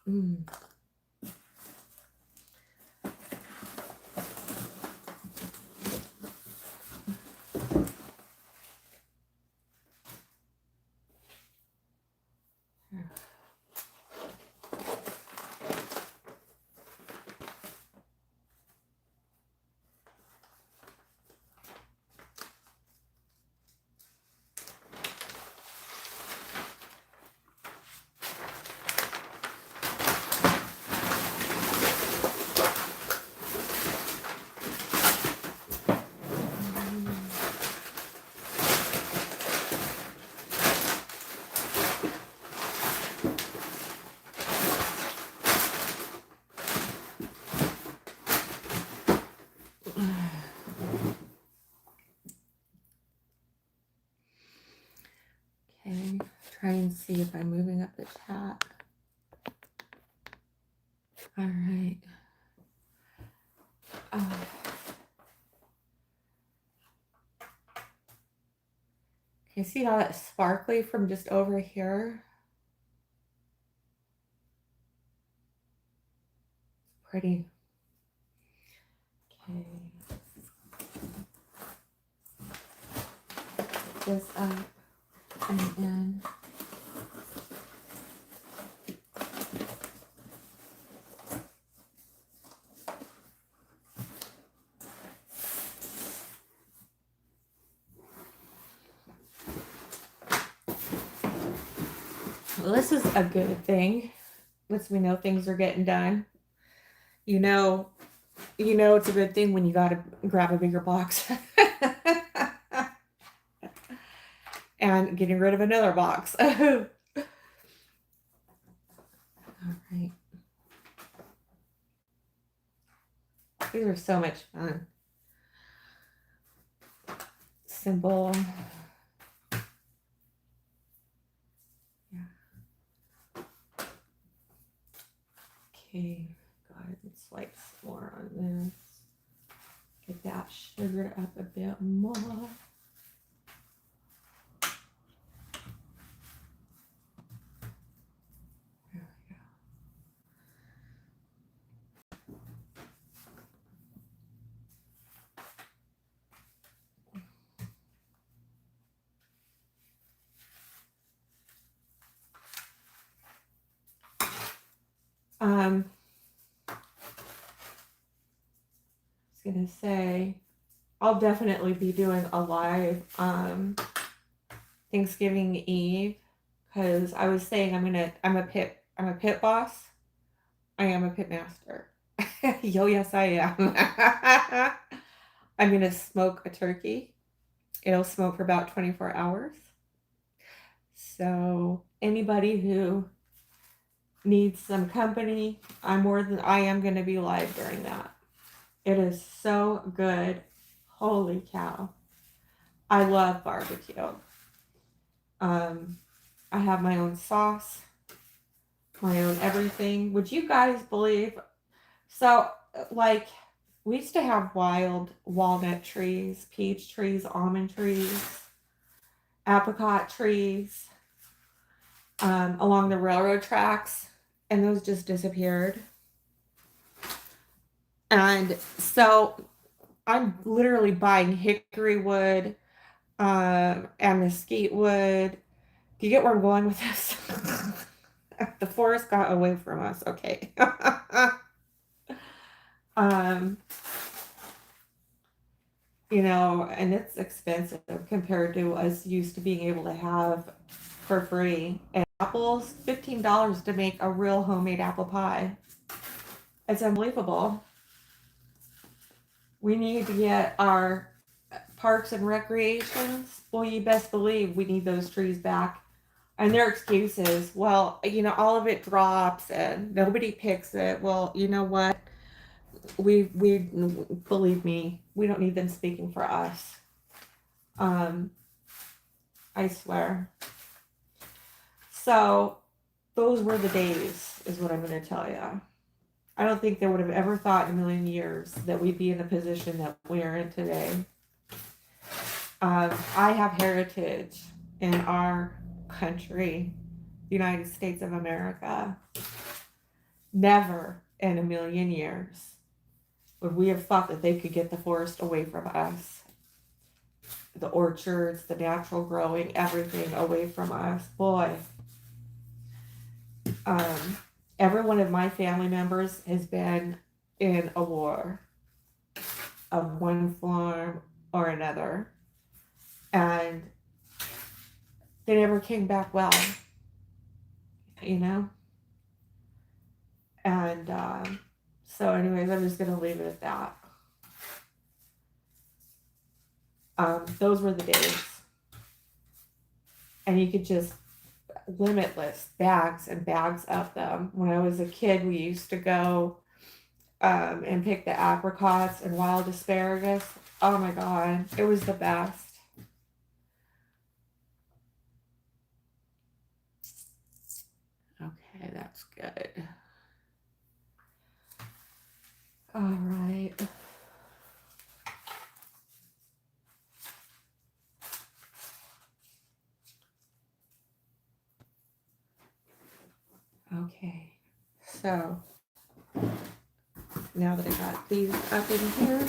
Mm. Okay, try and see if I'm moving up the chat. All right. Can you see how that's sparkly from just over here? Pretty. Okay. Put this up and then well, this is a good thing. Lets me know things are getting done. You know it's a good thing when you gotta grab a bigger box. And getting rid of another box. All right. These are so much fun. Simple. Yeah. Okay. Go ahead and swipe some more on this. Get that sugared up a bit more. There we go. I was gonna say I'll definitely be doing a live Thanksgiving Eve, because I was saying I'm a pit boss. I am a pit master. Yo, yes I am. I'm gonna smoke a turkey. It'll smoke for about 24 hours. So anybody who needs some company, I am gonna be live during that. It is so good. Holy cow. I love barbecue. I have my own sauce, my own everything. Would you guys believe? So, like, we used to have wild walnut trees, peach trees, almond trees, apricot trees along the railroad tracks, and those just disappeared. And so I'm literally buying hickory wood, and mesquite wood. Do you get where I'm going with this? The forest got away from us. Okay. um, and it's expensive compared to us used to being able to have for free. And apples, $15 to make a real homemade apple pie. It's unbelievable. We need to get our parks and recreations. Well, you best believe we need those trees back. And their excuses, well, all of it drops and nobody picks it. Well, you know what? We believe me, we don't need them speaking for us. I swear. So those were the days, is what I'm going to tell you. I don't think they would have ever thought in a million years that we'd be in the position that we are in today. I have heritage in our country, the United States of America. Never in a million years would we have thought that they could get the forest away from us. The orchards, the natural growing, everything away from us. Boy. Every one of my family members has been in a war of one form or another. And they never came back well, And so anyways, I'm just going to leave it at that. Those were the days. And you could just limitless bags and bags of them. When I was a kid, we used to go and pick the apricots and wild asparagus. Oh my God, it was the best. Okay, that's good. All right. Okay, so now that I got these up in here,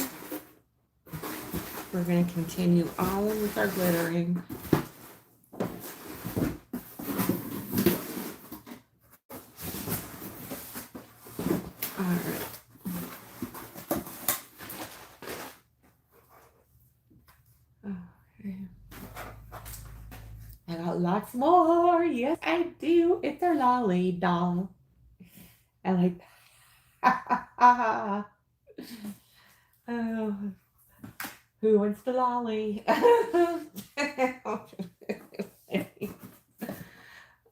we're going to continue on with our glittering. All right. Okay. I got lots more. Yes, I do. It's our lolly doll. I like that. Oh, who wants the lolly?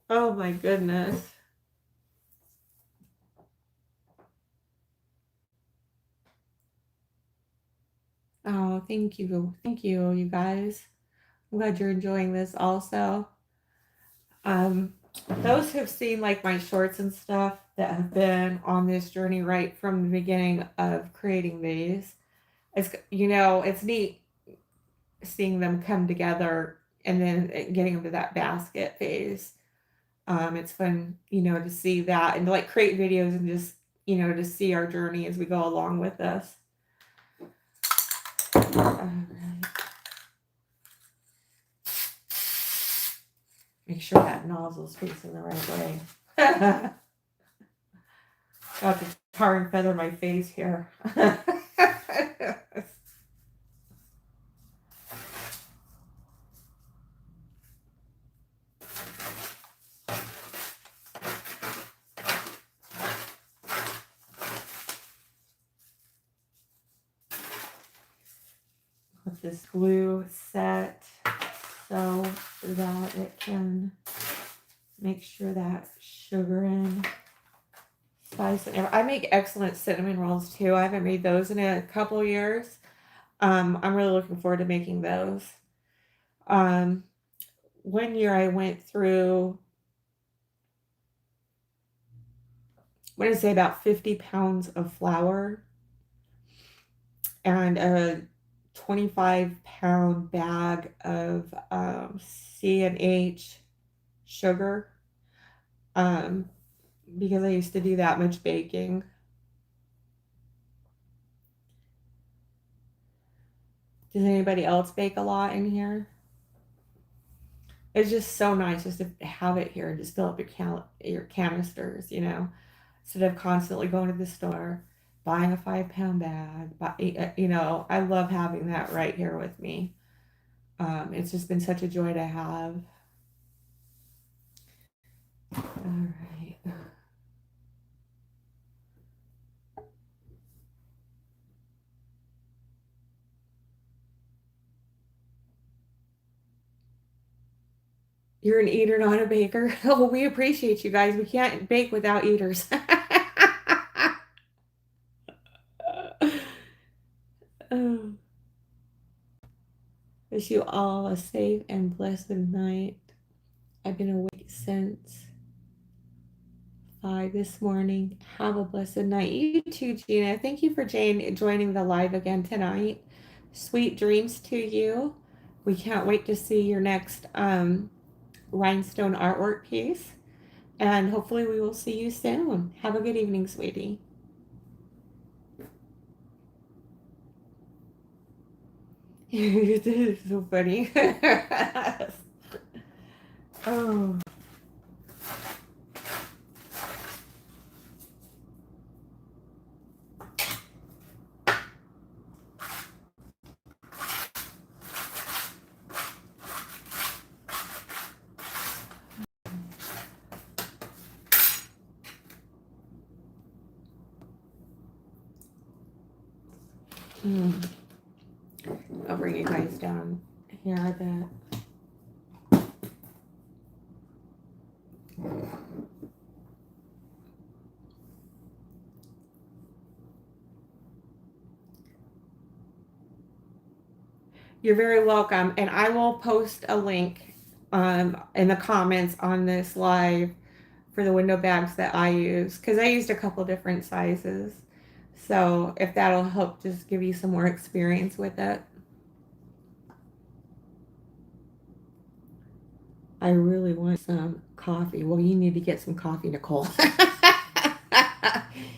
Oh my goodness. Oh, thank you. Thank you, you guys. I'm glad you're enjoying this also. Those who've seen like my shorts and stuff that have been on this journey right from the beginning of creating these, it's neat seeing them come together and then getting them to that basket phase. It's fun, to see that and to like create videos and just, to see our journey as we go along with this. Make sure that nozzle's facing the right way. Got to tar and feather my face here. Let this glue set so that it can make sure that sugar and spice and I make excellent cinnamon rolls too. I haven't made those in a couple years. I'm really looking forward to making those. One year I went through, what did I say, about 50 pounds of flour and a 25-pound bag of C&H sugar, because I used to do that much baking. Does anybody else bake a lot in here? It's just so nice just to have it here and just fill up your canisters, you know, instead of constantly going to the store, buying a 5-pound bag. But you know, I love having that right here with me. It's just been such a joy to have. All right. You're an eater, not a baker. Oh, we appreciate you guys. We can't bake without eaters. Oh, wish you all a safe and blessed night. I've been awake since 5 this morning. Have a blessed night. You too, Gina. Thank you for joining the live again tonight. Sweet dreams to you. We can't wait to see your next rhinestone artwork piece. And hopefully we will see you soon. Have a good evening, sweetie. This is so funny. Oh. I'll bring you guys down here a bit. You're very welcome. And I will post a link in the comments on this live for the window bags that I use, because I used a couple different sizes. So if that'll help just give you some more experience with it. I really want some coffee. Well, you need to get some coffee, Nicole.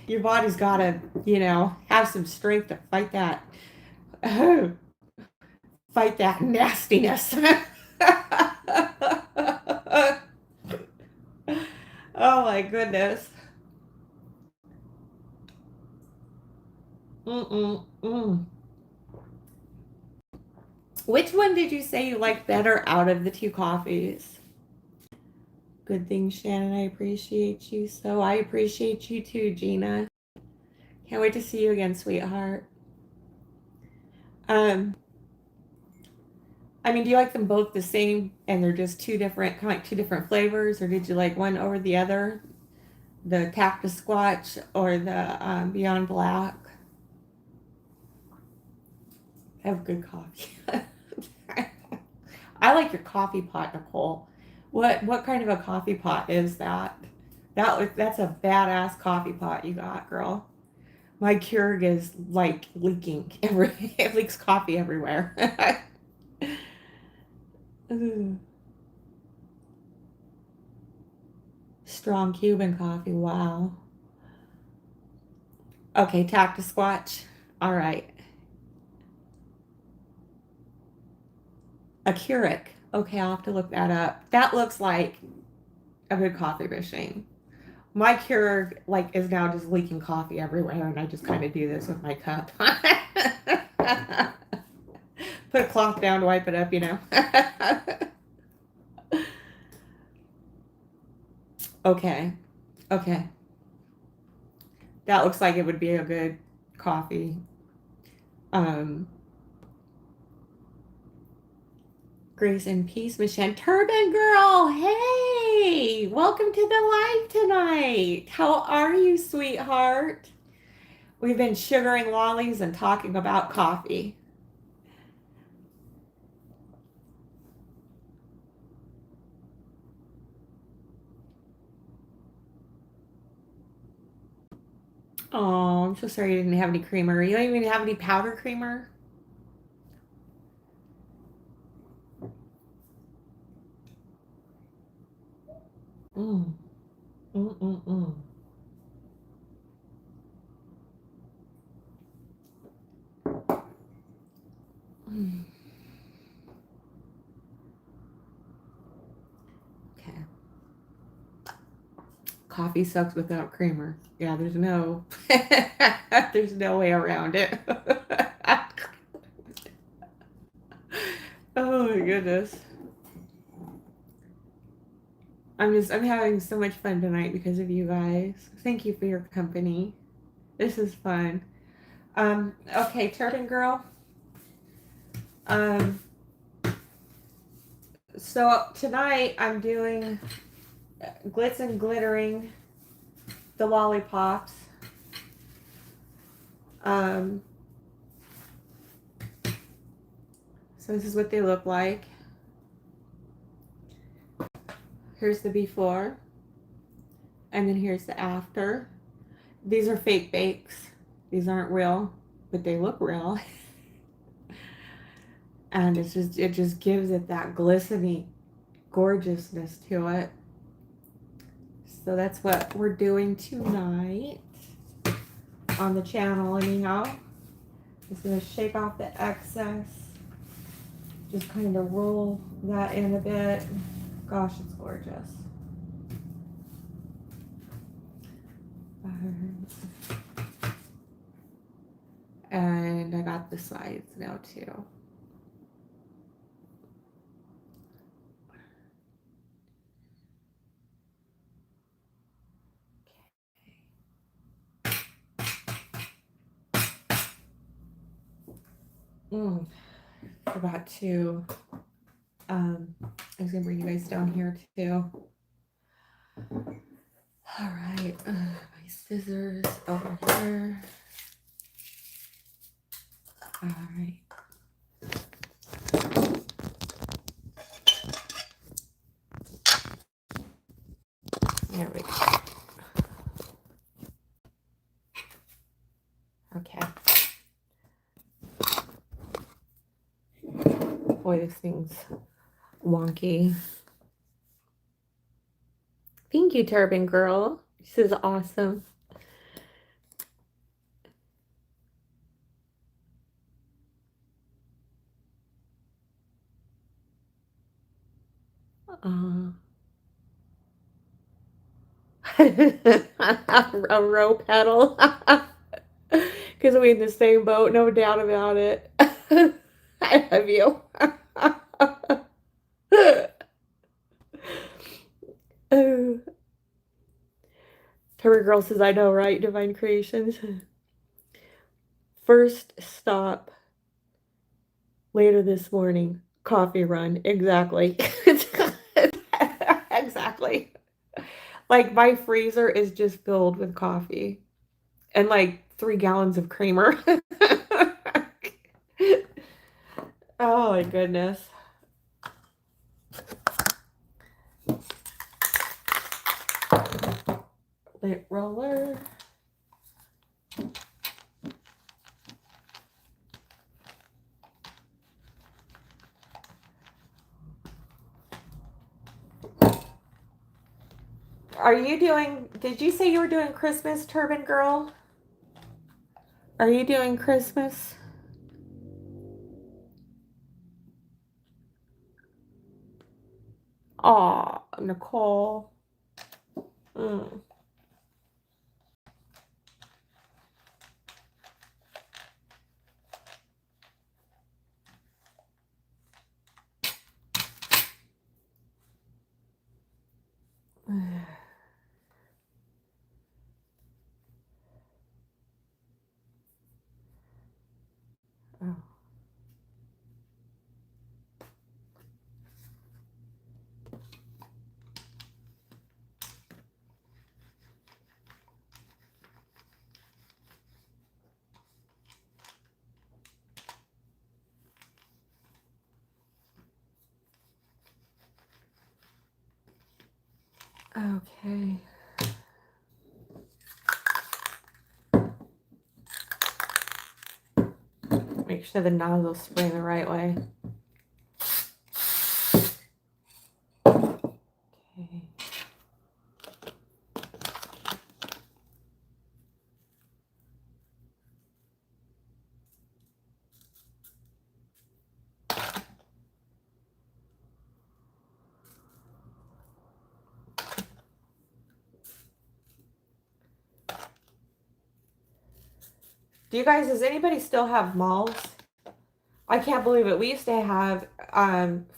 Your body's got to, you know, have some strength to fight that. Fight that nastiness. Oh my goodness. Mm-mm-mm. Which one did you say you like better out of the two coffees? Good thing, Shannon. I appreciate you. So I appreciate you too, Gina. Can't wait to see you again, sweetheart. I mean, do you like them both the same and they're just two different, kind of like two different flavors, or did you like one over the other? The Cactus Squatch or the Beyond Black? Have good coffee. I like your coffee pot, Nicole. What kind of a coffee pot is that? That's a badass coffee pot you got, girl. My Keurig is like leaking. It leaks coffee everywhere. Strong Cuban coffee. Wow. Okay, Cactus Squatch. All right. A Keurig. Okay, I'll have to look that up. That looks like a good coffee machine. My Keurig like is now just leaking coffee everywhere, and I just kind of do this with my cup. Put a cloth down to wipe it up, you know. Okay. Okay. That looks like it would be a good coffee. Um, Grace and Peace, Michelle. Turban Girl, hey! Welcome to the live tonight. How are you, sweetheart? We've been sugaring lollies and talking about coffee. Oh, I'm so sorry you didn't have any creamer. You don't even have any powder creamer? Mm. Mm-mm-mm. Okay. Coffee sucks without creamer. Yeah, there's no there's no way around it. Oh my goodness. I'm having so much fun tonight because of you guys. Thank you for your company. This is fun. Okay, Turban Girl. So tonight I'm doing glitz and glittering the lollipops. So this is what they look like. Here's the before, and then here's the after. These are fake bakes. These aren't real, but they look real. And it just gives it that glistening gorgeousness to it. So that's what we're doing tonight on the channel anyhow. Just gonna shake off the excess. Just kind of roll that in a bit. Gosh, it's gorgeous. And I got the sides now too. Forgot to, I was gonna bring you guys down here too. All right, my scissors over here. All right. There we go. Okay. Boy, this thing's wonky. Thank you, Turban Girl. This is awesome. A row pedal. Because we in the same boat, no doubt about it. I love you. Terry Girl says, I know, right? Divine Creations. First stop later this morning. Coffee run. Exactly. Exactly. Like, my freezer is just filled with coffee and like 3 gallons of creamer. Oh my goodness. Lint roller. Are you doing, did you say you were doing Christmas, Turban Girl? Are you doing Christmas? Aw, Nicole. Mm. Oh. Okay. Make sure the nozzle's spray the right way. Okay. Do you guys, does anybody still have malls? I can't believe it. We used to have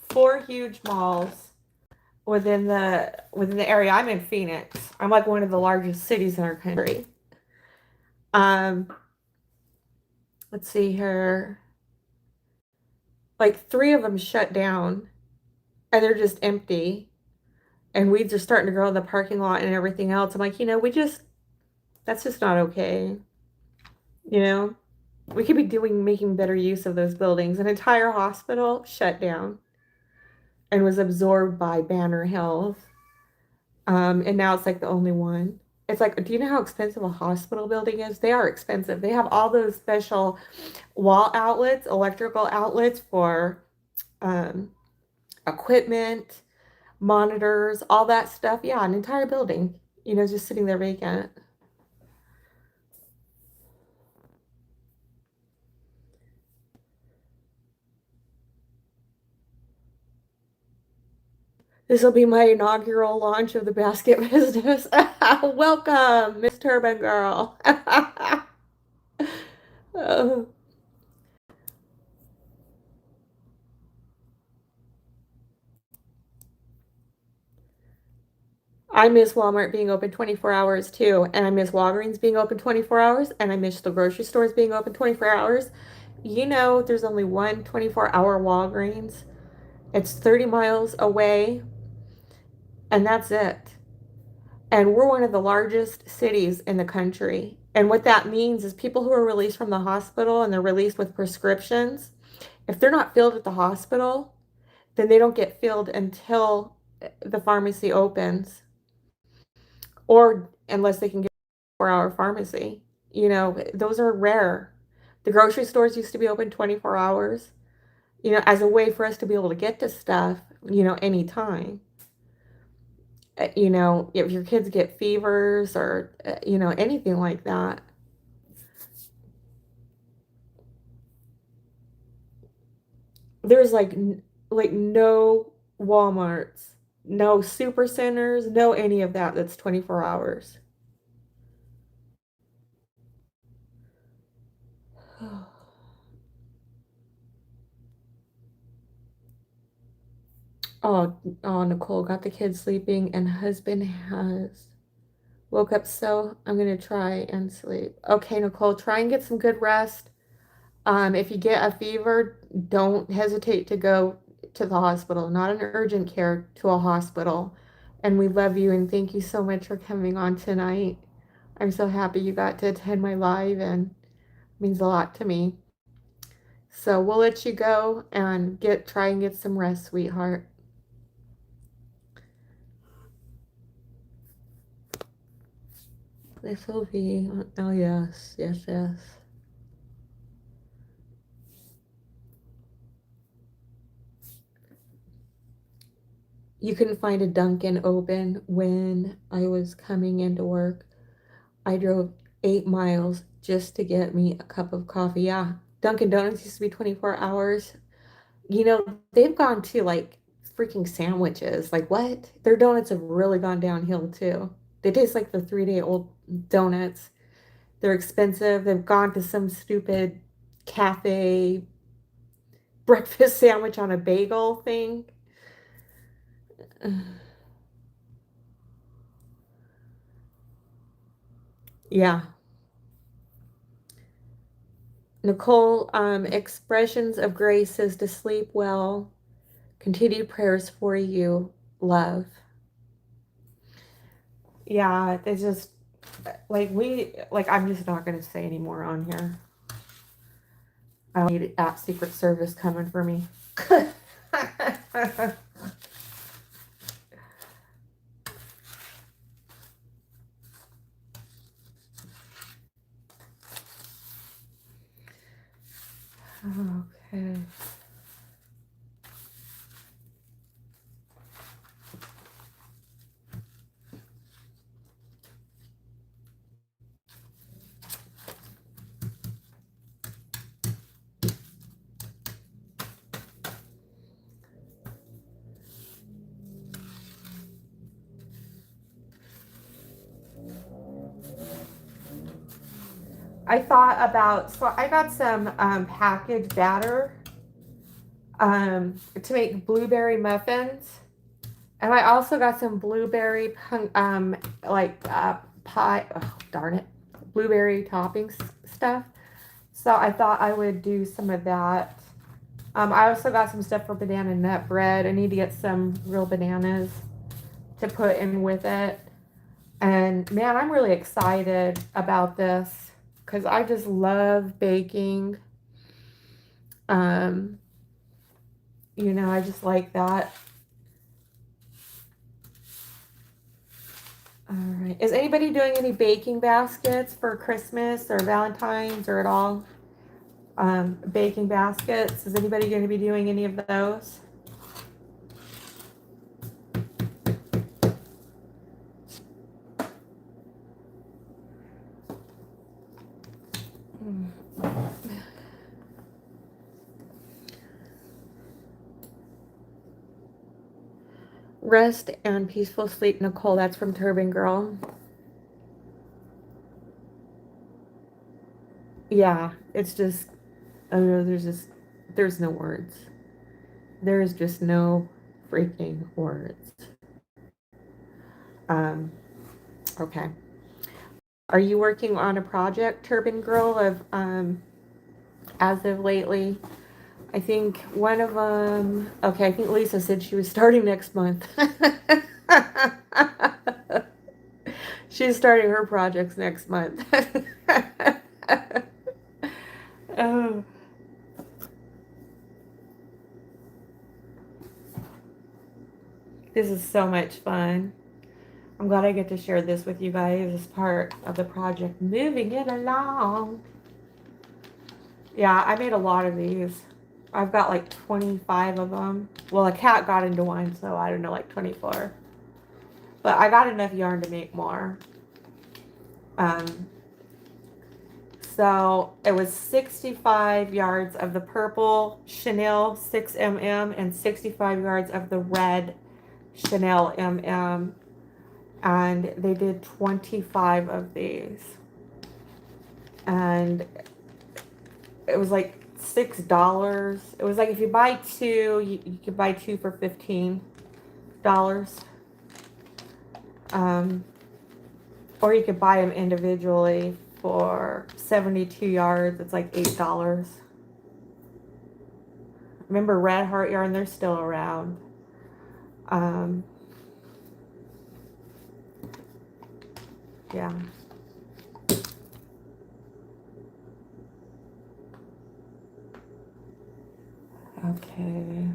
4 huge malls within the area. I'm in Phoenix. I'm like one of the largest cities in our country. Um, let's see here. Like 3 of them shut down and they're just empty. And weeds are starting to grow in the parking lot and everything else. I'm like, that's just not okay. You know, we could be making better use of those buildings. An entire hospital shut down and was absorbed by Banner Health. And now it's like the only one. It's like, do you know how expensive a hospital building is? They are expensive. They have all those special wall outlets, electrical outlets for um, equipment, monitors, all that stuff. Yeah, an entire building, just sitting there vacant. This will be my inaugural launch of the basket business. Welcome, Miss Turban Girl. Oh, I miss Walmart being open 24 hours too, and I miss Walgreens being open 24 hours, and I miss the grocery stores being open 24 hours. There's only one 24-hour Walgreens. It's 30 miles away, and that's it. And we're one of the largest cities in the country. And what that means is people who are released from the hospital and they're released with prescriptions, if they're not filled at the hospital, then they don't get filled until the pharmacy opens, or unless they can get a 4-hour pharmacy. Those are rare. The grocery stores used to be open 24 hours, as a way for us to be able to get to stuff, anytime. If your kids get fevers or, anything like that. There's like no Walmarts, no super centers, no any of that that's 24 hours. Oh, oh, Nicole got the kids sleeping and husband has woke up, so I'm gonna try and sleep. Okay, Nicole, try and get some good rest. If you get a fever, don't hesitate to go to the hospital, not an urgent care, to a hospital. And we love you and thank you so much for coming on tonight. I'm so happy you got to attend my live and it means a lot to me. So we'll let you go and try and get some rest, sweetheart. This will be, oh yes, yes, yes. You couldn't find a Dunkin' open when I was coming into work. I drove 8 miles just to get me a cup of coffee. Yeah, Dunkin' Donuts used to be 24 hours. They've gone to like freaking sandwiches. Like, what? Their donuts have really gone downhill too. They taste like the 3-day-old donuts. They're expensive. They've gone to some stupid cafe breakfast sandwich on a bagel thing. Yeah. Nicole, expressions of grace says to sleep well. Continued prayers for you, love. Yeah, it's just I'm just not gonna say anymore on here. I don't need at Secret Service coming for me. Okay. I thought about, so I got some packaged batter to make blueberry muffins. And I also got some blueberry pie, oh, darn it, blueberry toppings stuff. So I thought I would do some of that. I also got some stuff for banana nut bread. I need to get some real bananas to put in with it. And man, I'm really excited about this because I just love baking. Um, you know, I just like that. All right. Is anybody doing any baking baskets for Christmas or Valentine's or at all? Baking baskets. Is anybody going to be doing any of those? Rest and peaceful sleep, Nicole. That's from Turban Girl. Yeah, it's just, there's no words. There is just no freaking words. Okay. Are you working on a project, Turban Girl, of, as of lately? I think one of them, okay, I think Lisa said she was starting next month. She's starting her projects next month. Oh. This is so much fun. I'm glad I get to share this with you guys as part of the project. Moving it along. Yeah, I made a lot of these. I've got like 25 of them. Well, a cat got into one, so I don't know, like 24. But I got enough yarn to make more. So it was 65 yards of the purple Chanel 6mm and 65 yards of the red Chanel MM. And they did 25 of these. And it was like $6. It was like if you buy two, you could buy two for $15. Or you could buy them individually for 72 yards. It's like $8. Remember Red Heart Yarn? They're still around. Yeah. Okay.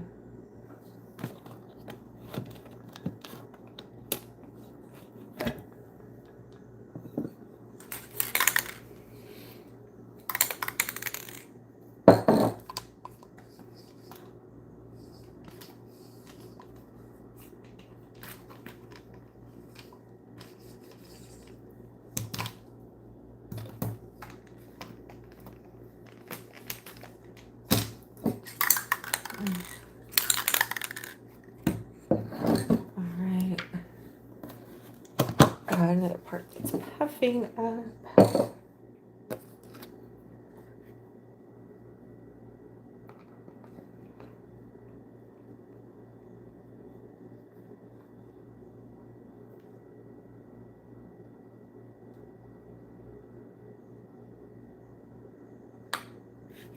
Another part that's puffing up.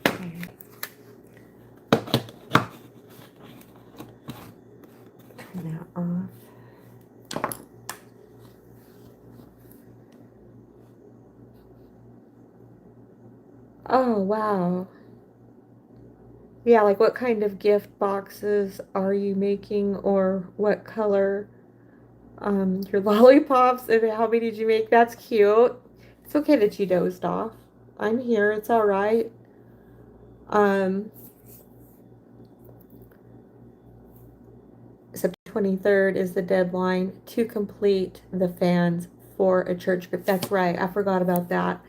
Okay. Turn that off. Oh, wow. Yeah, like what kind of gift boxes are you making or what color? Your lollipops and how many did you make? That's cute. It's okay that you dozed off. I'm here. It's all right. September 23rd is the deadline to complete the fans for a church group. That's right. I forgot about that.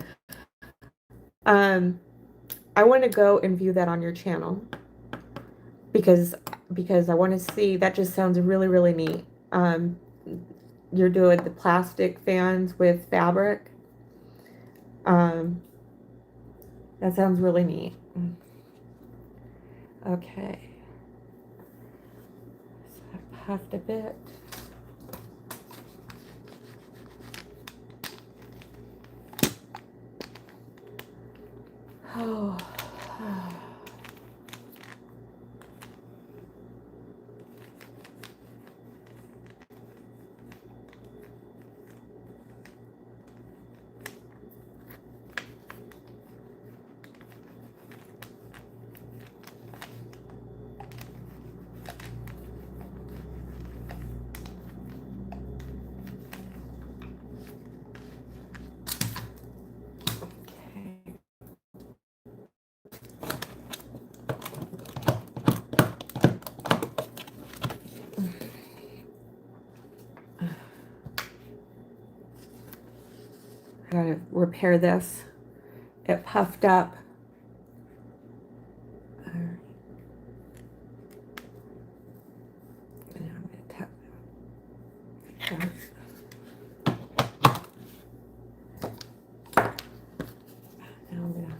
I want to go and view that on your channel because I want to see. That just sounds really, really neat. You're doing the plastic fans with fabric. That sounds really neat. Okay. So I puffed a bit. Oh. I gotta repair this. It puffed up. And I'm gonna tap that. Now I'm gonna.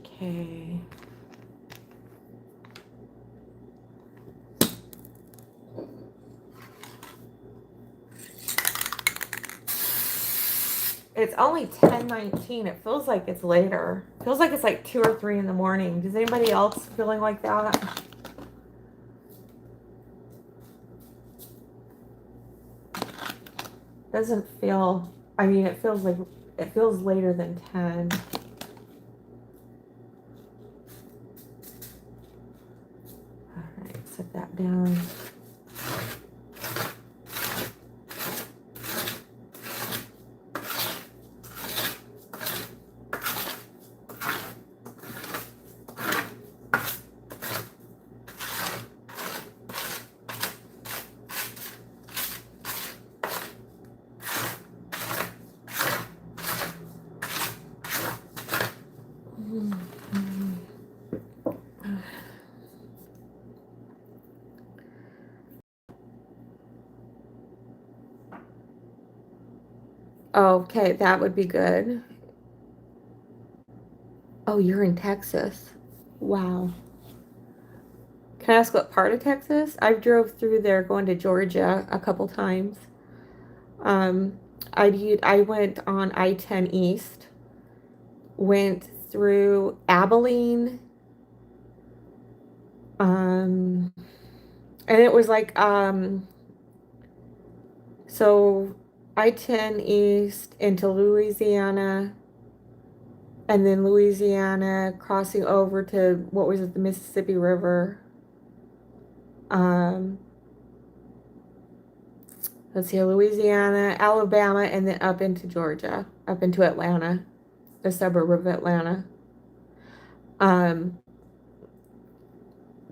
Okay. It's only 10:19. It feels like it's later. It feels like it's like 2 or 3 in the morning. Does anybody else feeling like that? Doesn't feel, I mean, it feels like, it feels later than 10. All right, set that down. Okay, that would be good. Oh, you're in Texas. Wow. Can I ask what part of Texas? I've drove through there going to Georgia a couple times. Um, I went on I-10 East, went through Abilene, and it was like, so I-10 East into Louisiana, and then Louisiana crossing over to, what was it, the Mississippi River. Let's see, Louisiana, Alabama, and then up into Georgia, up into Atlanta, the suburb of Atlanta.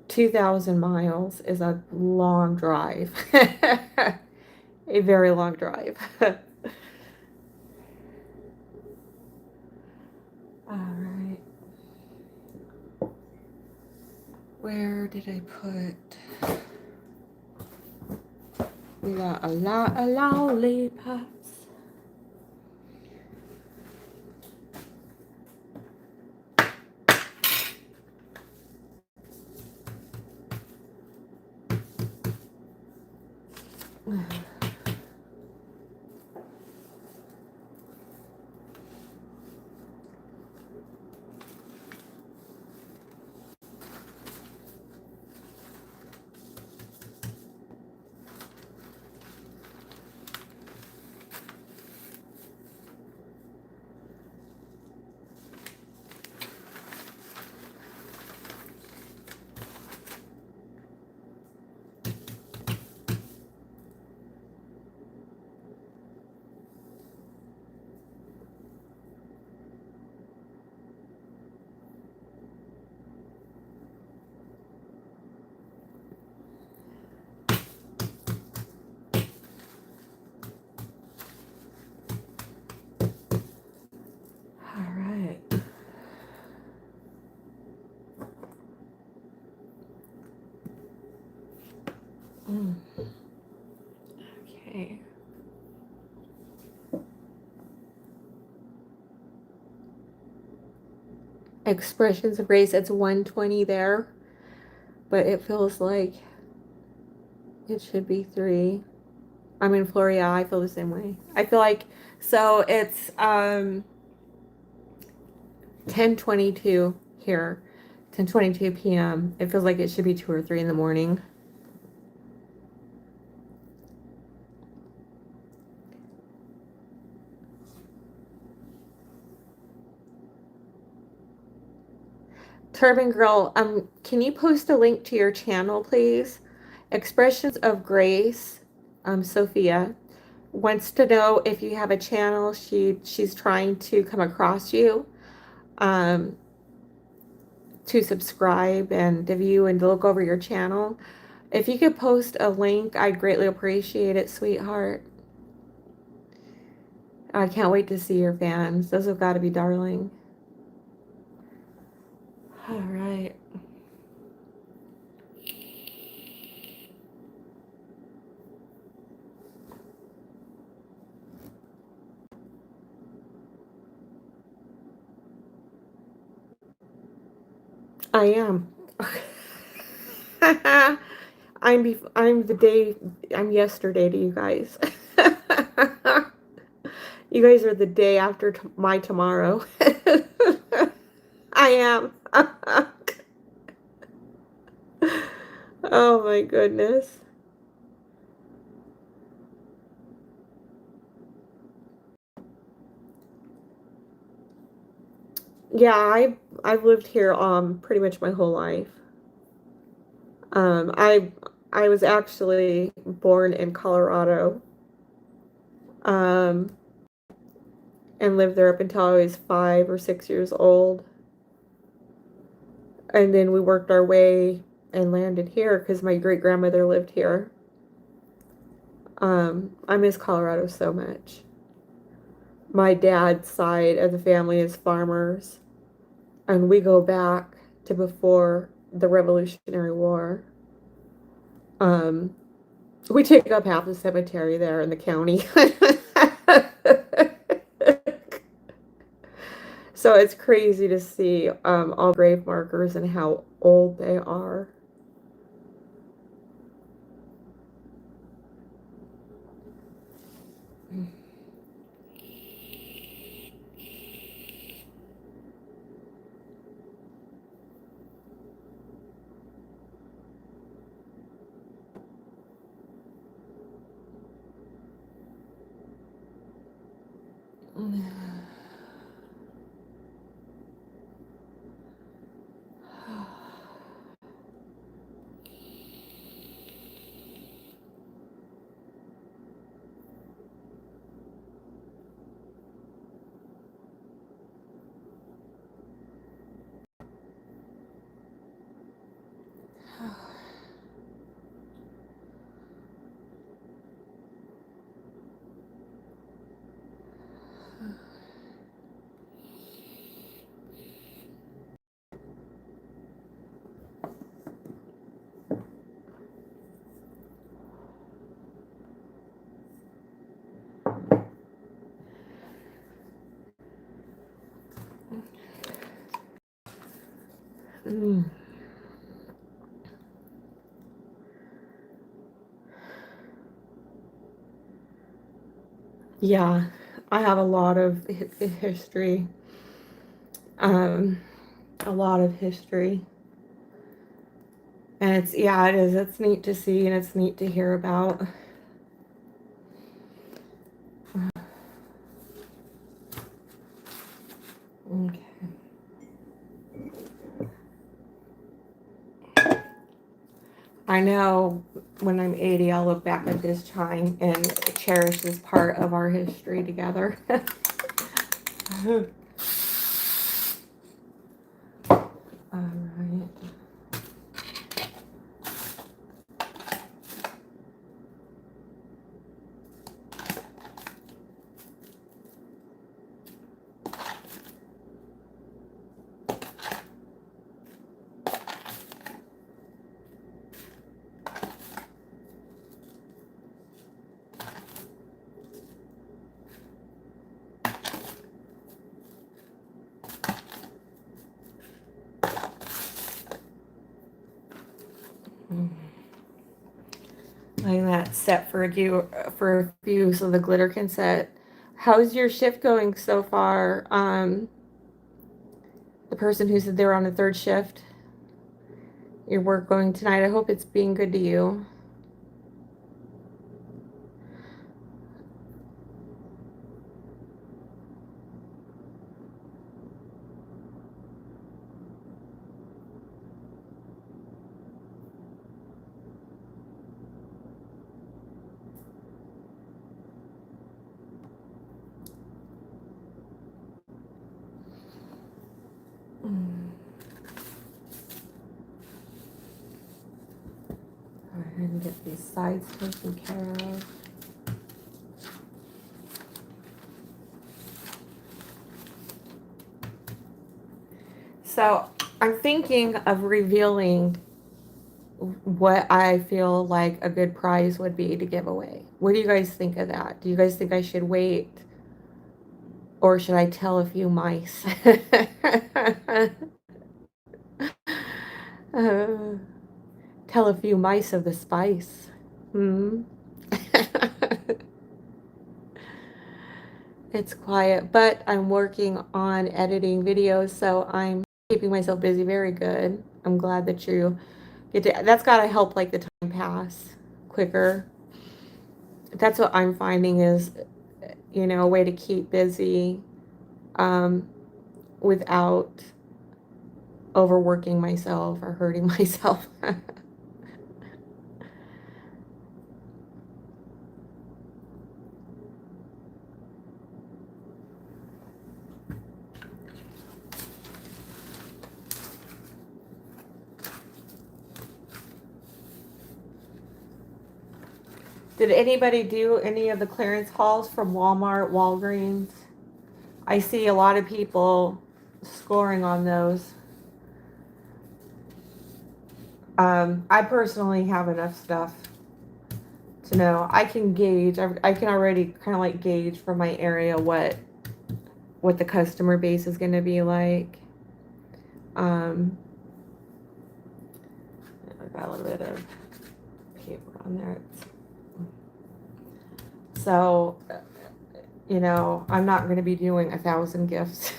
2,000 miles is a long drive. A very long drive. All right. Where did I put? We got a lot of lollipops. Mm. Okay. Expressions of grace, it's 120 there, but it feels like it should be 3. I'm in Florida. I feel the same way. I feel like, so it's 10:22 here, 10:22 p.m. It feels like it should be 2 or 3 in the morning. Turban Girl, can you post a link to your channel, please? Expressions of Grace, Sophia wants to know if you have a channel. She's trying to come across you, to subscribe and to view and to look over your channel. If you could post a link, I'd greatly appreciate it, sweetheart. I can't wait to see your fans. Those have got to be darling. All right. I am. I'm yesterday to you guys. You guys are the day after my tomorrow. I am. Oh my goodness. Yeah, I've lived here pretty much my whole life. I was actually born in Colorado. Um and lived there up until I was 5 or 6 years old. And then we worked our way and landed here because my great grandmother lived here. I miss Colorado so much. My dad's side of the family is farmers, and we go back to before the Revolutionary War. We take up half the cemetery there in the county. So it's crazy to see all grave markers and how old they are. Mm. Yeah, I have a lot of history. Um, a lot of history. And it's, yeah, it is. It's neat to see and it's neat to hear about. Okay. I know when I'm 80, I'll look back at this time and cherish this part of our history together. All right. Letting that set for a few so the glitter can set. How's your shift going so far? The person who said they were on the third shift, your work going tonight, I hope it's being good to you. Go ahead and get these sides taken care of. So I'm thinking of revealing what I feel like a good prize would be to give away. What do you guys think of that? Do you guys think I should wait? Or should I tell a few mice? Tell a few mice of the spice. It's quiet, but I'm working on editing videos, so I'm keeping myself busy. Very good. I'm glad that you get to, that's got to help like the time pass quicker. That's what I'm finding is, you know, a way to keep busy without overworking myself or hurting myself. Did anybody do any of the clearance hauls from Walmart, Walgreens? I see a lot of people scoring on those. I personally have enough stuff to know. I can gauge. I can already kind of like gauge from my area what the customer base is going to be like. I got a little bit of paper on there. So, you know, I'm not going to be doing 1,000 gifts.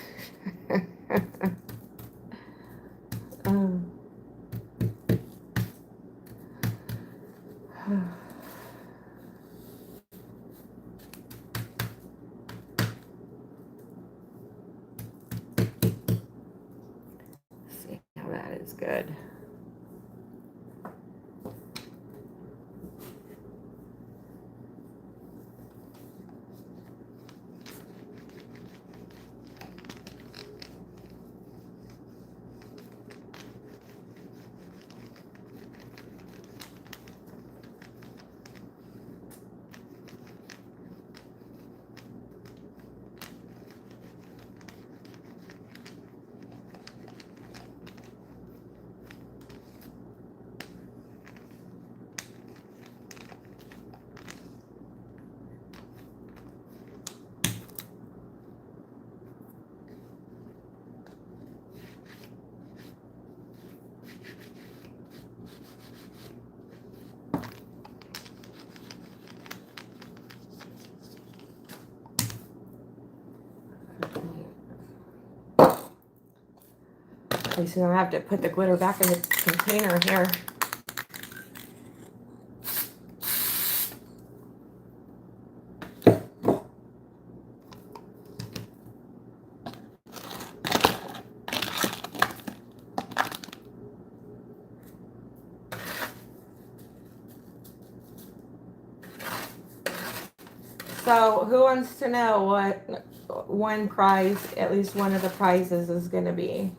See how that is good. Okay, so I have to put the glitter back in the container here. So who wants to know what one prize, at least one of the prizes, is going to be?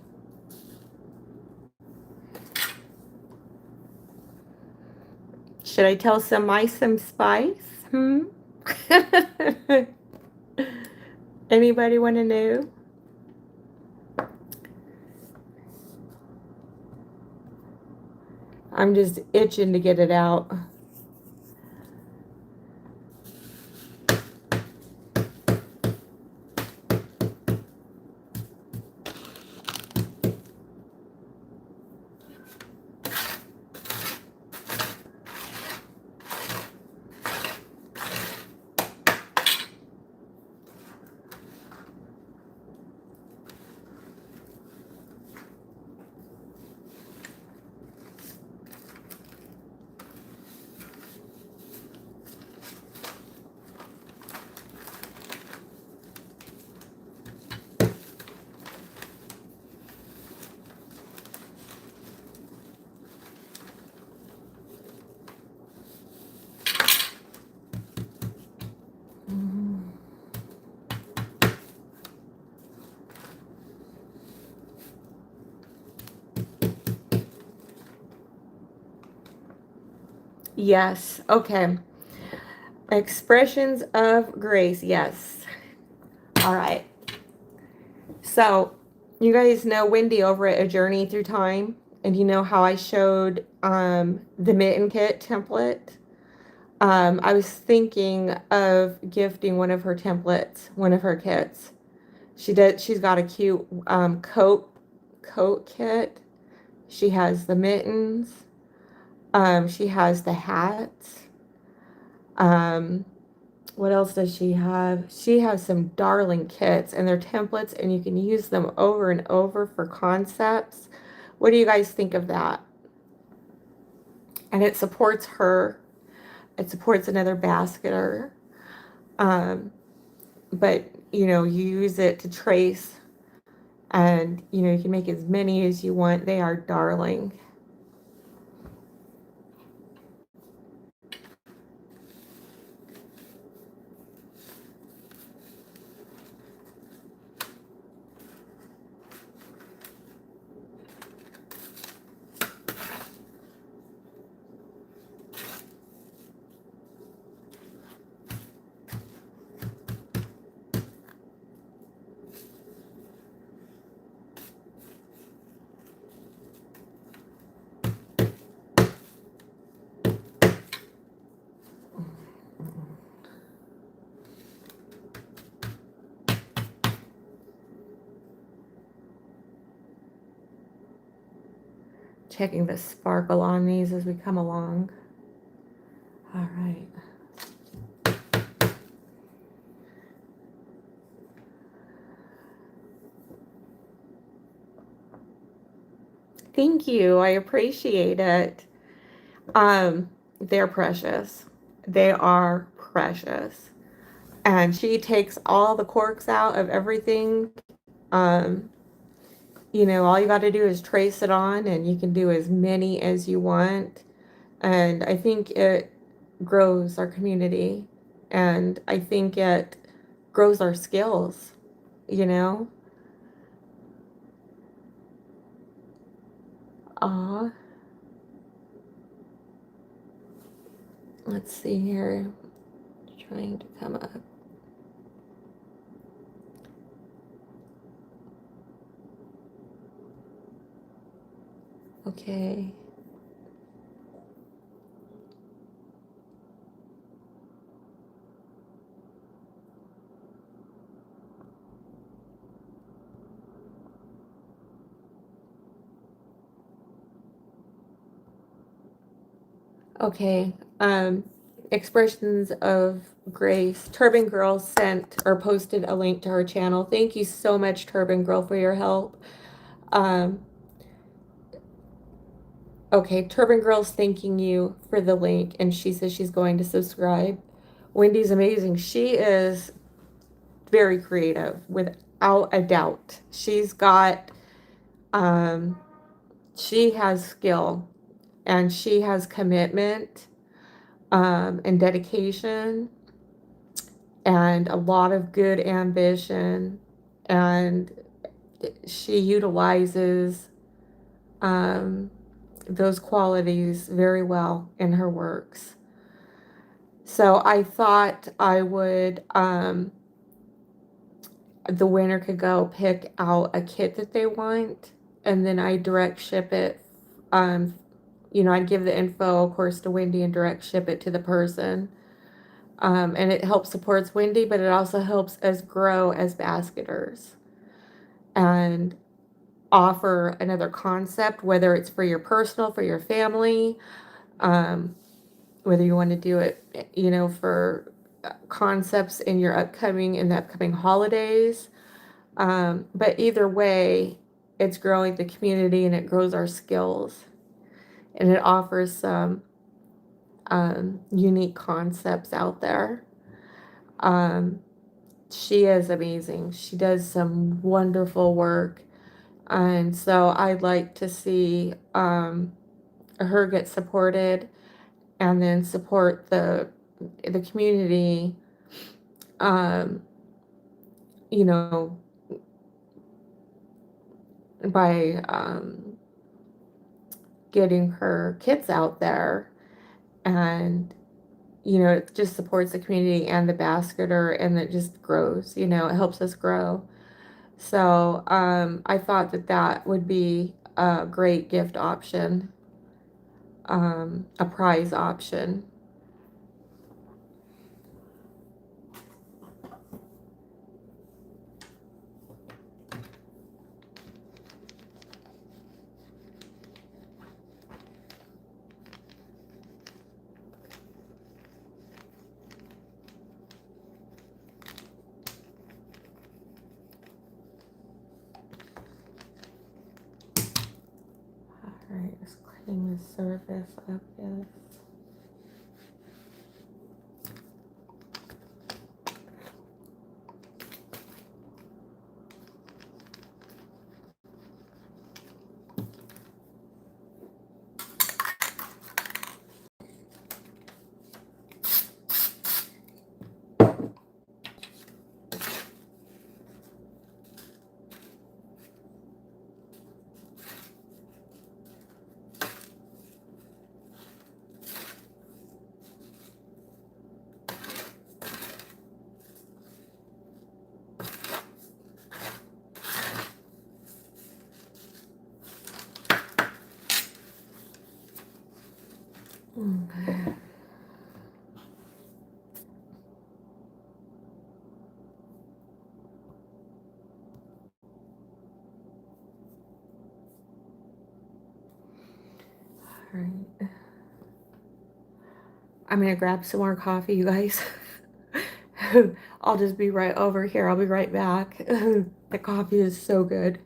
Should I tell some mice some spice? Anybody want to know? I'm just itching to get it out. Yes. Okay. Expressions of grace. Yes. All right. So, you guys know Wendy over at A Journey Through Time, and you know how I showed the mitten kit template. I was thinking of gifting one of her templates, one of her kits. She's got a cute coat kit. She has the mittens. She has the hats. Um, what else does she have? She has some darling kits, and they're templates, and you can use them over and over for concepts. What do you guys think of that? And it supports her. It supports another basketer. Um, but you use it to trace, and you can make as many as you want. They are darling. Checking the sparkle on these as we come along. All right. Thank you. I appreciate it. They're precious. They are precious. And she takes all the corks out of everything. Um, all you got to do is trace it on, and you can do as many as you want. And I think it grows our community, and I think it grows our skills, you know? Ah, let's see here. Trying to come up. Okay. Okay. Expressions of grace. Turban Girl sent or posted a link to her channel. Thank you so much, Turban Girl, for your help. Um, okay, Turban Girl's thanking you for the link, and she says she's going to subscribe. Wendy's amazing. She is very creative, without a doubt. Um, she has skill, and she has commitment, and dedication, and a lot of good ambition, and she utilizes um, those qualities very well in her works. So I thought the winner could go pick out a kit that they want, and then I direct ship it. Um, I'd give the info, of course, to Wendy and direct ship it to the person. And it helps supports Wendy, but it also helps us grow as basketers and offer another concept, whether it's for your personal, for your family, whether you want to do it, for concepts in the upcoming holidays. But either way, it's growing the community, and it grows our skills, and it offers some unique concepts out there. Um, she is amazing. She does some wonderful work. And so I'd like to see her get supported, and then support the community, um, you know, by getting her kits out there, and you know, it just supports the community and the basketer, and it just grows, you know, it helps us grow. So I thought that that would be a great gift option, a prize option. All right, just cleaning the surface of this. Okay. All right. I'm gonna grab some more coffee, you guys. I'll just be right over here. I'll be right back. The coffee is so good.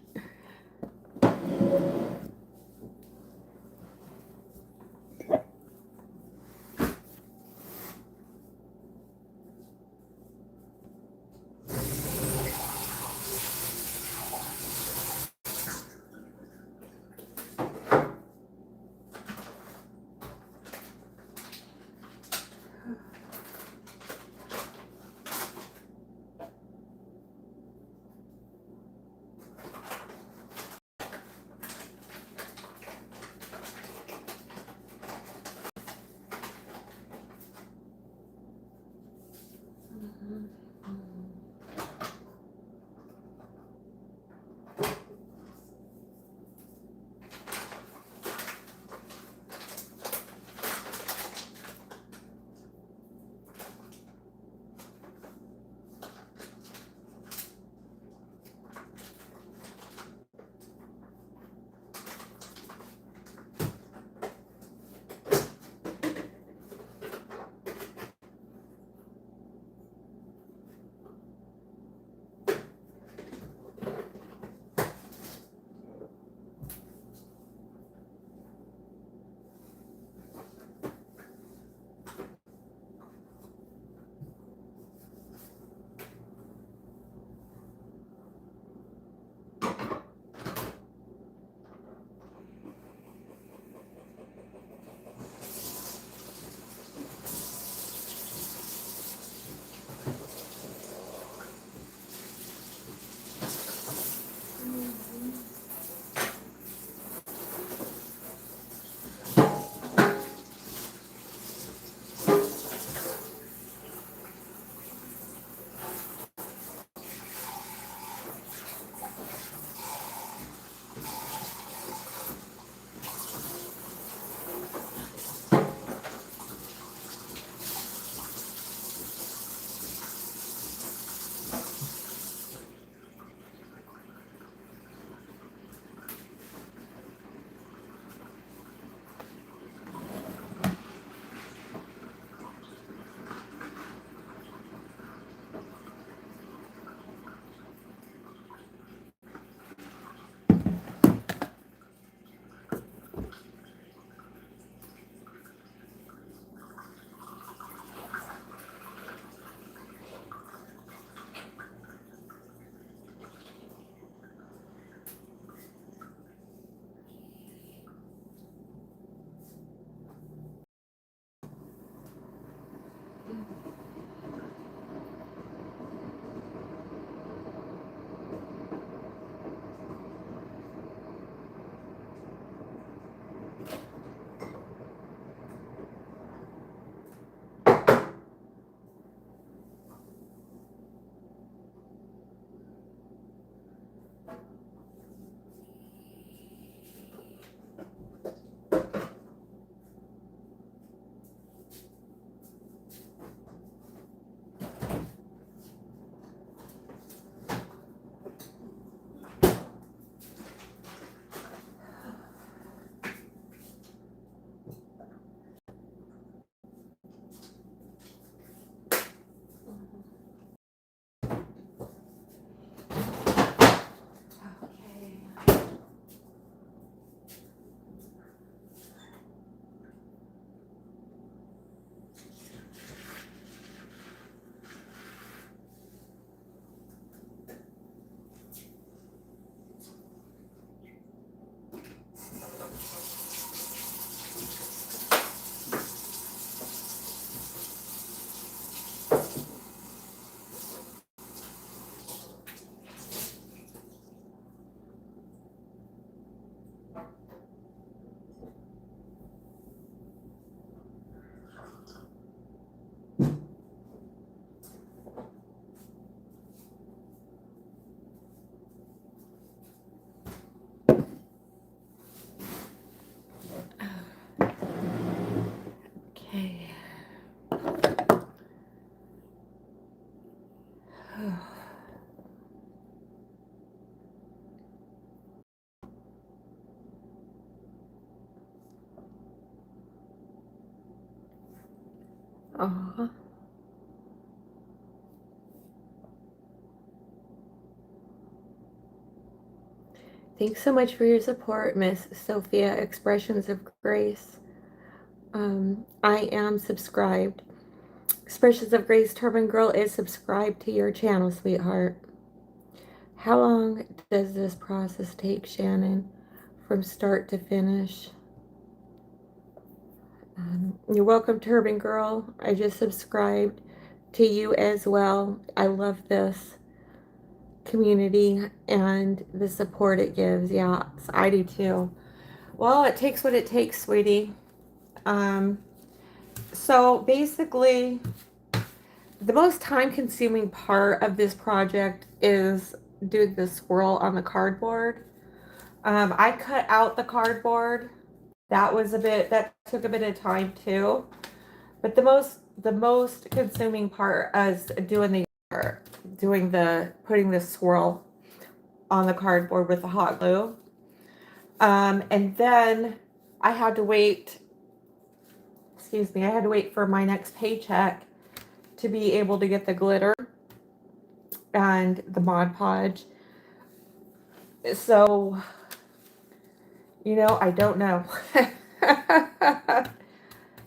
Okay. Aw. Thanks so much for your support, Miss Sophia. Expressions of Grace. I am subscribed. Expressions of Grace Turban Girl is subscribed to your channel, sweetheart. How long does this process take, Shannon, from start to finish? You're welcome, Turban Girl. I just subscribed to you as well. I love this community and the support it gives. Yeah, I do too. Well, it takes what it takes, sweetie. So basically, the most time-consuming part of this project is doing the swirl on the cardboard. I cut out the cardboard. That took a bit of time too. But the most consuming part is putting the swirl on the cardboard with the hot glue. And then I had to wait, excuse me, I had to wait for my next paycheck to be able to get the glitter and the Mod Podge. So, you know, I don't know.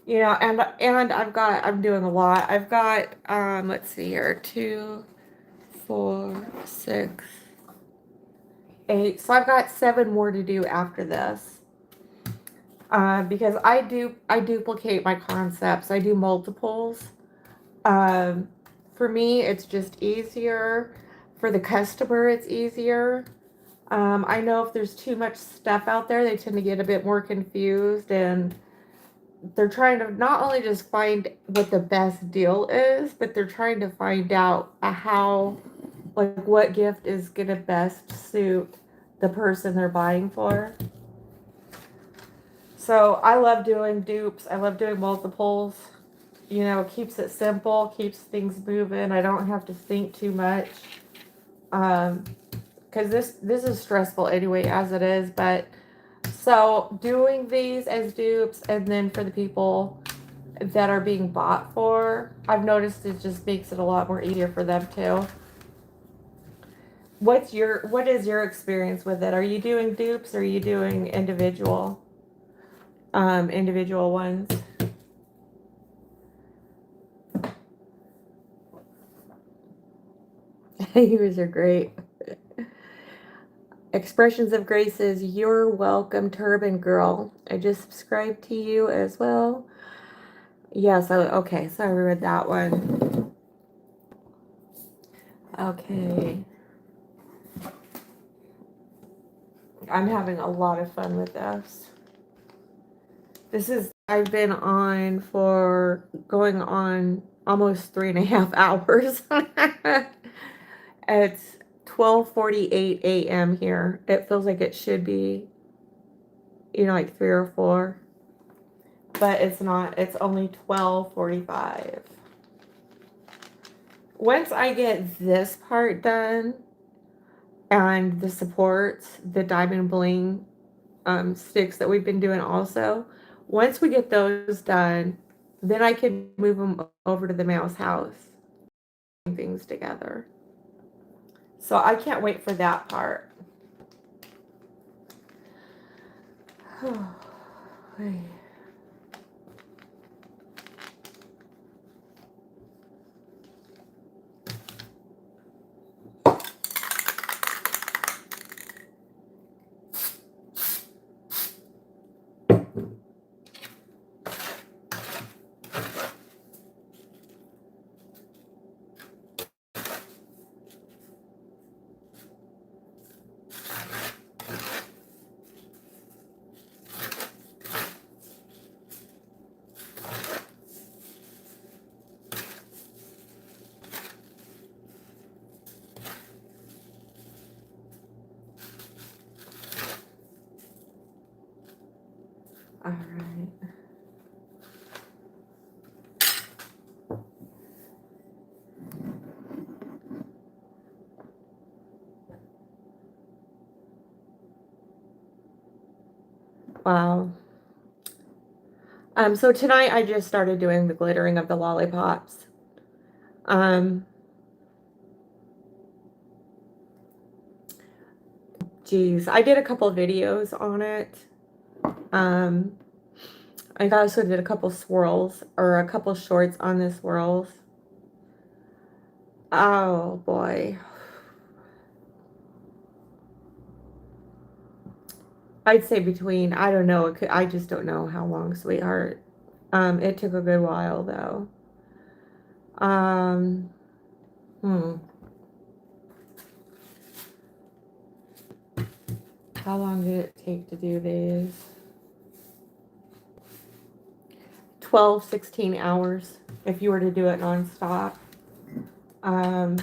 You know, and I'm doing a lot. I've got, let's see here, 2, 4, 6, 8. So I've got 7 more to do after this. Because I duplicate my concepts. I do multiples. For me, it's just easier. For the customer, it's easier. I know if there's too much stuff out there, they tend to get a bit more confused, and they're trying to not only just find what the best deal is, but they're trying to find out how, like, what gift is going to best suit the person they're buying for. So I love doing dupes. I love doing multiples. You know, it keeps it simple, keeps things moving. I don't have to think too much. Because this is stressful anyway as it is. But so doing these as dupes, and then for the people that are being bought for, I've noticed it just makes it a lot more easier for them too. What is your experience with it? Are you doing dupes, or are you doing individual ones? Yours are great. Expressions of Grace is, you're welcome, Turban Girl. I just subscribed to you as well. Yes, okay, so I read that one. Okay. I'm having a lot of fun with this. I've been on for going on almost 3.5 hours. It's 12:48 a.m. here. It feels like it should be, you know, like 3 or 4. But it's not. It's only 12:45. Once I get this part done and the supports, the diamond bling sticks that we've been doing also, once we get those done, then I can move them over to the mouse house, things together. So I can't wait for that part. All right. Wow. So tonight I just started doing the glittering of the lollipops. Um, geez, I did a couple videos on it. Um, I also did a couple swirls or a couple shorts on the swirls. Oh boy. I'd say between, I don't know, I just don't know how long, sweetheart. It took a good while though. Um, hmm. How long did it take to do these? 12, 16 hours if you were to do it nonstop. Um,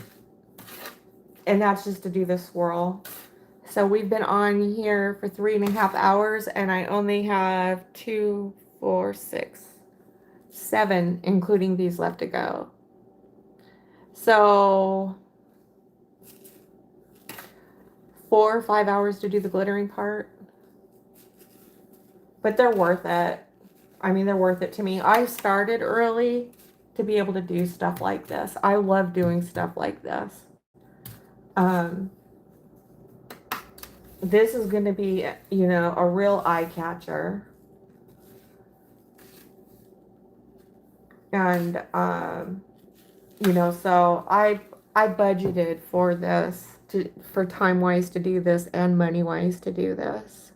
and that's just to do the swirl. So we've been on here for 3.5 hours, and I only have 2, 4, 6, 7, including these left to go. So 4 or 5 hours to do the glittering part. But they're worth it. I mean, they're worth it to me. I started early to be able to do stuff like this. I love doing stuff like this. This is going to be, you know, a real eye catcher. And, you know, so I budgeted for this, for time-wise to do this and money-wise to do this.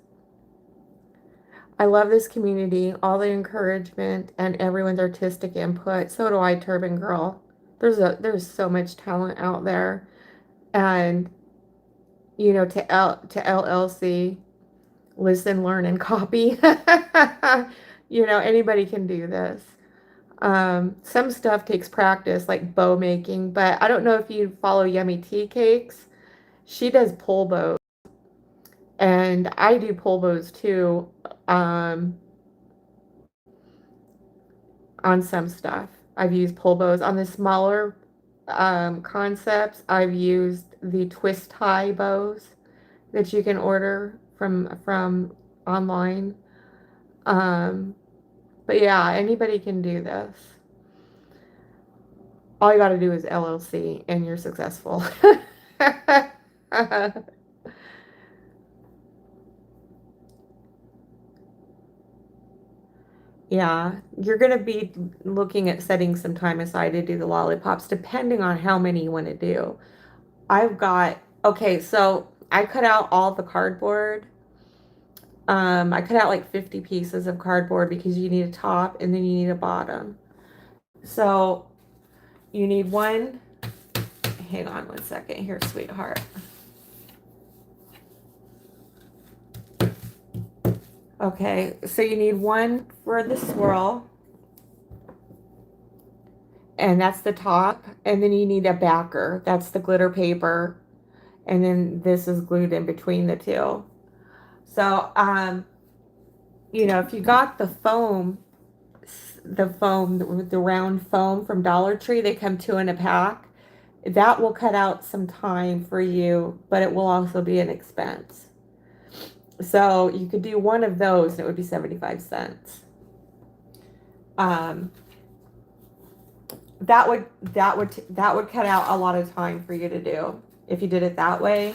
I love this community, all the encouragement and everyone's artistic input. So do I, Turban Girl. There's so much talent out there. And, you know, to LLC, listen, learn, and copy. You know, anybody can do this. Some stuff takes practice, like bow making, but I don't know if you follow Yummy Tea Cakes. She does pull bows, and I do pull bows too, on some stuff. I've used pull bows. On the smaller concepts, I've used the twist tie bows that you can order from online. But yeah, anybody can do this. All you got to do is LLC and you're successful. Yeah, you're going to be looking at setting some time aside to do the lollipops, depending on how many you want to do. I've got, okay, so I cut out all the cardboard. I cut out like 50 pieces of cardboard because you need a top and then you need a bottom. So you need one, hang on one second here, sweetheart. Okay, so you need one for the swirl, and that's the top, and then you need a backer. That's the glitter paper, and then this is glued in between the two. So, you know, if you got the foam, the round foam from Dollar Tree, they come 2 in a pack. That will cut out some time for you, but it will also be an expense. So you could do one of those and it would be 75 cents. That would cut out a lot of time for you to do if you did it that way.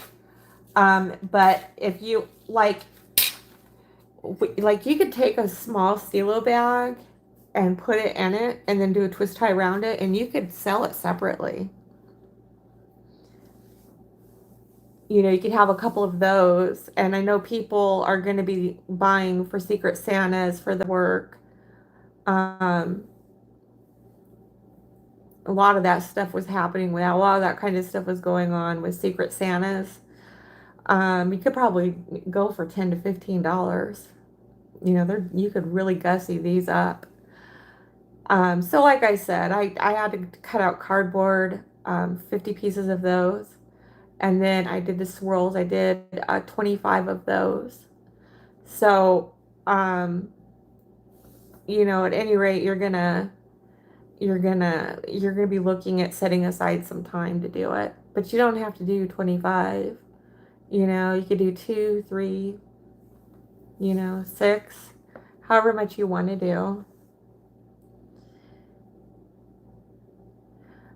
But if you like you could take a small Stilo bag and put it in it and then do a twist tie around it and you could sell it separately. You know, you could have a couple of those, and I know people are going to be buying for Secret Santas for the work. A lot of that stuff was happening with a lot of that kind of stuff was going on with Secret Santas. You could probably go for $10 to $15. You know, you could really gussy these up. So like I said, I had to cut out cardboard, 50 pieces of those. And then I did the swirls. I did 25 of those. So, you know, at any rate, you're gonna be looking at setting aside some time to do it. But you don't have to do 25. You know, you could do 2, 3, you know, 6, however much you want to do.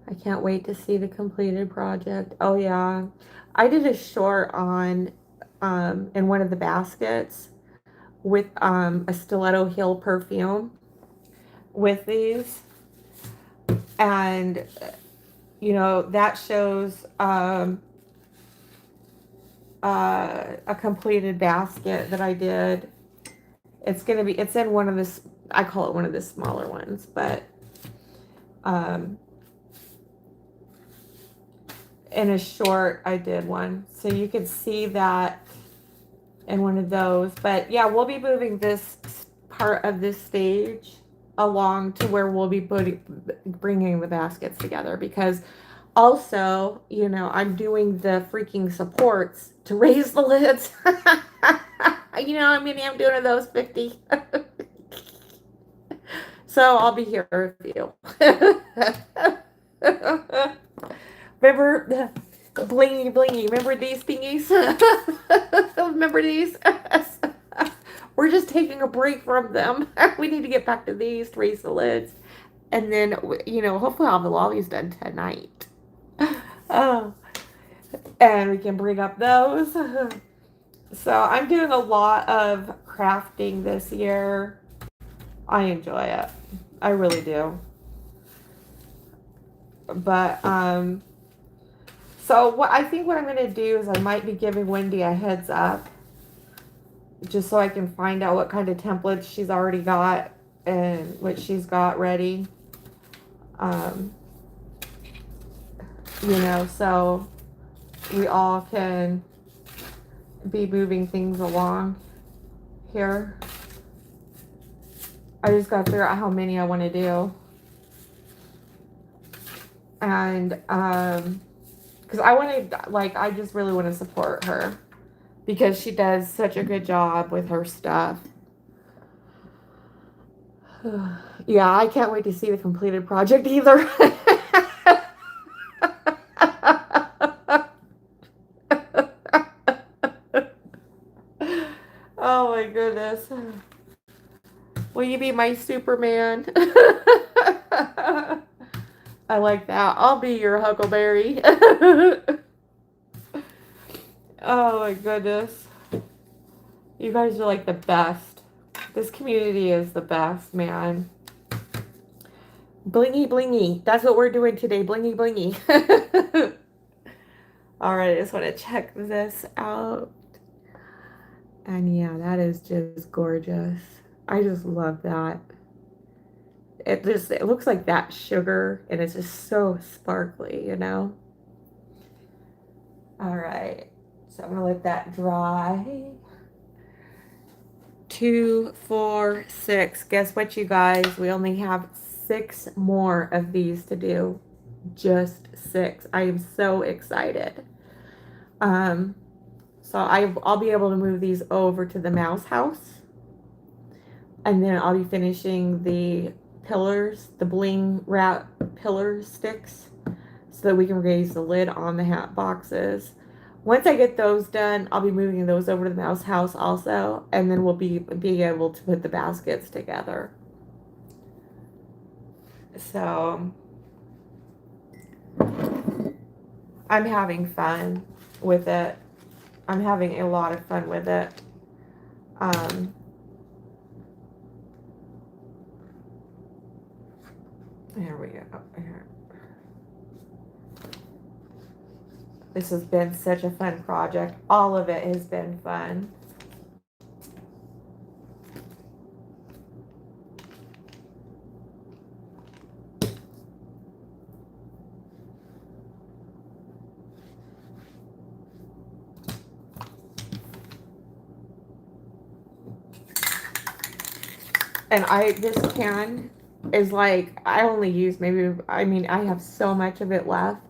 I can't wait to see the completed project. Oh yeah. I did a short on in one of the baskets with a stiletto heel perfume with these, and you know, that shows a completed basket that I did. It's in one of this, I call it one of the smaller ones, but um in a short I did one, so you could see that in one of those. But yeah, we'll be moving this part of this stage along to where we'll be bringing the baskets together, because also, you know, I'm doing the freaking supports to raise the lids. You know, I mean, I'm doing those 50. So I'll be here with you. Remember blingy blingy? Remember these thingies? Remember these? We're just taking a break from them. We need to get back to these to raise the lids, and then, you know, hopefully I'll have the lollies done tonight. Oh, and we can bring up those. So I'm doing a lot of crafting this year. I enjoy it. I really do. But so what I think what I'm going to do is I might be giving Wendy a heads up, just so I can find out what kind of templates she's already got and what she's got ready. You know, so we all can be moving things along here. I just got to figure out how many I want to do. And because I want to, like, I just really want to support her because she does such a good job with her stuff. Yeah, I can't wait to see the completed project either. Oh my goodness. Will you be my Superman? I like that. I'll be your Huckleberry. Oh my goodness. You guys are like the best. This community is the best, man. Blingy blingy. That's what we're doing today. Blingy blingy. Alright, I just want to check this out. And yeah, that is just gorgeous. I just love that. It looks like that sugar, and it's just so sparkly, you know. All right, so I'm gonna let that dry. 2, 4, 6. Guess what, you guys? We only have 6 more of these to do. Just 6. I am so excited. So I'll be able to move these over to the mouse house, and then I'll be finishing the pillars, the bling wrap pillar sticks, so that we can raise the lid on the hat boxes. Once I get those done, I'll be moving those over to the mouse house also, and then we'll be able to put the baskets together. So I'm having fun with it. I'm having a lot of fun with it. Here we go. Here. This has been such a fun project. All of it has been fun. And this can is like, I only use maybe, I mean, I have so much of it left.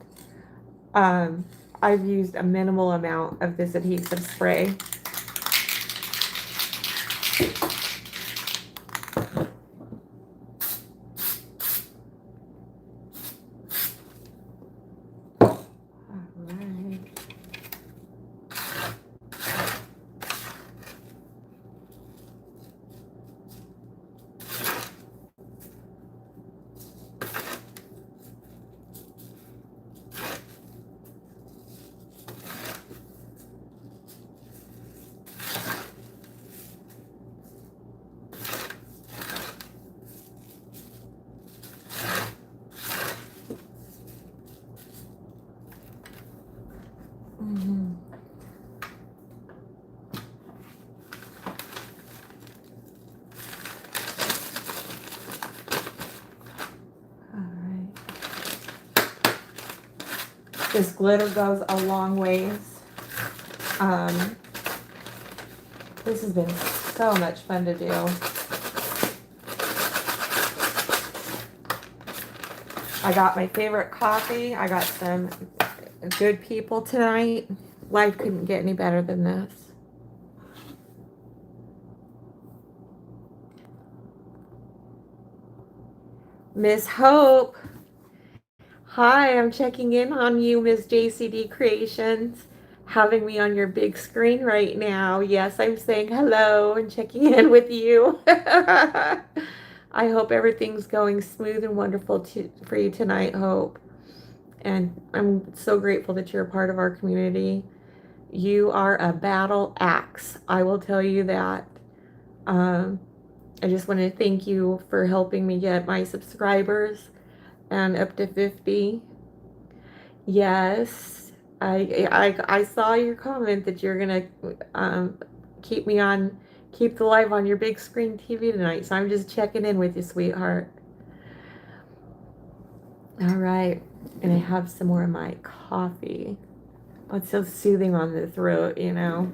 I've used a minimal amount of this adhesive spray. This glitter goes a long ways. This has been so much fun to do. I got my favorite coffee. I got some good people tonight. Life couldn't get any better than this. Miss Hope. Hi, I'm checking in on you, Miss JCD Creations. Having me on your big screen right now. Yes, I'm saying hello and checking in with you. I hope everything's going smooth and wonderful for you tonight, Hope. And I'm so grateful that you're a part of our community. You are a battle axe. I will tell you that. I just want to thank you for helping me get my subscribers and up to 50. Yes, I saw your comment that you're gonna keep the live on your big screen TV tonight. So I'm just checking in with you, sweetheart. All right, and I have some more of my coffee. Oh, it's so soothing on the throat, you know.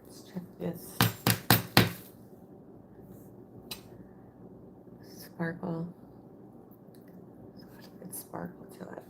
Let's check this sparkle. Good sparkle to it.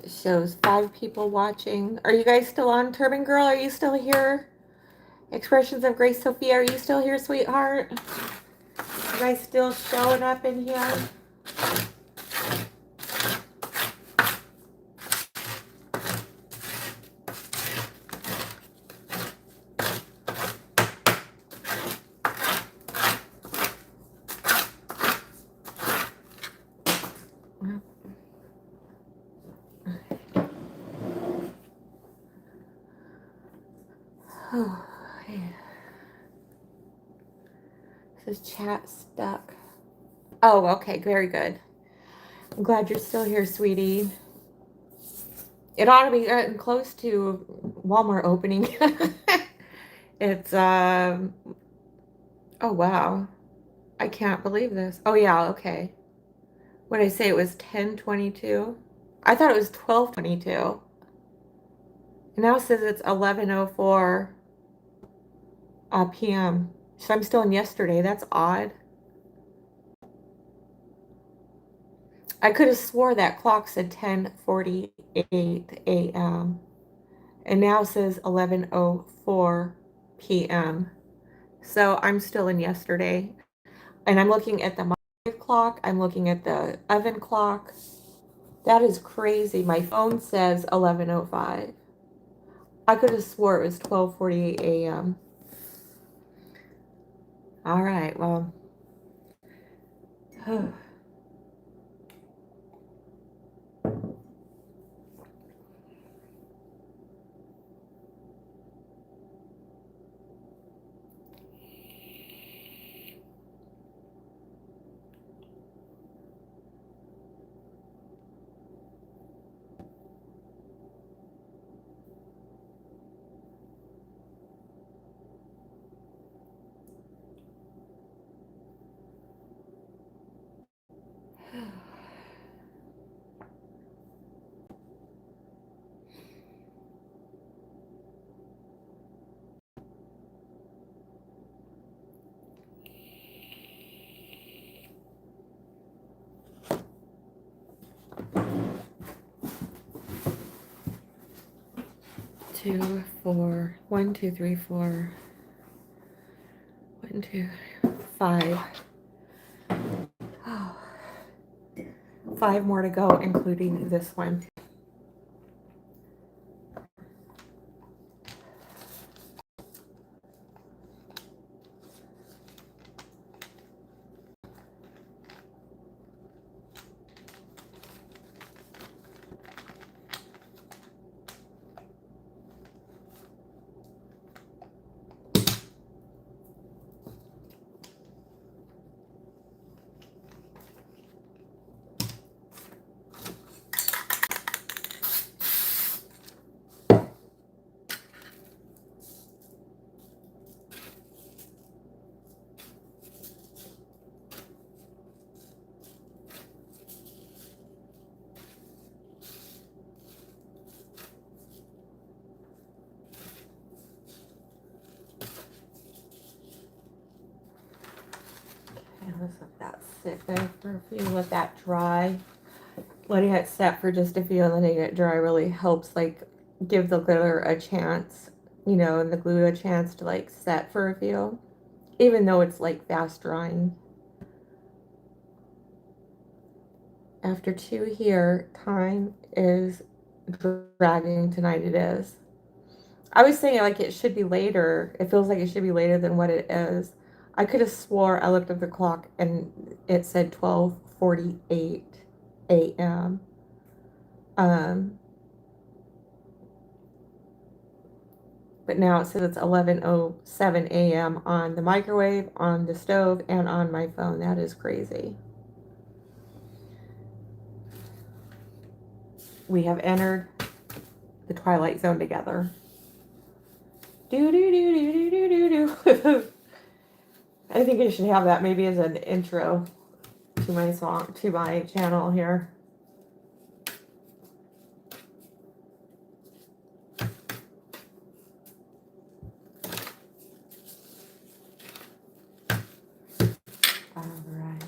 Shows 5 people watching. Are you guys still on, Turban Girl? Are you still here? Expressions of Grace Sophia, are you still here, sweetheart? You guys still showing up in here? Oh, yeah. This chat stuck. Oh, okay, very good. I'm glad you're still here, sweetie. It ought to be close to Walmart opening. It's, oh, wow. I can't believe this. Oh, yeah, okay. What did I say? It was 10:22? I thought it was 12:22. And now it says it's 11:04 p.m. So I'm still in yesterday. That's odd. I could have swore that clock said 10:48 a.m. And now it says 11:04 p.m. So I'm still in yesterday. And I'm looking at the microwave clock. I'm looking at the oven clock. That is crazy. My phone says 11:05. I could have swore it was 12:48 a.m. All right, well. 2, 4, 1, 2, 3, 4, 1, 2, 5. Oh, 5 more to go, including this one. Let's let that sit there for a few, let that dry. Letting it set for just a few and letting it dry really helps, like, give the glitter a chance, you know, and the glue a chance to, like, set for a few, even though it's, like, fast drying. After 2 here, time is dragging tonight. It is. I was saying, like, it should be later. It feels like it should be later than what it is. I could have swore I looked at the clock and it said 12:48 a.m. But now it says it's 11:07 a.m. on the microwave, on the stove, and on my phone. That is crazy. We have entered the twilight zone together. Do do do do do do do do. I think I should have that maybe as an intro to my song, to my channel here. All right.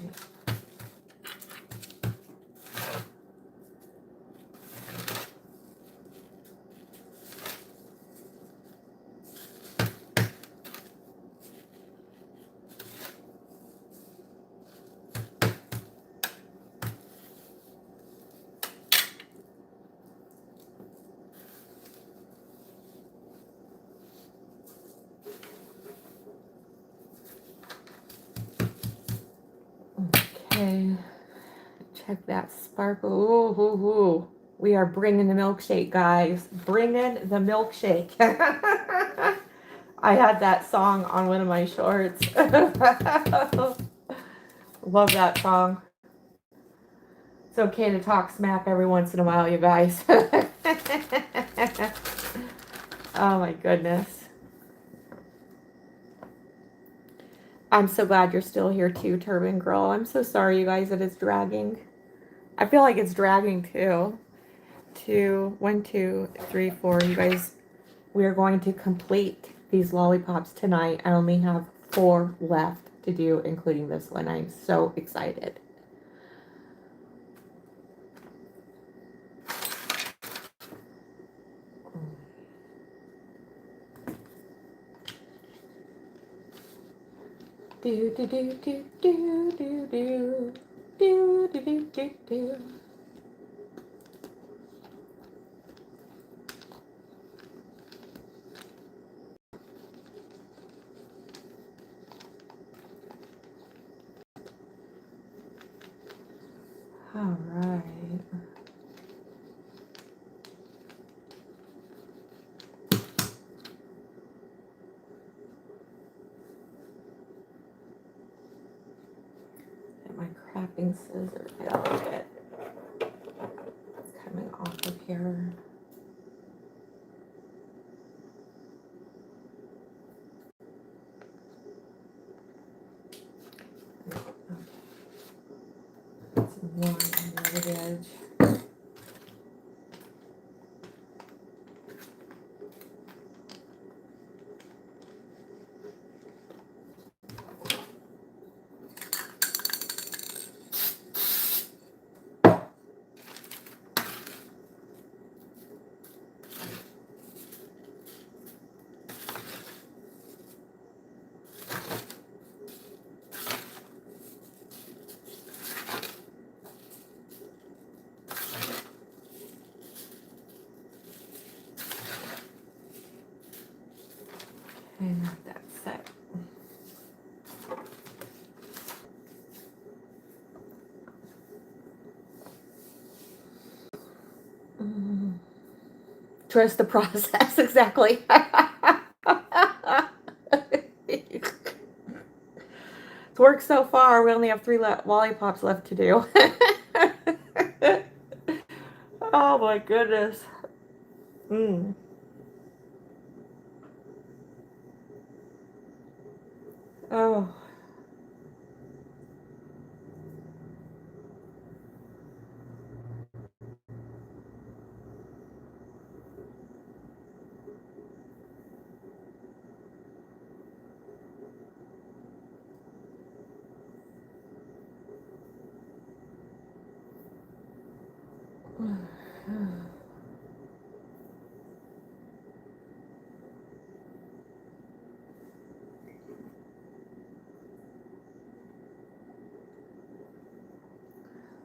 Okay. Check that sparkle. Ooh, ooh, ooh. We are bringing the milkshake, guys. Bringing the milkshake. I had that song on one of my shorts. Love that song. It's okay to talk smack every once in a while, you guys. Oh my goodness. I'm so glad you're still here too, Turban Girl. I'm so sorry, you guys, that it's dragging. I feel like it's dragging too. 2, 1, 2, 3, 4. You guys, we are going to complete these lollipops tonight. I only have 4 left to do, including this one. I'm so excited. Do do do do do do do do do do do do. All right. Get my crafting scissors out. It's coming off of here. It's one on the edge. And that's it. Trust the process, exactly. It's worked so far. We only have 3 lollipops left to do. Oh my goodness. Mm. Oh.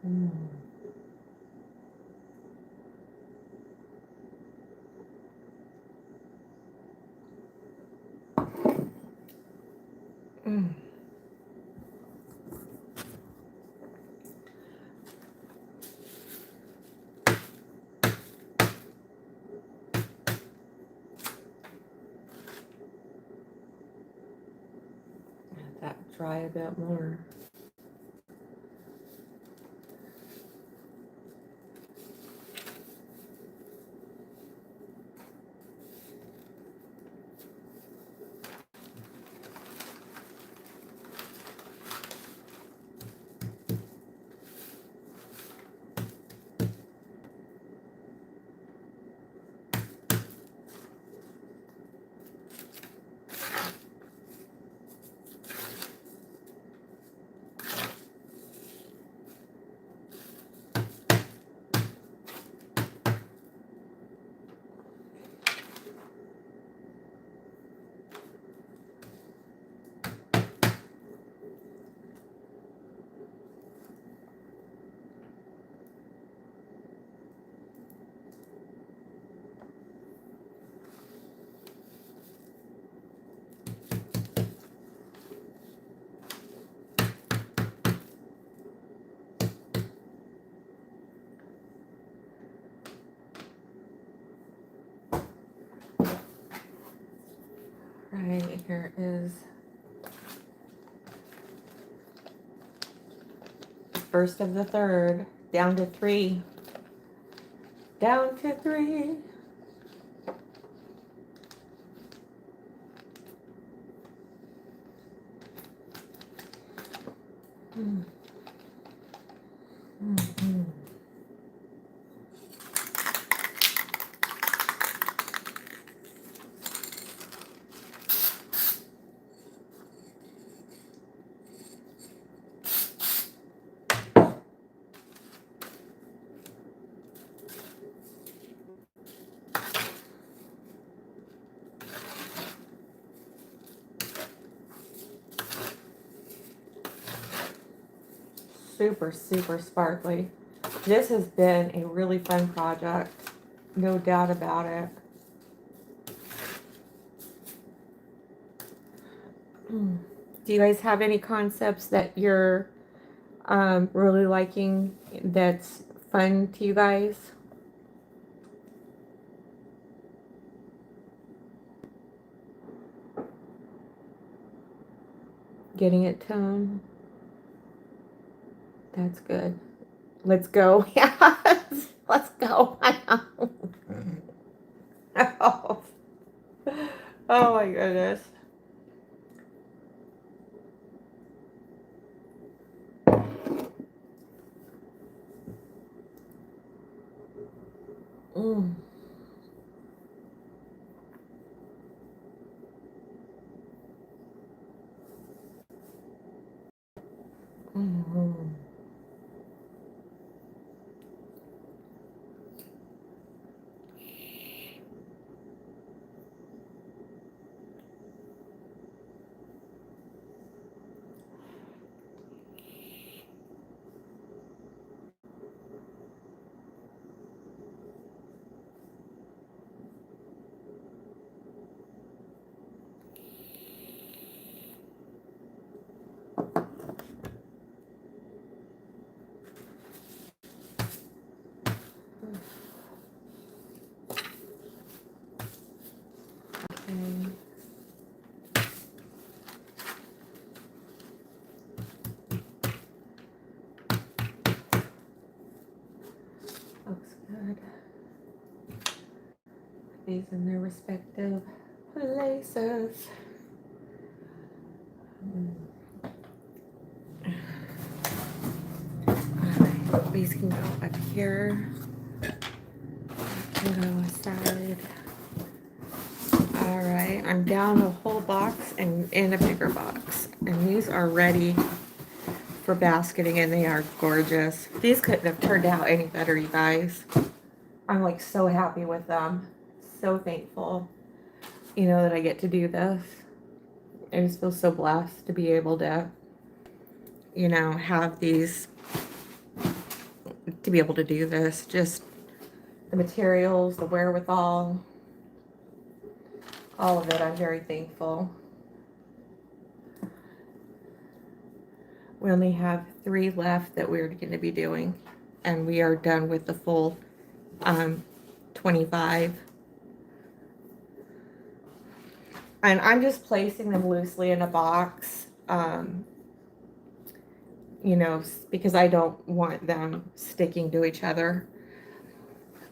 Mm. Mm. Let that dry a bit more. Right, here is first of the third, down to 3. Down to 3. Mm. Mm-hmm. Super, super sparkly. This has been a really fun project. No doubt about it. Mm. Do you guys have any concepts that you're really liking that's fun to you guys? Getting it toned? That's good. Let's go. Yes, let's go. Oh. Oh my goodness. Mm. Mm-hmm. these in their respective places. Alright, these can go up here. Can go aside. Alright, I'm down a whole box and in a bigger box. And these are ready for basketing and they are gorgeous. These couldn't have turned out any better, you guys. I'm like so happy with them. So thankful, you know, that I get to do this. I just feel so blessed to be able to, you know, have these, to be able to do this. Just the materials, the wherewithal, all of it. I'm very thankful. We only have 3 left that we're going to be doing, and we are done with the full 25. And I'm just placing them loosely in a box, you know, because I don't want them sticking to each other.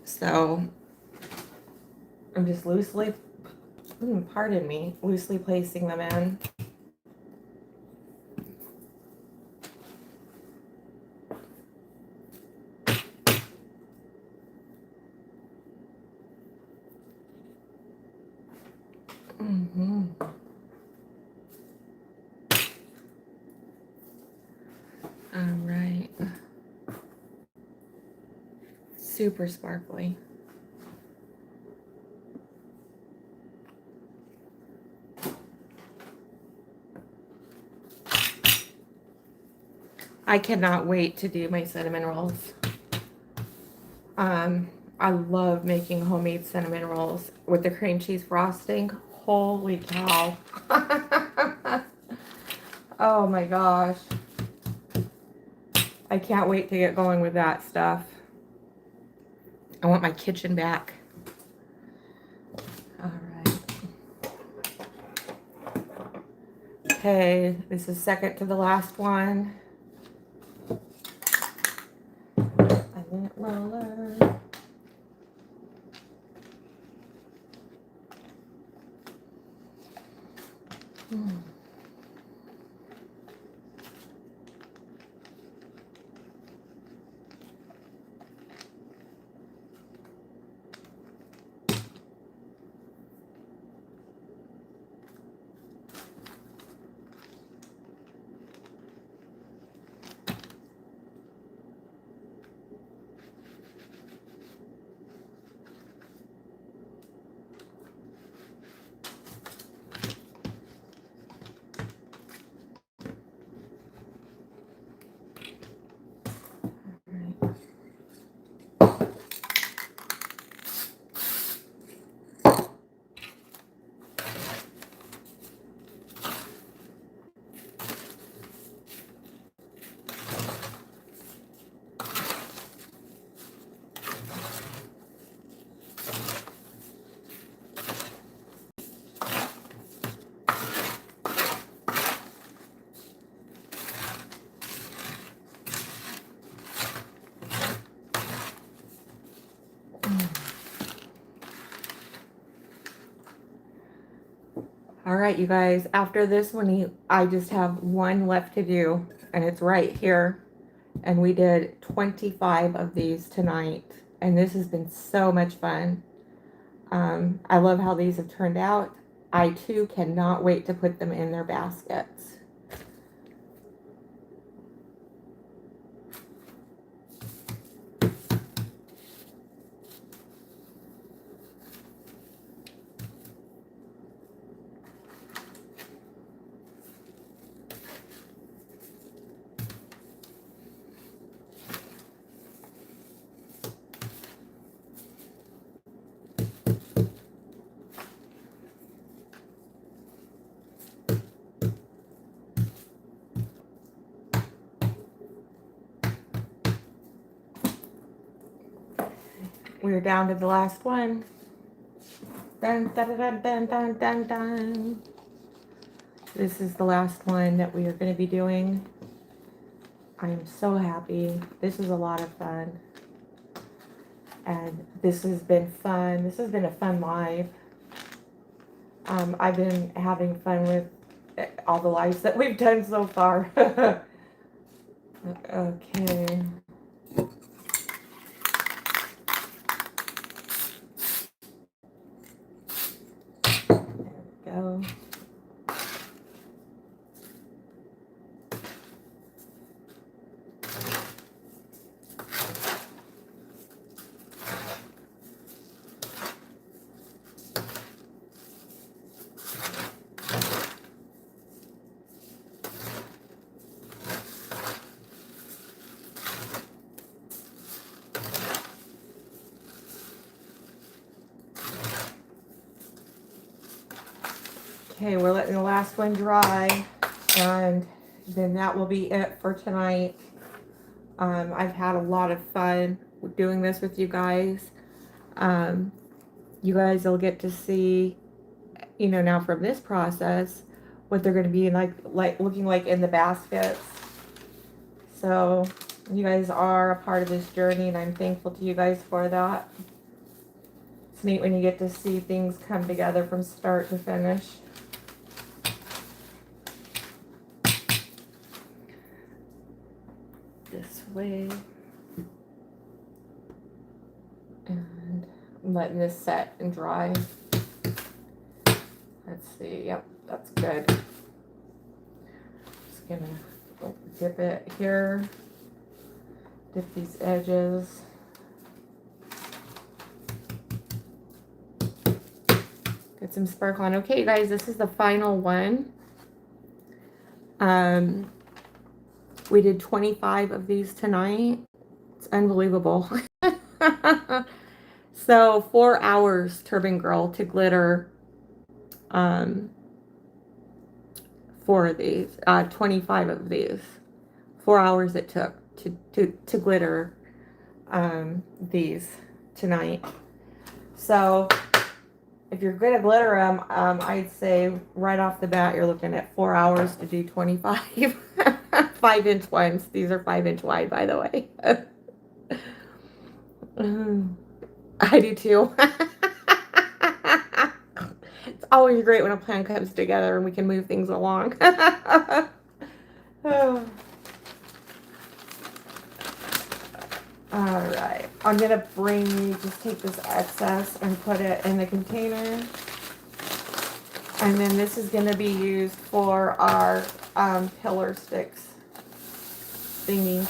So I'm just loosely, pardon me, loosely placing them in. All right. Super sparkly. I cannot wait to do my cinnamon rolls. I love making homemade cinnamon rolls with the cream cheese frosting. Holy cow. Oh my gosh. I can't wait to get going with that stuff. I want my kitchen back. All right. Okay, this is second to the last one. A lint roller. All right, you guys, after this one, I just have one left to do, and it's right here. And we did 25 of these tonight, and this has been so much fun. I love how these have turned out. I, too, cannot wait to put them in their baskets. We're down to the last one. Dun, dun, dun, dun, dun, dun, dun. This is the last one that we are going to be doing. I am so happy. This is a lot of fun. And this has been fun. This has been a fun live. I've been having fun with all the lives that we've done so far. Okay. There we go. Okay, we're letting the last one dry, and then that will be it for tonight. I've had a lot of fun doing this with you guys. You guys will get to see, you know, now from this process, what they're going to be like looking like in the baskets. So you guys are a part of this journey, and I'm thankful to you guys for that. It's neat when you get to see things come together from start to finish. This way. And I'm letting this set and dry. Let's see. Yep, that's good. Just gonna dip it here. Dip these edges. Get some sparkle on. Okay, guys, this is the final one. We did 25 of these tonight. It's unbelievable. So 4 hours, Turban Girl, to glitter 4 of these, 25 of these. 4 hours it took to glitter these tonight. So if you're going to glitter them, I'd say right off the bat, you're looking at 4 hours to do 25 5-inch ones. These are 5-inch wide, by the way. I do too. It's always great when a plan comes together and we can move things along. Oh. All right, I'm gonna just take this excess and put it in the container. And then this is gonna be used for our pillar sticks thingy.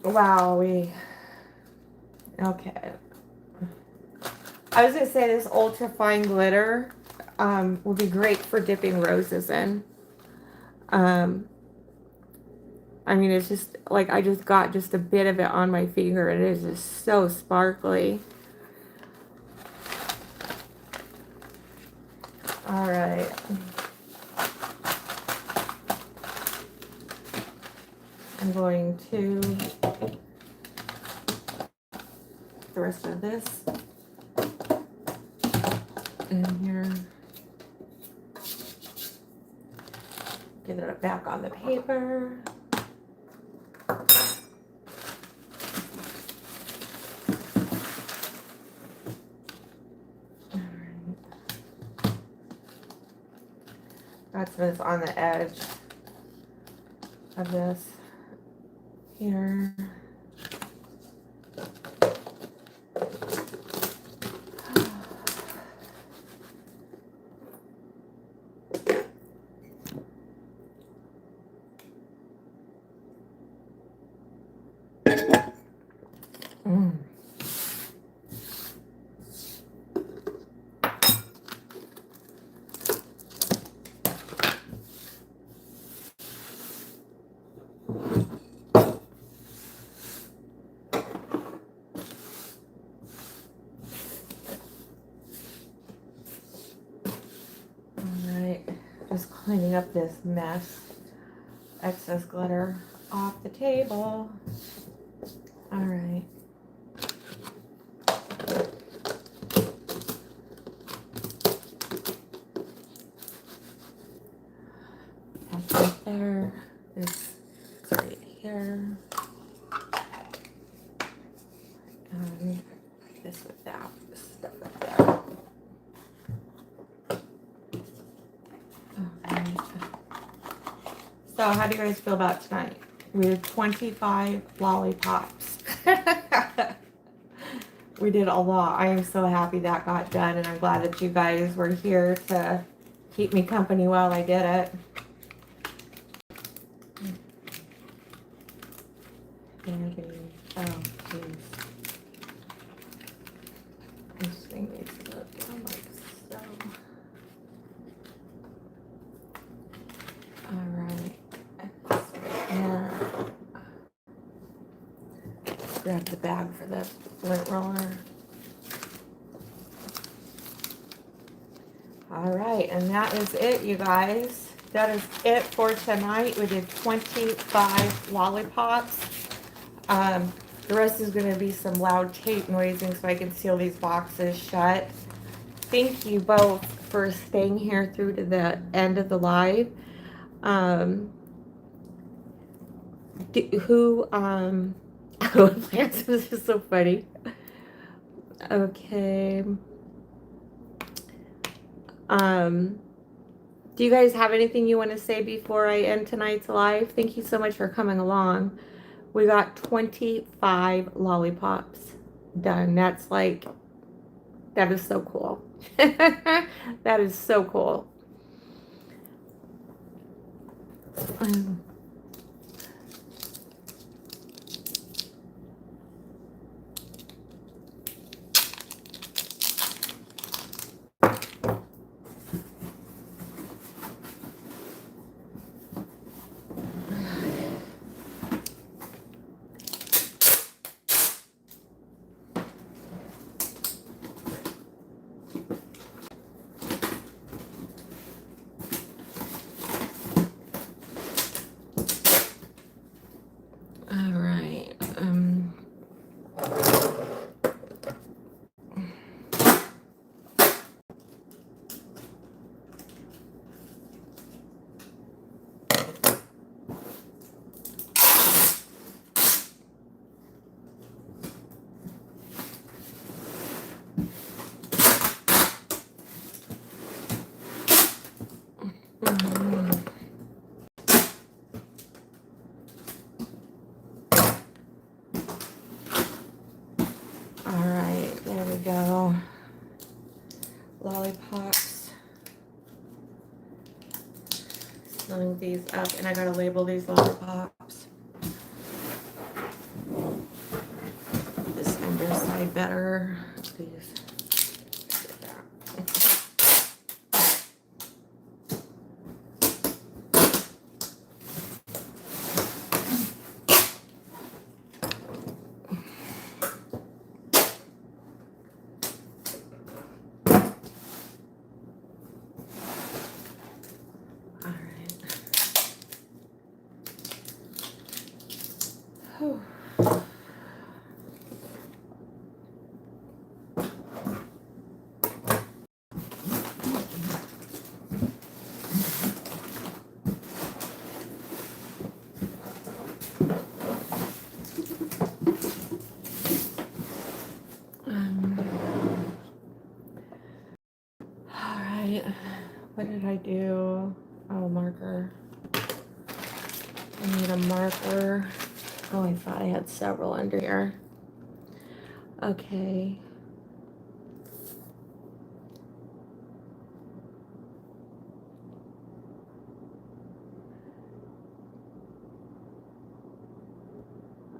Wow, okay. I was gonna say this ultra fine glitter would be great for dipping roses in. I mean, it's just like I just got just a bit of it on my finger. It is just so sparkly. All right. I'm going to the rest of this in here. Get it back on the paper. That's what's on the edge of this here. Just cleaning up this mess. Excess glitter off the table. All right. right there. This is right here. And this with that. Stuff like that. Alright. So how do you guys feel about tonight? We did 25 lollipops. We did a lot. I am so happy that got done, and I'm glad that you guys were here to keep me company while I did it. Oh, jeez. This thing needs to go down like so. Alright. Here. Grab the bag for the lint roller. Alright, and that is it, you guys. That is it for tonight. We did 25 lollipops. The rest is going to be some loud tape noising so I can seal these boxes shut. Thank you both for staying here through to the end of the live. This is so funny. Okay. Do you guys have anything you want to say before I end tonight's live? Thank you so much for coming along. We got 25 lollipops done. That's like, that is so cool. That is so cool. Alright, there we go. Lollipops. Filling these up, and I gotta label these lollipops. This underside better. Please. What did I do? Oh, marker. I need a marker. Oh, I thought I had several under here. Okay.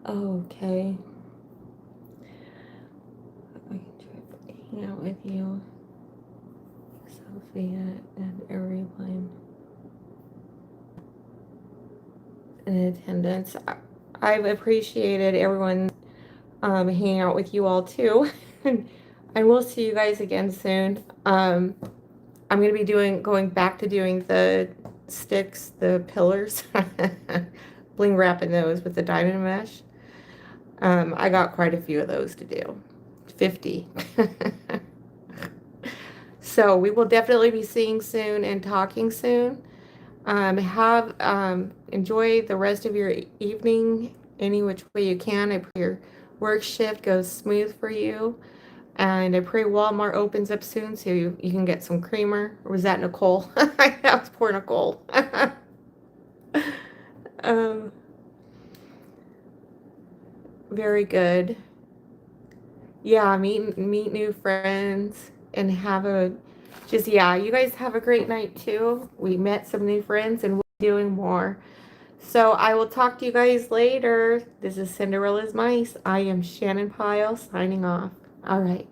Okay. I can try to hang out with you, Sophia, and everyone in attendance. I've appreciated everyone hanging out with you all too. And we'll see you guys again soon. I'm going to be going back to doing the sticks, the pillars, bling wrapping those with the diamond mesh. I got quite a few of those to do, 50. So we will definitely be seeing soon and talking soon. Have enjoy the rest of your evening any which way you can. I pray your work shift goes smooth for you. And I pray Walmart opens up soon so you can get some creamer. Or was that Nicole? That was poor Nicole. um, very good. Yeah, meet new friends and have a just yeah, you guys have a great night too. We met some new friends and we'll be doing more. So I will talk to you guys later. This is Cinderella's Mice. I am Shannon Pyle signing off. All right.